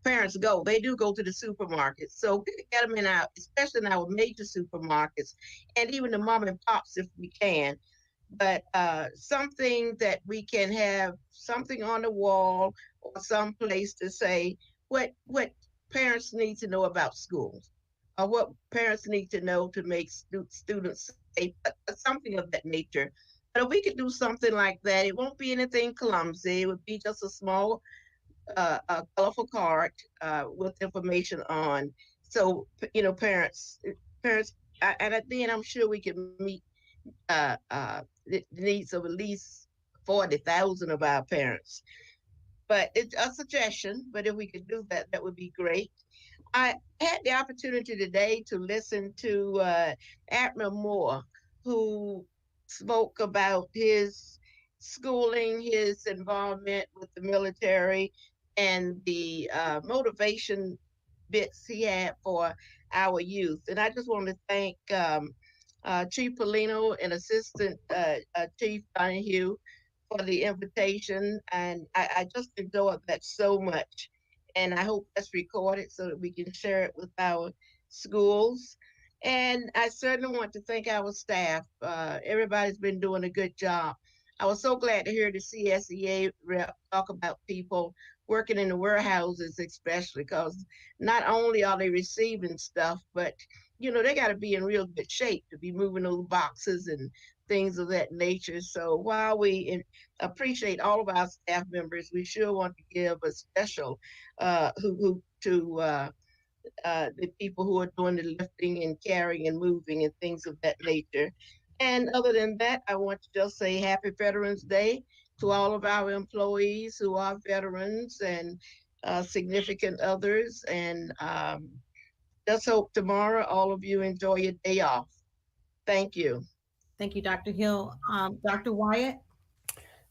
parents go, they do go to the supermarkets. So we could get them in our, especially in our major supermarkets, and even the mom and pops if we can. But something that we can have something on the wall or some place to say what parents need to know about schools, or what parents need to know to make students safe, something of that nature. But if we could do something like that, it won't be anything clumsy. It would be just a small, a colorful card with information on. So, you know, parents, and at the end, I'm sure we can meet the needs of at least 40,000 of our parents. But it's a suggestion, but if we could do that, that would be great. I had the opportunity today to listen to Admiral Moore, who spoke about his schooling, his involvement with the military, and the motivation bits he had for our youth. And I just want to thank Chief Polino and Assistant Chief Donahue for the invitation. And I just enjoyed that so much. And I hope that's recorded so that we can share it with our schools. And I certainly want to thank our staff. Everybody's been doing a good job. I was so glad to hear the CSEA rep talk about people working in the warehouses, especially because not only are they receiving stuff, but you know, they got to be in real good shape to be moving those boxes and things of that nature. So while we appreciate all of our staff members, we sure want to give a special to the people who are doing the lifting and carrying and moving and things of that nature. And other than that, I want to just say Happy Veterans Day to all of our employees who are veterans and significant others. And just hope tomorrow all of you enjoy your day off. Thank you. Thank you, Dr. Hill. Dr. Wyatt?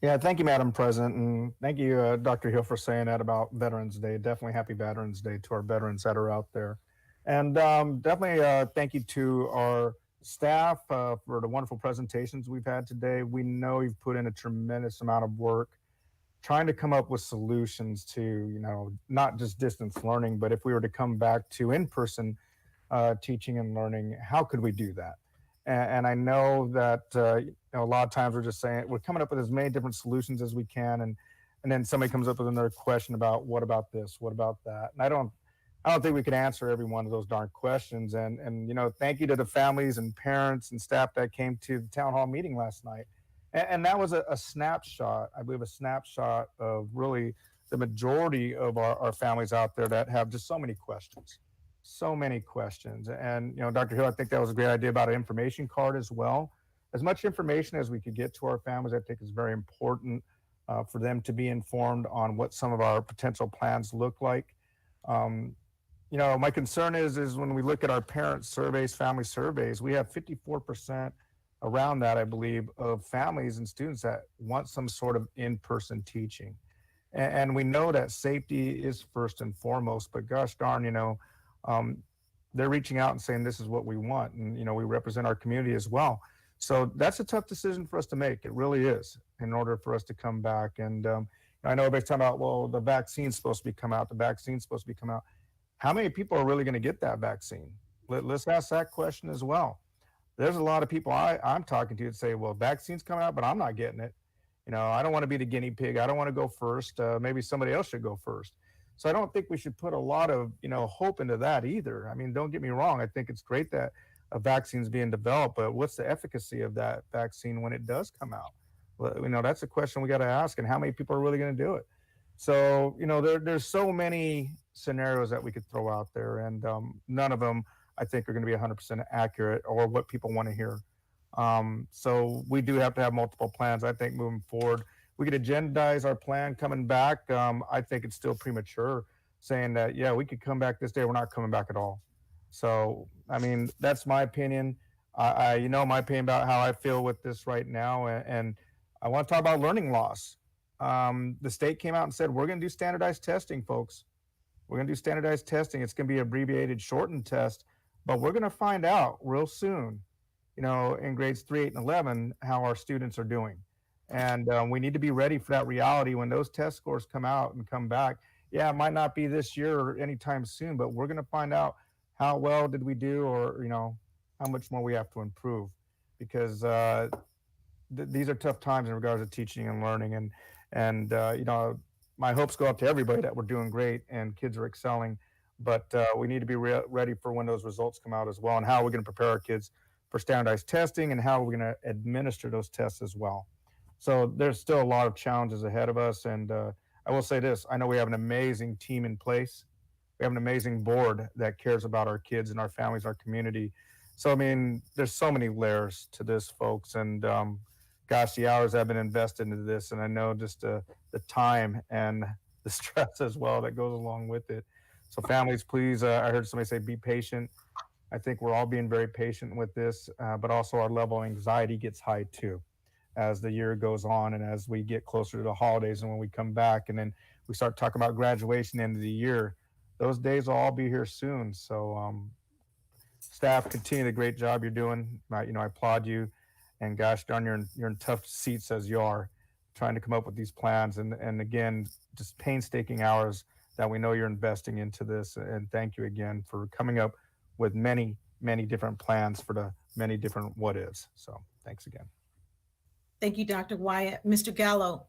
Yeah, thank you, Madam President. And thank you, Dr. Hill, for saying that about Veterans Day. Definitely happy Veterans Day to our veterans that are out there. And definitely thank you to our staff for the wonderful presentations we've had today. We know you've put in a tremendous amount of work trying to come up with solutions to, you know, not just distance learning, but if we were to come back to in-person teaching and learning, how could we do that? And I know that you know, a lot of times we're just saying, we're coming up with as many different solutions as we can, and then somebody comes up with another question about what about this, what about that? And I don't think we can answer every one of those darn questions. And you know, thank you to the families and parents and staff that came to the town hall meeting last night. And that was a snapshot, I believe, a snapshot of really the majority of our families out there that have just so many questions. So many questions. And, you know, Dr. Hill, I think that was a great idea about an information card as well. As much information as we could get to our families, I think is very important for them to be informed on what some of our potential plans look like. You know, my concern is when we look at our parent surveys, family surveys, we have 54% around that, I believe, of families and students that want some sort of in-person teaching. And we know that safety is first and foremost, but gosh darn, you know, they're reaching out and saying, this is what we want. And, we represent our community as well. So that's a tough decision for us to make. It really is, in order for us to come back. And I know everybody's talking about, well, the vaccine's supposed to be come out. The vaccine's supposed to be come out. How many people are really going to get that vaccine? Let's ask that question as well. There's a lot of people I'm talking to that say, well, vaccine's coming out, but I'm not getting it. I don't want to be the guinea pig. I don't want to go first. Maybe somebody else should go first. So I don't think we should put a lot of, hope into that either. I mean, don't get me wrong. I think it's great that a vaccine's being developed, but what's the efficacy of that vaccine when it does come out? Well, that's a question we got to ask, and how many people are really going to do it? So, there's so many scenarios that we could throw out there, and none of them, I think, are going to be 100% accurate or what people want to hear. So we do have to have multiple plans, I think, moving forward. We could agendize our plan coming back. I think it's still premature saying that, yeah, we could come back this day. We're not coming back at all. So, I mean, that's my opinion. My opinion about how I feel with this right now. And I want to talk about learning loss. The state came out and said, we're going to do standardized testing, folks. We're going to do standardized testing. It's going to be abbreviated, shortened test, but we're going to find out real soon, in grades 3, 8, and 11, how our students are doing. And we need to be ready for that reality when those test scores come out and come back. Yeah, it might not be this year or anytime soon, but we're going to find out how well did we do, or, how much more we have to improve, because these are tough times in regards to teaching and learning. And my hopes go up to everybody that we're doing great and kids are excelling, but we need to be ready for when those results come out as well, and how we're going to prepare our kids for standardized testing and how we're going to administer those tests as well. So there's still a lot of challenges ahead of us. And I will say this, I know we have an amazing team in place. We have an amazing board that cares about our kids and our families, our community. So, I mean, there's so many layers to this, folks. And gosh, the hours have been invested into this. And I know just the time and the stress as well that goes along with it. So families, please, I heard somebody say, be patient. I think we're all being very patient with this, but also our level of anxiety gets high too, as the year goes on and as we get closer to the holidays, and when we come back and then we start talking about graduation end of the year, those days will all be here soon. So staff, continue the great job you're doing. I applaud you, and gosh darn, you're in tough seats as you are, trying to come up with these plans, and again, just painstaking hours that we know you're investing into this. And thank you again for coming up with many, many different plans for the many different what ifs. So thanks again. Thank you, Dr. Wyatt. Mr. Gallo.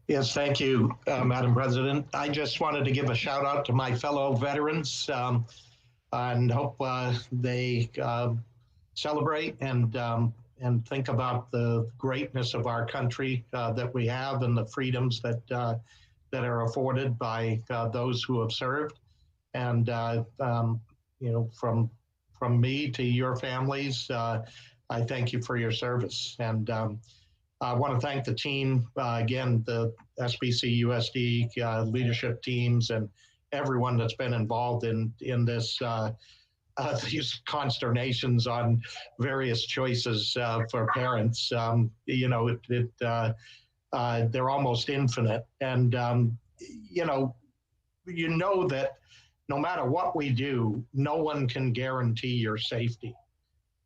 Yes, thank you, Madam President. I just wanted to give a shout out to my fellow veterans and hope they celebrate and think about the greatness of our country that we have and the freedoms that are afforded by those who have served. And from me to your families, I thank you for your service. And I want to thank the team, again, the SBC USD leadership teams and everyone that's been involved in this, these consternations on various choices for parents. They're almost infinite. And, that no matter what we do, no one can guarantee your safety.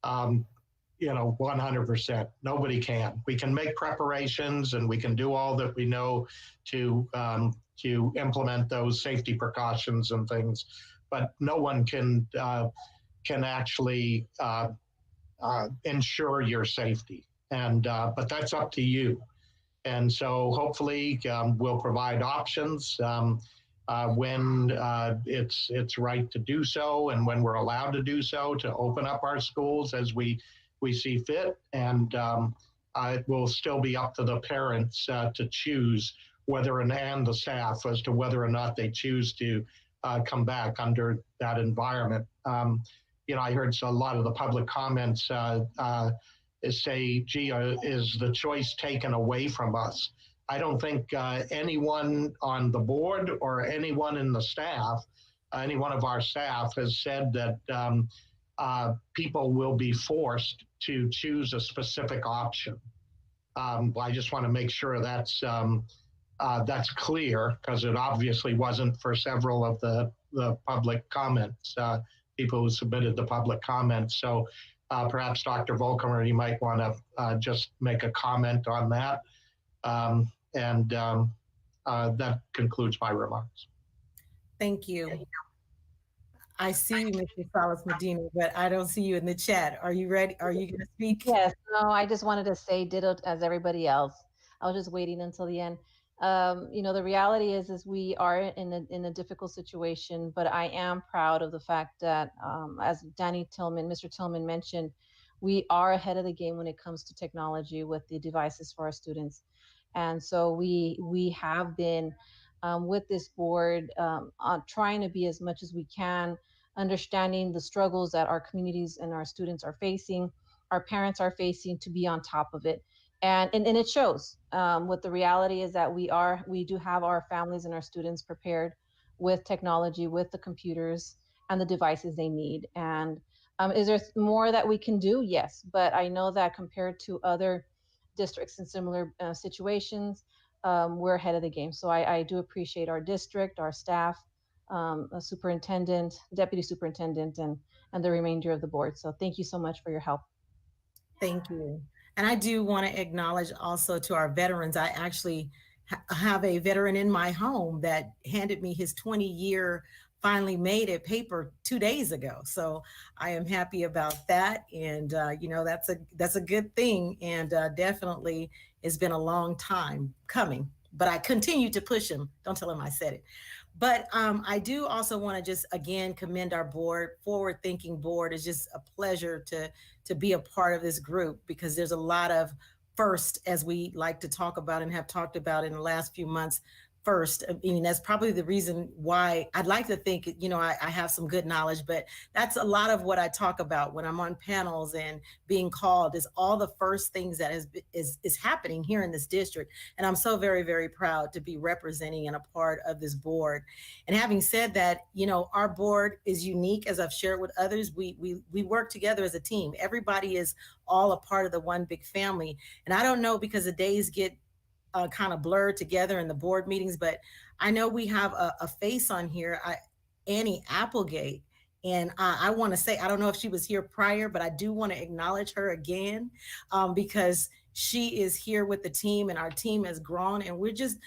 100%. Nobody can. We can make preparations and we can do all that we know to implement those safety precautions and things, but no one can actually ensure your safety. And but that's up to you. And so hopefully we'll provide options when it's right to do so, and when we're allowed to do so, to open up our schools as we see fit. And it will still be up to the parents to choose and the staff as to whether or not they choose to come back under that environment. I heard a lot of the public comments say, gee, is the choice taken away from us? I don't think anyone on the board or anyone in the staff, any one of our staff has said that people will be forced to choose a specific option. I just want to make sure that's clear, because it obviously wasn't for several of the public comments people who submitted the public comments. So perhaps Dr. Volkmer, you might want to just make a comment on that. That concludes my remarks. Thank you. I see you, Mr. Salas Medina, but I don't see you in the chat. Are you ready? Are you going to speak? Yes, no, I just wanted to say ditto as everybody else. I was just waiting until the end. You know, the reality is we are in a difficult situation, but I am proud of the fact that, as Mr. Tillman mentioned, we are ahead of the game when it comes to technology with the devices for our students. And so we have been with this board trying to be as much as we can, understanding the struggles that our communities and our students are facing, our parents are facing, to be on top of it. And it shows. What the reality is that we do have our families and our students prepared with technology, with the computers and the devices they need. And is there more that we can do? Yes, but I know that compared to other districts in similar situations, we're ahead of the game. So I do appreciate our district, our staff, a superintendent, deputy superintendent, and the remainder of the board. So thank you so much for your help. Thank you. And I do want to acknowledge also to our veterans. I actually have a veteran in my home that handed me his 20-year finally made it paper 2 days ago. So I am happy about that. And, you know, that's a good thing. And definitely it's been a long time coming, but I continue to push him. Don't tell him I said it. But I do also want to just, again, commend our board, forward-thinking board. It's just a pleasure to be a part of this group, because there's a lot of first, as we like to talk about and have talked about in the last few months. First, I mean, that's probably the reason why I'd like to think, you know, I have some good knowledge, but that's a lot of what I talk about when I'm on panels and being called, is all the first things that is happening here in this district. And I'm so very, very proud to be representing and a part of this board. And having said that, you know, our board is unique, as I've shared with others. We work together as a team. Everybody is all a part of the one big family. And I don't know, because the days get kind of blurred together in the board meetings, but I know we have a face on here, Annie Applegate. And I want to say, I don't know if she was here prior, but I do want to acknowledge her again, because she is here with the team, and our team has grown, and we're just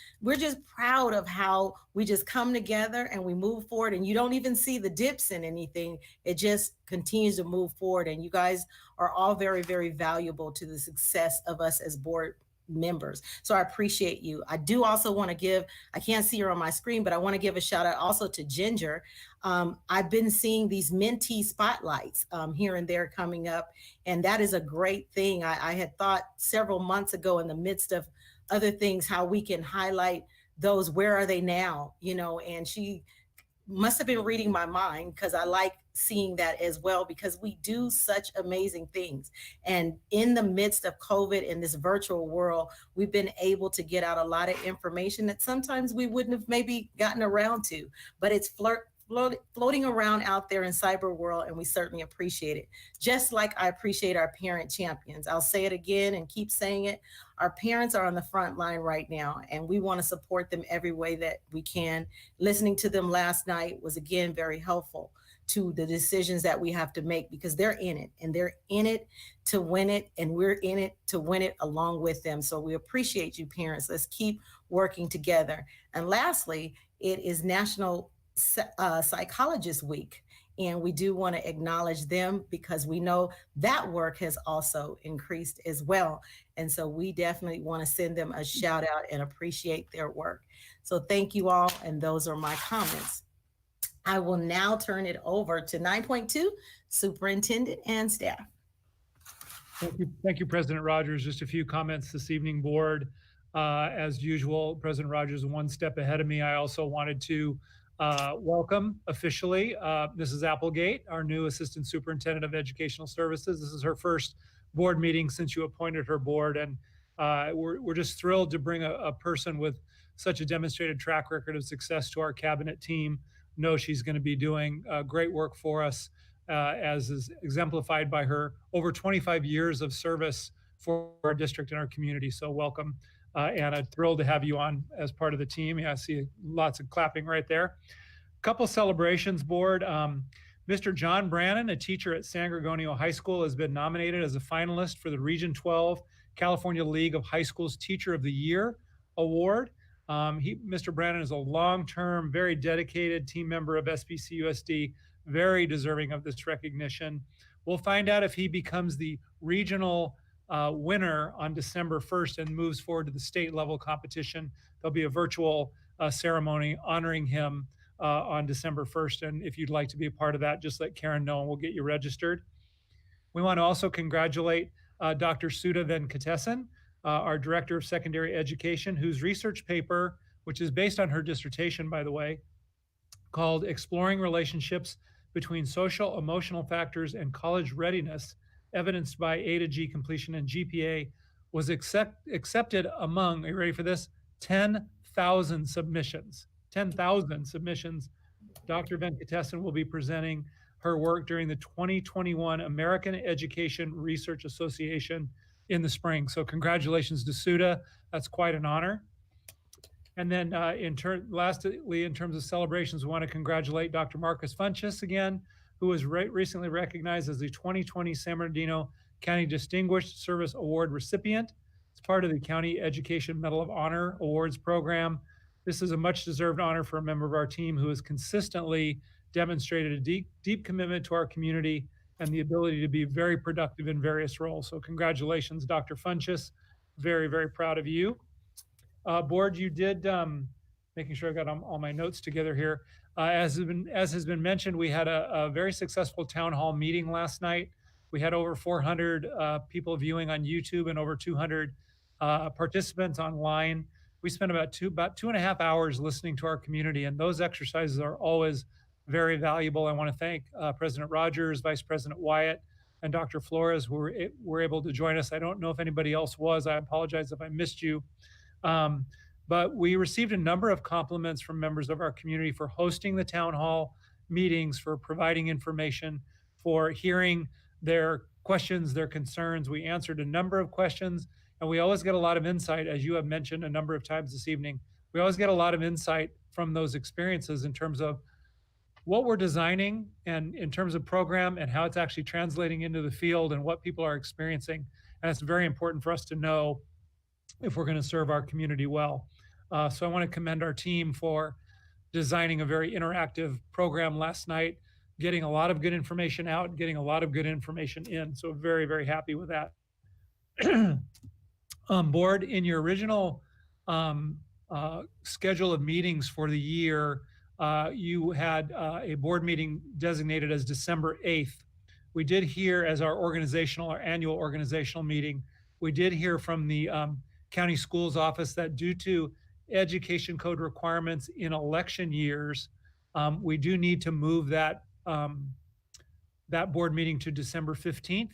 proud of how we just come together and we move forward, and you don't even see the dips in anything. It just continues to move forward. And you guys are all very, very valuable to the success of us as board members. So I appreciate you. I do also want to give, I can't see her on my screen, but I want to give a shout out also to Ginger. I've been seeing these mentee spotlights here and there coming up, and that is a great thing. I had thought several months ago, in the midst of other things, how we can highlight those, where are they now, you know, and she must have been reading my mind, because I like seeing that as well, because we do such amazing things. And in the midst of COVID, in this virtual world, we've been able to get out a lot of information that sometimes we wouldn't have maybe gotten around to, but it's floating around out there in cyber world, and we certainly appreciate it. Just like I appreciate our parent champions. I'll say it again and keep saying it. Our parents are on the front line right now, and we want to support them every way that we can. Listening to them last night was, again, very helpful to the decisions that we have to make, because they're in it, and they're in it to win it, and we're in it to win it along with them. So we appreciate you, parents. Let's keep working together. And lastly, it is National Psychologist Week, and we do want to acknowledge them, because we know that work has also increased as well. And so we definitely want to send them a shout out and appreciate their work. So thank you all, and those are my comments. I will now turn it over to 9.2, Superintendent and staff. Thank you, President Rogers. Just a few comments this evening, board. As usual, President Rogers is one step ahead of me. I also wanted to welcome officially Mrs. Applegate, our new Assistant Superintendent of Educational Services. This is her first board meeting since you appointed her board, and we're just thrilled to bring a person with such a demonstrated track record of success to our cabinet team. Know she's going to be doing great work for us, as is exemplified by her over 25 years of service for our district and our community. So welcome, Anna. Thrilled to have you on as part of the team. Yeah, I see lots of clapping right there. Couple celebrations, board. Mrs. Mr. John Brannon, a teacher at San Gorgonio High School, has been nominated as a finalist for the Region 12 California League of High Schools Teacher of the Year Award. Mr. Brannon is a long-term, very dedicated team member of SBCUSD, very deserving of this recognition. We'll find out if he becomes the regional winner on December 1st and moves forward to the state level competition. There'll be a virtual ceremony honoring him on December 1st. And if you'd like to be a part of that, just let Karen know and we'll get you registered. We want to also congratulate Dr. Sudha Venkatesan, our Director of Secondary Education, whose research paper, which is based on her dissertation, by the way, called Exploring Relationships Between Social Emotional Factors and College Readiness, evidenced by A to G completion and GPA, was accepted among, are you ready for this? 10,000 submissions. 10,000 submissions. Dr. Venkatesan will be presenting her work during the 2021 American Education Research Association in the spring. So congratulations to Sudha. That's quite an honor. And then lastly, in terms of celebrations, we want to congratulate Dr. Marcus Funchess again, who was recently recognized as the 2020 San Bernardino County Distinguished Service Award recipient. It's part of the County Education Medal of Honor Awards program. This is a much deserved honor for a member of our team who has consistently demonstrated a deep commitment to our community and the ability to be very productive in various roles. So congratulations, Dr. Funchess. Very, very proud of you. Board, you did, making sure I got all my notes together here. As has been mentioned, we had a very successful town hall meeting last night. We had over 400 people viewing on YouTube and over 200 participants online. We spent about 2.5 hours listening to our community, and those exercises are always very valuable. I want to thank President Rogers, Vice President Wyatt, and Dr. Flores, who were able to join us. I don't know if anybody else was. I apologize if I missed you. But we received a number of compliments from members of our community for hosting the town hall meetings, for providing information, for hearing their questions, their concerns. We answered a number of questions, and we always get a lot of insight, as you have mentioned a number of times this evening. We always get a lot of insight from those experiences in terms of what we're designing and in terms of program and how it's actually translating into the field and what people are experiencing. And it's very important for us to know if we're going to serve our community well. So I want to commend our team for designing a very interactive program last night, getting a lot of good information out, getting a lot of good information in. So very, very happy with that. Board, in your original schedule of meetings for the year, you had a board meeting designated as December 8th. We did hear as our annual organizational meeting, we did hear from the county schools office that due to education code requirements in election years, we do need to move that board meeting to December 15th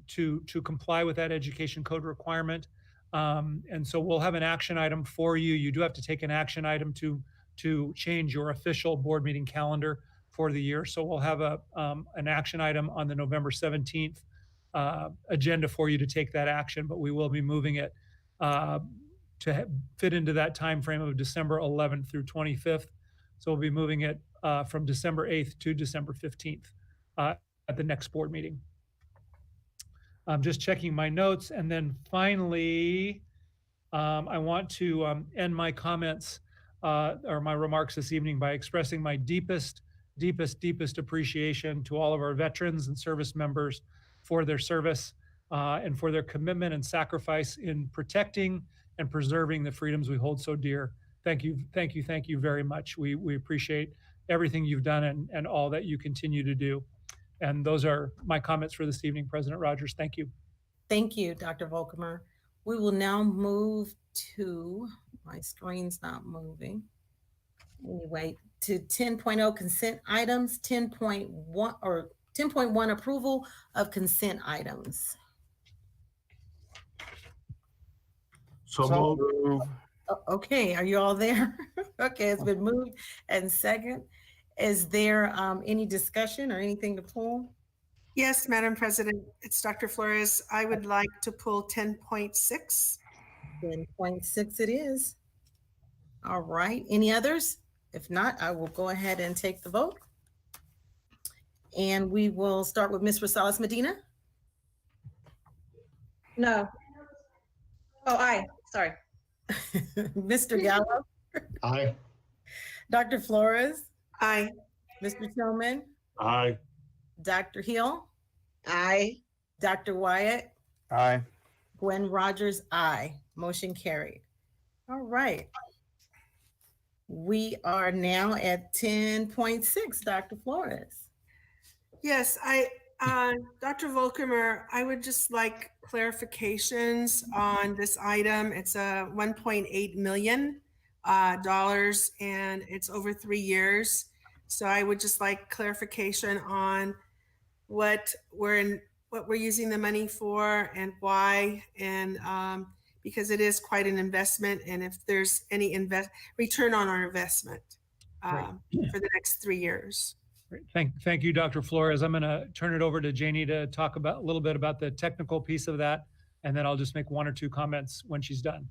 to comply with that education code requirement. And so we'll have an action item for you. You do have to take an action item to change your official board meeting calendar for the year. So we'll have an action item on the November 17th agenda for you to take that action, but we will be moving it to fit into that time frame of December 11th through 25th. So we'll be moving it from December 8th to December 15th at the next board meeting. I'm just checking my notes. And then finally, I want to end my comments or my remarks this evening by expressing my deepest appreciation to all of our veterans and service members for their service and for their commitment and sacrifice in protecting and preserving the freedoms we hold so dear. Thank you very much. We appreciate everything you've done and all that you continue to do. And those are my comments for this evening, President Rogers. Thank you. Thank you, Dr. Volkemer. We will now move to, my screen's not moving. Anyway, to 10.0 consent items, 10.1 or 10.1 approval of consent items. So move. Okay, are you all there? Okay, it's been moved and second. Is there any discussion or anything to pull? Yes, Madam President, it's Dr. Flores. I would like to pull 10.6. 10.6 it is. All right, any others? If not, I will go ahead and take the vote. And we will start with Ms. Rosales Medina. No. Oh, aye, sorry. Mr. Gallo, Aye. Dr. Flores, Aye. Mr. Tillman, Aye. Dr. Hill, Aye. Dr. Wyatt, Aye. Gwen Rogers, aye. Motion carried. All right. We are now at 10.6, Dr. Flores. Yes, Dr. Volkemer, I would just like clarifications on this item. It's a $1.8 million and it's over 3 years. So I would just like clarification on what we're using the money for and why, and because it is quite an investment, and if there's any return on our investment for the next 3 years. Great. Thank you, Dr. Flores. I'm going to turn it over to Janie to talk about a little bit about the technical piece of that, and then I'll just make 1 or 2 comments when she's done.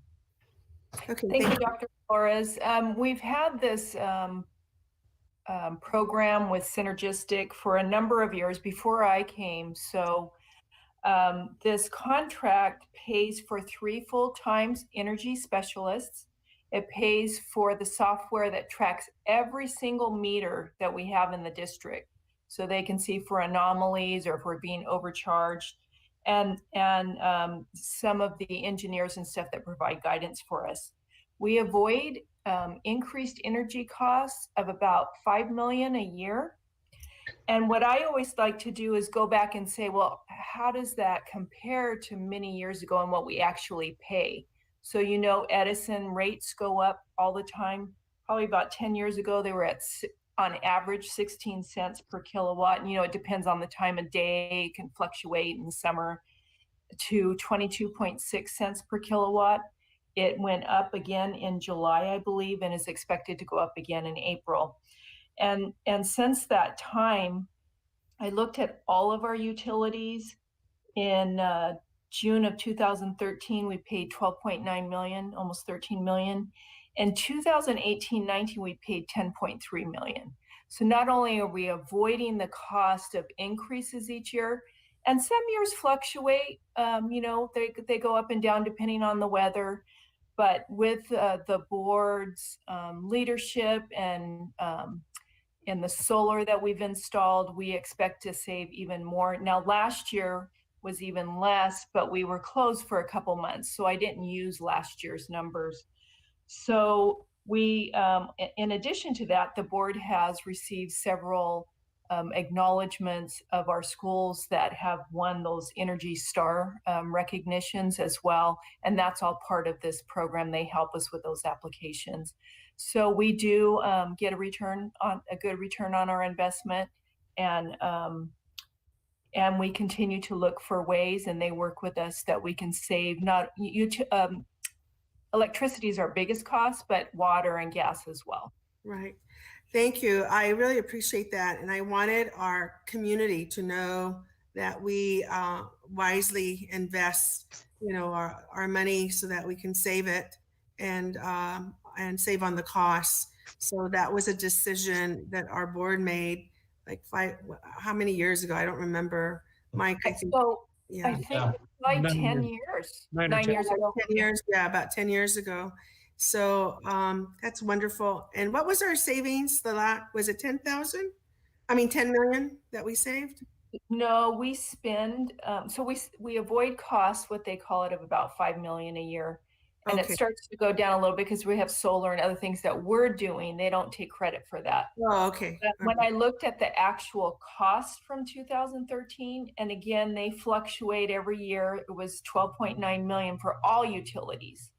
Okay. Thank you, Dr. Flores. We've had this program with Synergistic for a number of years before I came. So this contract pays for 3 full-time energy specialists. It pays for the software that tracks every single meter that we have in the district, so they can see for anomalies or if we're being overcharged, and some of the engineers and stuff that provide guidance for us. We avoid increased energy costs of about $5 million a year. And what I always like to do is go back and say, well, how does that compare to many years ago and what we actually pay? So, you know, Edison rates go up all the time. Probably about 10 years ago, they were at, on average, 16 cents per kilowatt. And, you know, it depends on the time of day, it can fluctuate in the summer to 22.6 cents per kilowatt. It went up again in July, I believe, and is expected to go up again in April. And since that time, I looked at all of our utilities. In June of 2013, we paid 12.9 million, almost 13 million. In 2018-19, we paid 10.3 million. So not only are we avoiding the cost of increases each year, and some years fluctuate, you know, they go up and down depending on the weather. But with the board's leadership and the solar that we've installed, we expect to save even more. Now, last year was even less, but we were closed for a couple months, so I didn't use last year's numbers. So we, in addition to that, the board has received several acknowledgements of our schools that have won those Energy Star recognitions as well. And that's all part of this program. They help us with those applications. So we do get a good return on our investment, and we continue to look for ways, and they work with us that we can save. Electricity is our biggest cost, but water and gas as well. Right. Thank you. I really appreciate that. And I wanted our community to know that we wisely invest, you know, our money so that we can save it and save on the costs. So that was a decision that our board made like how many years ago? I don't remember. Mike, I think, yeah. I think like 10 years. 9 years ago. 10 years, yeah, about 10 years ago. So that's wonderful. And what was our savings? Was it 10,000? I mean, 10 million that we saved? No, we spend, so we avoid costs, what they call it, of about 5 million a year. And it starts to go down a little bit because we have solar and other things that we're doing. They don't take credit for that. Oh, okay. But when I looked at the actual cost from 2013, and again, they fluctuate every year. It was 12.9 million for all utilities.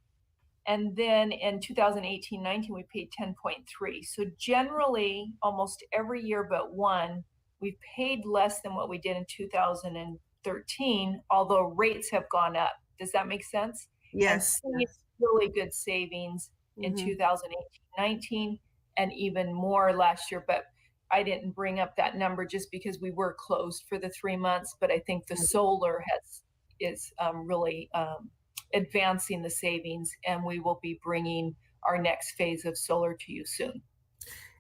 And then in 2018-19, we paid 10.3. So generally, almost every year but one, we've paid less than what we did in 2013, although rates have gone up. Does that make sense? Yes. And really good savings in 2018-19 and even more last year. But I didn't bring up that number just because we were closed for the 3 months. But I think the solar is really advancing the savings, and we will be bringing our next phase of solar to you soon.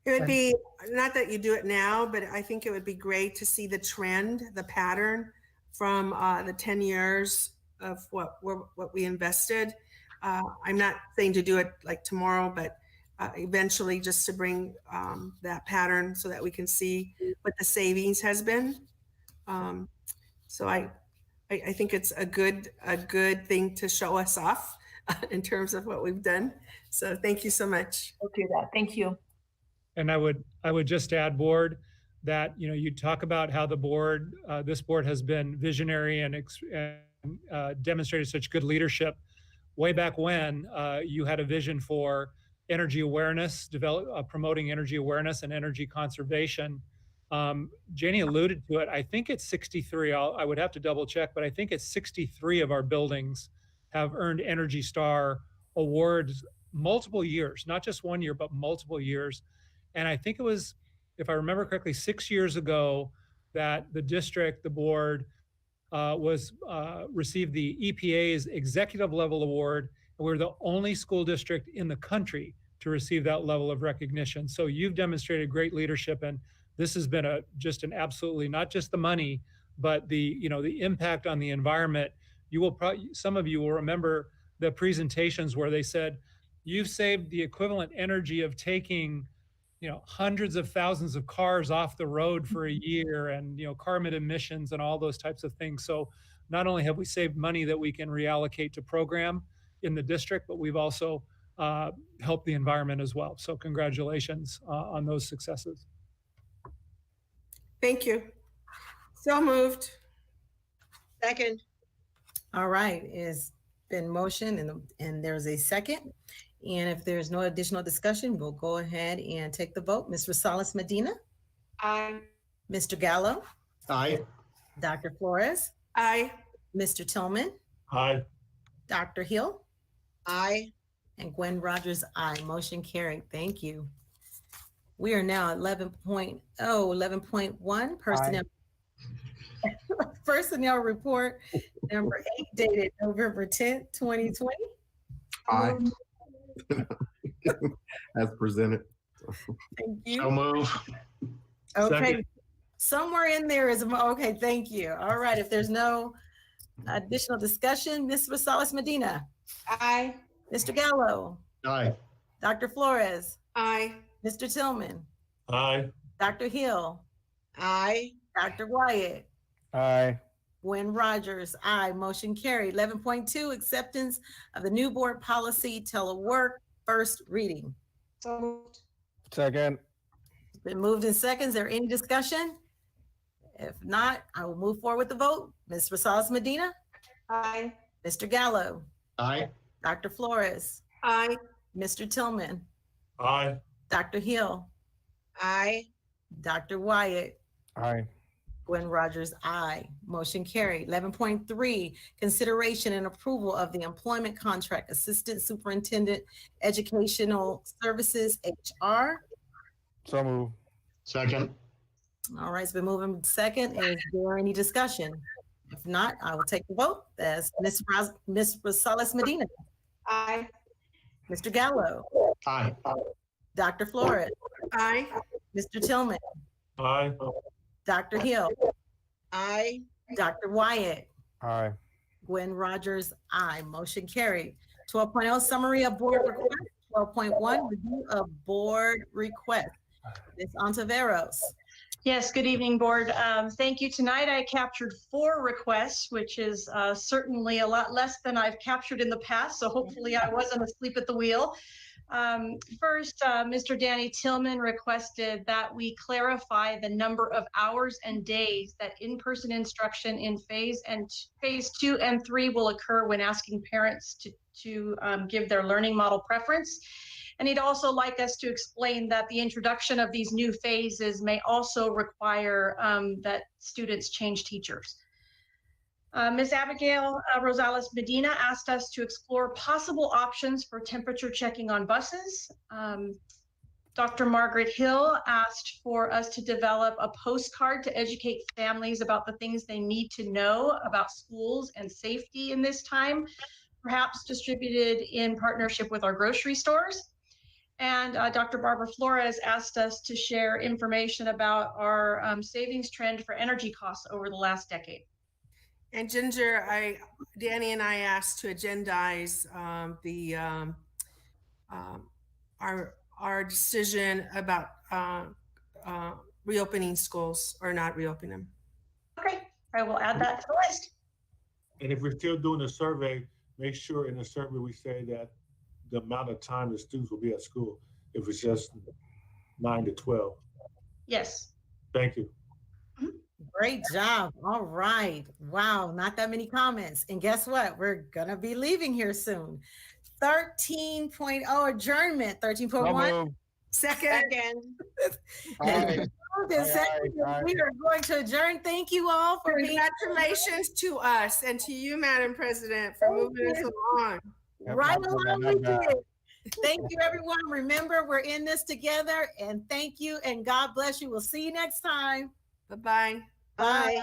It would be, not that you do it now, but I think it would be great to see the trend, the pattern from the 10 years of what we invested. I'm not saying to do it like tomorrow, but eventually just to bring that pattern so that we can see what the savings has been. So I think it's a good thing to show us off in terms of what we've done. So thank you so much. We'll do that. Thank you. And I would just add, board, that you talk about how the board, this board has been visionary and demonstrated such good leadership. Way back when you had a vision for energy awareness, promoting energy awareness and energy conservation. Janie alluded to it. I think it's 63. I would have to double check, but I think it's 63 of our buildings have earned Energy Star awards multiple years, not just 1 year, but multiple years. And I think it was, if I remember correctly, 6 years ago that the district, the board, received the EPA's executive level award. And we're the only school district in the country to receive that level of recognition. So you've demonstrated great leadership, and this has been just an absolutely, not just the money, but the impact on the environment. Some of you will remember the presentations where they said, you've saved the equivalent energy of taking hundreds of thousands of cars off the road for a year, and carbon emissions and all those types of things. So not only have we saved money that we can reallocate to program in the district, but we've also helped the environment as well. So congratulations on those successes. Thank you. So moved. Second. All right, it's been motioned and there's a second. And if there's no additional discussion, we'll go ahead and take the vote. Ms. Rosales Medina? Aye. Mr. Gallo? Aye. Dr. Flores? Aye. Mr. Tillman? Aye. Dr. Hill? Aye. And Gwen Rogers, aye. Motion carried. Thank you. We are now at 11.1, personnel. Personnel report number 8, dated November 10th, 2020. Aye. As presented. Thank you. So move. Okay. Second. Somewhere in there is, okay, thank you. All right, if there's no additional discussion, Ms. Rosales Medina? Aye. Mr. Gallo? Aye. Dr. Flores? Aye. Mr. Tillman? Aye. Dr. Hill? Aye. Dr. Wyatt? Aye. Gwen Rogers, aye. Motion carried. 11.2, acceptance of the new board policy, telework, first reading. So moved. Second. It's been moved in seconds. Is there any discussion? If not, I will move forward with the vote. Ms. Rosales Medina? Aye. Mr. Gallo? Aye. Dr. Flores? Aye. Mr. Tillman? Aye. Dr. Hill? Aye. Dr. Wyatt? Aye. Gwen Rogers, aye. Motion carried. 11.3, consideration and approval of the employment contract, Assistant Superintendent, Educational Services, HR. So move. Second. All right, it's been moving second. Is there any discussion? If not, I will take the vote. That's Ms. Rosales Medina. Aye. Mr. Gallo. Aye. Dr. Flores. Aye. Mr. Tillman. Aye. Dr. Hill. Aye. Dr. Wyatt. Aye. Gwen Rogers, aye. Motion carried. 12.0, summary of board request. 12.1, review of board request. Ms. Ontiveros. Yes, good evening, board. Thank you. Tonight I captured 4 requests, which is certainly a lot less than I've captured in the past. So hopefully I wasn't asleep at the wheel. First, Mr. Danny Tillman requested that we clarify the number of hours and days that in-person instruction in phase 2 and 3 will occur when asking parents to give their learning model preference. And he'd also like us to explain that the introduction of these new phases may also require that students change teachers. Ms. Abigail Rosales Medina asked us to explore possible options for temperature checking on buses. Dr. Margaret Hill asked for us to develop a postcard to educate families about the things they need to know about schools and safety in this time, perhaps distributed in partnership with our grocery stores. And Dr. Barbara Flores asked us to share information about our savings trend for energy costs over the last decade. And Ginger, Danny and I asked to agendize our decision about reopening schools or not reopening them. Okay, I will add that to the list. And if we're still doing a survey, make sure in the survey we say that the amount of time the students will be at school, if it's just 9 to 12. Yes. Thank you. Great job. All right. Wow, not that many comments. And guess what? We're going to be leaving here soon. 13.0 adjournment. 13.1. Second. We are going to adjourn. Thank you all for congratulations to us and to you, Madam President, for moving us along. Right along with you. Thank you, everyone. Remember, we're in this together. And thank you. And God bless you. We'll see you next time. Bye-bye. Bye.